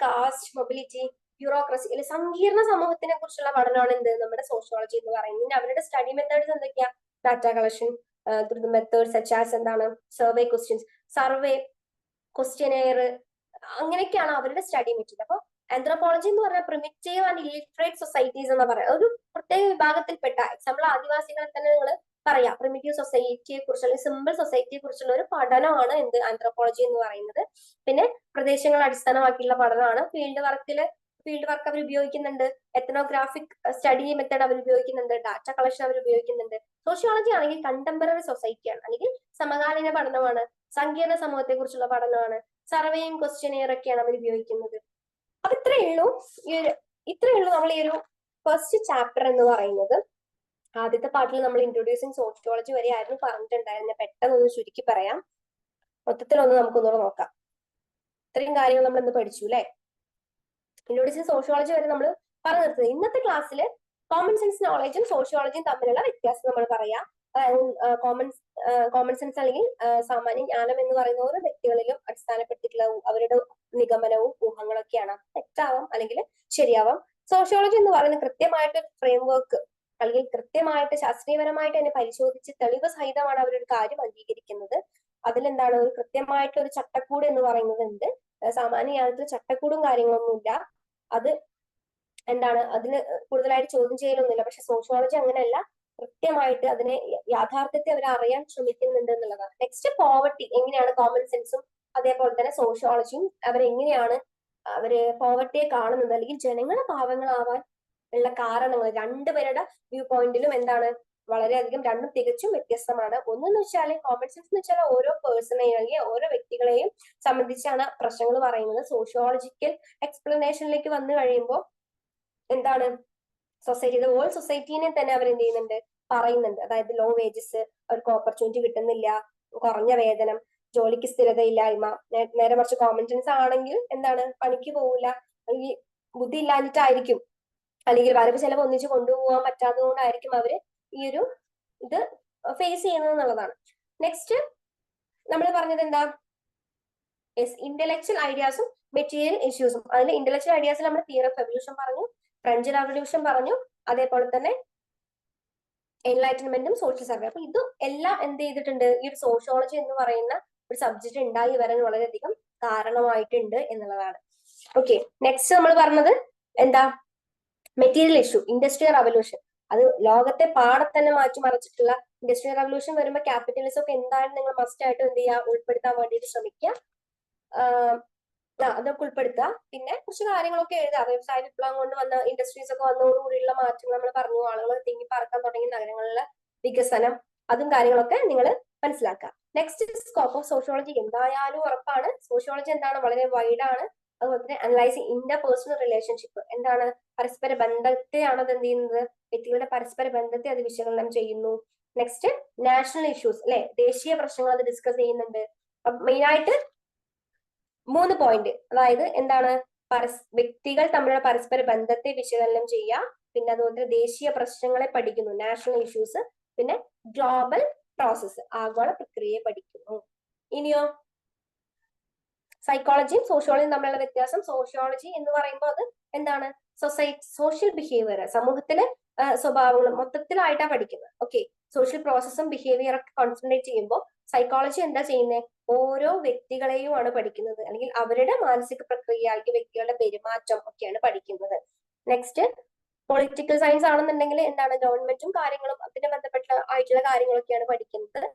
caste, mobility, bureaucracy അല്ലെ സങ്കീർണ സമൂഹത്തിനെ കുറിച്ചുള്ള പഠനമാണ് എന്ത് നമ്മുടെ സോഷ്യോളജി എന്ന് പറയുന്നത്. അവരുടെ സ്റ്റഡി മെത്തേഡ്സ് എന്തൊക്കെയാ? Data collection methods such as എന്താണ് സർവേ ക്വസ്റ്റ്യൻസ്, സർവേ ക്വസ്റ്റ്യനെയർ, അങ്ങനെയൊക്കെയാണ് അവരുടെ സ്റ്റഡി മെത്തേഡ്. അപ്പൊ ആന്ത്രോപോളജി എന്ന് പറഞ്ഞാൽ പ്രിമിറ്റീവ് ആൻഡ് ഇലിറ്ററേറ്റ് സൊസൈറ്റീസ് എന്ന് പറയാം. ഒരു പ്രത്യേക വിഭാഗത്തിൽപ്പെട്ട എക്സാമ്പിൾ ആദിവാസികളെ തന്നെ നിങ്ങൾ പറയാം. പ്രിമിറ്റീവ് സൊസൈറ്റിയെ കുറിച്ചുള്ള സിമ്പിൾ സൊസൈറ്റിയെ കുറിച്ചുള്ള ഒരു പഠനമാണ് എന്ത് ആന്ത്രോപോളജി എന്ന് പറയുന്നത്. പിന്നെ പ്രദേശങ്ങളെ അടിസ്ഥാനമാക്കിയുള്ള പഠനമാണ്. ഫീൽഡ് വർക്ക് അവർ ഉപയോഗിക്കുന്നുണ്ട്. എത്നോഗ്രാഫിക് സ്റ്റഡി മെത്തേഡ് അവർ ഉപയോഗിക്കുന്നുണ്ട്. ഡാറ്റ കളക്ഷൻ അവർ ഉപയോഗിക്കുന്നുണ്ട്. സോഷ്യോളജി ആണെങ്കിൽ കണ്ടംപററി സൊസൈറ്റിയാണ്, അല്ലെങ്കിൽ സമകാലീന പഠനമാണ്. സങ്കീർണ സമൂഹത്തെ കുറിച്ചുള്ള പഠനമാണ്. സർവേയും ക്വസ്റ്റ്യനെയർ ഒക്കെയാണ് അവർ ഉപയോഗിക്കുന്നത്. അപ്പൊ ഇത്രയേ ഉള്ളൂ നമ്മൾ ഈ ഒരു ഫസ്റ്റ് ചാപ്റ്റർ എന്ന് പറയുന്നത്. ആദ്യത്തെ പാർട്ടിൽ നമ്മൾ ഇൻട്രൊഡ്യൂസിങ് സോഷ്യോളജി വരെ ആയിരുന്നു പറഞ്ഞിട്ടുണ്ടായിരുന്നത്. പെട്ടെന്ന് ഒന്ന് ചുരുക്കി പറയാം. മൊത്തത്തിലൊന്ന് നമുക്കൊന്നുകൂടെ നോക്കാം. ഇത്രയും കാര്യങ്ങൾ നമ്മൾ ഇന്ന് പഠിച്ചു അല്ലെ. ഇൻട്രൊഡ്യൂസിങ് സോഷ്യോളജി വരെ നമ്മൾ പറഞ്ഞു നിർത്തുന്നത്. ഇന്നത്തെ ക്ലാസ്സിൽ കോമൺ സെൻസ് നോളജും സോഷ്യോളജിയും തമ്മിലുള്ള വ്യത്യാസം നമ്മൾ പറയാം. കോമൺ സെൻസ് അല്ലെങ്കിൽ സാമാന്യ ജ്ഞാനം എന്ന് പറയുന്ന ഓരോ വ്യക്തികളിലും അടിസ്ഥാനപ്പെടുത്തിയിട്ടുള്ള അവരുടെ നിഗമനവും ഊഹങ്ങളൊക്കെയാണ്. തെറ്റാവാം അല്ലെങ്കിൽ ശരിയാവാം. സോഷ്യോളജി എന്ന് പറയുന്ന കൃത്യമായിട്ട് ഫ്രെയിം വർക്ക് അല്ലെങ്കിൽ കൃത്യമായിട്ട് ശാസ്ത്രീയപരമായിട്ട് തന്നെ പരിശോധിച്ച് തെളിവ് സഹിതമാണ് അവരൊരു കാര്യം അംഗീകരിക്കുന്നത്. അതിലെന്താണ് ഒരു കൃത്യമായിട്ടുള്ള ഒരു ചട്ടക്കൂട് എന്ന് പറയുന്നത് ഉണ്ട്. സാമാന്യ ജ്ഞാനത്തിൽ ചട്ടക്കൂടും കാര്യങ്ങളൊന്നുമില്ല. അത് എന്താണ് അതിന് കൂടുതലായിട്ട് ചോദ്യം ചെയ്യലൊന്നുമില്ല. പക്ഷെ സോഷ്യോളജി അങ്ങനെയല്ല. കൃത്യമായിട്ട് അതിനെ യാഥാർത്ഥ്യത്തെ അവർ അറിയാൻ ശ്രമിക്കുന്നുണ്ട് എന്നുള്ളതാണ്. നെക്സ്റ്റ് പോവർട്ടി, എങ്ങനെയാണ് കോമൺ സെൻസും അതേപോലെ തന്നെ സോഷ്യോളജിയും അവരെങ്ങനെയാണ് പോവർട്ടിയെ കാണുന്നത്, അല്ലെങ്കിൽ ജനങ്ങളെ പാവങ്ങളാവാൻ ഉള്ള കാരണങ്ങൾ രണ്ടുപേരുടെ വ്യൂ പോയിന്റിലും എന്താണ് വളരെയധികം രണ്ടും തികച്ചും വ്യത്യസ്തമാണ്. ഒന്നെന്ന് വെച്ചാൽ കോമൺ സെൻസ് എന്ന് വെച്ചാൽ ഓരോ പേഴ്സണെയും അല്ലെങ്കിൽ ഓരോ വ്യക്തികളെയും സംബന്ധിച്ചാണ് പ്രശ്നങ്ങൾ പറയുന്നത്. സോഷ്യോളജിക്കൽ എക്സ്പ്ലനേഷനിലേക്ക് വന്നു കഴിയുമ്പോൾ എന്താണ് സൊസൈറ്റി, ഹോൾ സൊസൈറ്റീനെ തന്നെ അവർ എന്ത് ചെയ്യുന്നുണ്ട് പറയുന്നുണ്ട്. അതായത് ലോ വേജസ്, അവർക്ക് ഓപ്പർച്യൂണിറ്റി കിട്ടുന്നില്ല, കുറഞ്ഞ വേതനം, ജോലിക്ക് സ്ഥിരതയില്ലായ്മ. നേരെ മറിച്ച് കോമൺ സെൻസ് ആണെങ്കിൽ എന്താണ് പണിക്ക് പോകില്ല, അല്ലെങ്കിൽ ബുദ്ധി ഇല്ലാഞ്ഞിട്ടായിരിക്കും, അല്ലെങ്കിൽ വരവ് ചെലവ് ഒന്നിച്ച് കൊണ്ടുപോകാൻ പറ്റാത്തത് കൊണ്ടായിരിക്കും അവര് ഈ ഒരു ഇത് ഫേസ് ചെയ്യുന്നത് എന്നുള്ളതാണ്. നെക്സ്റ്റ് നമ്മൾ പറഞ്ഞത് എന്താ? ഇന്റലക്ച്വൽ ഐഡിയാസും മെറ്റീരിയൽ ഇഷ്യൂസും. അതിൽ ഇന്റലക്ച്വൽ ഐഡിയാസിൽ നമ്മൾ തിയറി ഓഫ് എവല്യൂഷൻ പറഞ്ഞു, ഫ്രഞ്ച് റവല്യൂഷൻ പറഞ്ഞു, അതേപോലെ തന്നെ എൻലൈറ്റൻമെന്റും സോഷ്യൽ സർവേ. അപ്പൊ ഇത് എല്ലാം എന്ത് ചെയ്തിട്ടുണ്ട്? ഈ ഒരു സോഷ്യോളജി എന്ന് പറയുന്ന ഒരു സബ്ജക്ട് ഉണ്ടായി വരാൻ വളരെയധികം കാരണമായിട്ടുണ്ട് എന്നുള്ളതാണ്. ഓക്കെ, നെക്സ്റ്റ് നമ്മൾ പറഞ്ഞത് എന്താ? Material issue, industrial revolution. അത് ലോകത്തെ പാടെ തന്നെ മാറ്റിമറിച്ചിട്ടുള്ള ഇൻഡസ്ട്രിയൽ റവല്യൂഷൻ വരുമ്പോൾ ക്യാപിറ്റലിസം ഒക്കെ എന്തായാലും നിങ്ങൾ മസ്റ്റ് ആയിട്ട് എന്ത് ചെയ്യുക, ഉൾപ്പെടുത്താൻ വേണ്ടിയിട്ട് ശ്രമിക്കുക. അതൊക്കെ ഉൾപ്പെടുത്തുക. പിന്നെ കുറച്ച് കാര്യങ്ങളൊക്കെ എഴുതുക. വ്യവസായ വിപ്ലവം കൊണ്ട് വന്ന ഇൻഡസ്ട്രീസ് ഒക്കെ വന്നതോടുകൂടിയുള്ള മാറ്റങ്ങൾ നമ്മൾ പറഞ്ഞു. ആളുകൾ തിങ്ങി പറക്കാൻ തുടങ്ങി, നഗരങ്ങളിലെ വികസനം, അതും കാര്യങ്ങളൊക്കെ നിങ്ങൾ മനസ്സിലാക്കുക. നെക്സ്റ്റ് സ്കോപ്പ് ഓഫ് സോഷ്യോളജി എന്തായാലും ഉറപ്പാണ്. സോഷ്യോളജി എന്താണ്? വളരെ വൈഡാണ്. അതുപോലെ തന്നെ അനലൈസിങ് ഇന്റർപേഴ്സണൽ റിലേഷൻഷിപ്പ്, എന്താണ് പരസ്പര ബന്ധത്തെയാണ് അത് എന്ത് ചെയ്യുന്നത്, വ്യക്തികളുടെ പരസ്പര ബന്ധത്തെ അത് വിശകലനം ചെയ്യുന്നു. നെക്സ്റ്റ് നാഷണൽ ഇഷ്യൂസ് അല്ലെ, ദേശീയ പ്രശ്നങ്ങൾ അത് ഡിസ്കസ് ചെയ്യുന്നുണ്ട്. മെയിൻ ആയിട്ട് 3 പോയിന്റ്, അതായത് എന്താണ് വ്യക്തികൾ തമ്മിലുള്ള പരസ്പര ബന്ധത്തെ വിശകലനം ചെയ്യുക, പിന്നെ അതുപോലെ ദേശീയ പ്രശ്നങ്ങളെ പഠിക്കുന്നു, നാഷണൽ ഇഷ്യൂസ്, പിന്നെ ഗ്ലോബൽ പ്രോസസ്സ്, ആഗോള പ്രക്രിയയെ പഠിക്കുന്നു. ഇനിയോ സൈക്കോളജിയും സോഷ്യോളജിയും തമ്മിലുള്ള വ്യത്യാസം, സോഷ്യോളജി എന്ന് പറയുമ്പോൾ അത് എന്താണ്, സോഷ്യൽ ബിഹേവിയർ, സമൂഹത്തിലെ സ്വഭാവങ്ങളും മൊത്തത്തിലായിട്ടാണ് പഠിക്കുന്നത്. ഓക്കെ, സോഷ്യൽ പ്രോസസ്സും ബിഹേവിയർ ഒക്കെ കോൺസെൻട്രേറ്റ് ചെയ്യുമ്പോൾ സൈക്കോളജി എന്താ ചെയ്യുന്നത്, ഓരോ വ്യക്തികളെയും ആണ് പഠിക്കുന്നത്, അല്ലെങ്കിൽ അവരുടെ മാനസിക പ്രക്രിയ അല്ലെങ്കിൽ വ്യക്തികളുടെ പെരുമാറ്റം ഒക്കെയാണ് പഠിക്കുന്നത്. നെക്സ്റ്റ് പൊളിറ്റിക്കൽ സയൻസ് ആണെന്നുണ്ടെങ്കിൽ എന്താണ്, ഗവൺമെന്റും കാര്യങ്ങളും അതിന് ബന്ധപ്പെട്ട ആയിട്ടുള്ള കാര്യങ്ങളൊക്കെയാണ് പഠിക്കുന്നത്.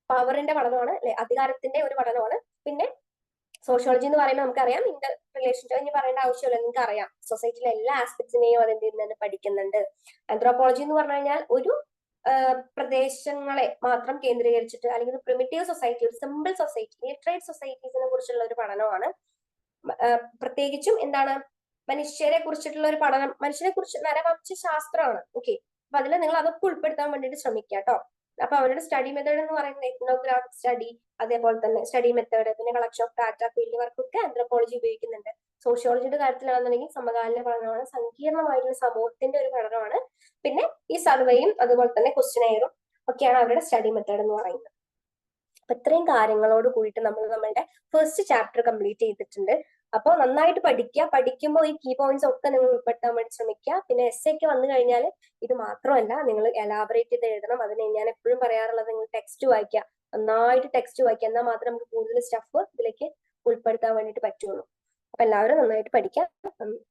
പവറിന്റെ പഠനമാണ് അല്ലെ, അധികാരത്തിന്റെ ഒരു പഠനമാണ്. പിന്നെ സോഷ്യോളജി എന്ന് പറയുമ്പോൾ നമുക്കറിയാം ഇന്റർ റിലേഷൻഷിപ്പ് ഇനി പറയേണ്ട ആവശ്യമില്ല, നിങ്ങൾക്ക് അറിയാം സൊസൈറ്റിയിലെ എല്ലാ ആസ്പെക്ട്സിനെയും അതിന്റെ നിന്ന് പഠിക്കുന്നുണ്ട്. ആന്ത്രോപോളജി എന്ന് പറഞ്ഞു കഴിഞ്ഞാൽ ഒരു പ്രദേശങ്ങളെ മാത്രം കേന്ദ്രീകരിച്ചിട്ട്, അല്ലെങ്കിൽ പ്രിമിറ്റീവ് സൊസൈറ്റി, ഒരു സിമ്പിൾ സൊസൈറ്റി, ഇലിറ്ററേറ്റ് സൊസൈറ്റീസിനെ കുറിച്ചുള്ള ഒരു പഠനമാണ്. പ്രത്യേകിച്ചും എന്താണ്, മനുഷ്യരെ കുറിച്ചിട്ടുള്ള ഒരു പഠനം, മനുഷ്യനെ കുറിച്ച് നരവംശ ശാസ്ത്രമാണ്. ഓക്കെ, അപ്പൊ അതിൽ നിങ്ങൾ അതൊക്കെ ഉൾപ്പെടുത്താൻ വേണ്ടിയിട്ട് ശ്രമിക്കുക കേട്ടോ. അപ്പൊ അവരുടെ സ്റ്റഡി മെത്തേഡ് എന്ന് പറയുന്നത് എത്നോഗ്രാഫിക് സ്റ്റഡി, അതേപോലെ തന്നെ സ്റ്റഡി മെത്തേഡ്, പിന്നെ കളക്ഷൻ ഓഫ് ഡാറ്റ, ഫീൽഡ് വർക്കൊക്കെ ആന്ത്രോപോളജി ഉപയോഗിക്കുന്നുണ്ട്. സോഷ്യോളജിയുടെ കാര്യത്തിലാണെന്നുണ്ടെങ്കിൽ സമകാലീന പഠനമാണ്, സങ്കീർണമായിട്ടുള്ള സമൂഹത്തിന്റെ ഒരു പഠനമാണ്. പിന്നെ ഈ സർവേയും അതുപോലെ തന്നെ ക്വസ്റ്റ്യനെയറും ഒക്കെയാണ് അവരുടെ സ്റ്റഡി മെത്തേഡ് എന്ന് പറയുന്നത്. അപ്പൊ ഇത്രയും കാര്യങ്ങളോട് കൂടിയിട്ട് നമ്മൾ നമ്മളുടെ ഫസ്റ്റ് ചാപ്റ്റർ കംപ്ലീറ്റ് ചെയ്തിട്ടുണ്ട്. അപ്പോൾ നന്നായിട്ട് പഠിക്കുക, പഠിക്കുമ്പോൾ ഈ കീ പോയിന്റ്സ് ഒക്കെ നിങ്ങൾ ഉൾപ്പെടുത്താൻ വേണ്ടി ശ്രമിക്കുക. പിന്നെ എസ് ഒക്കെ വന്നു കഴിഞ്ഞാൽ ഇത് മാത്രമല്ല, നിങ്ങൾ എലാബറേറ്റ് ചെയ്ത് എഴുതണം. അതിന് ഞാൻ എപ്പോഴും പറയാറുള്ളത്, നിങ്ങൾ ടെക്സ്റ്റ് വായിക്കുക, നന്നായിട്ട് ടെക്സ്റ്റ് വായിക്കുക, എന്നാൽ മാത്രമേ നമുക്ക് കൂടുതൽ സ്റ്റഫ് ഇതിലേക്ക് ഉൾപ്പെടുത്താൻ വേണ്ടിയിട്ട് പറ്റുള്ളൂ. അപ്പൊ എല്ലാവരും നന്നായിട്ട് പഠിക്കാം,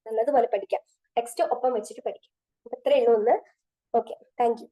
നല്ലതുപോലെ പഠിക്കാം, ടെക്സ്റ്റ് ഒപ്പം വെച്ചിട്ട് പഠിക്കാം. അപ്പൊ ഇത്രയേ ഉള്ളൂ ഒന്ന്. Okay, thank you.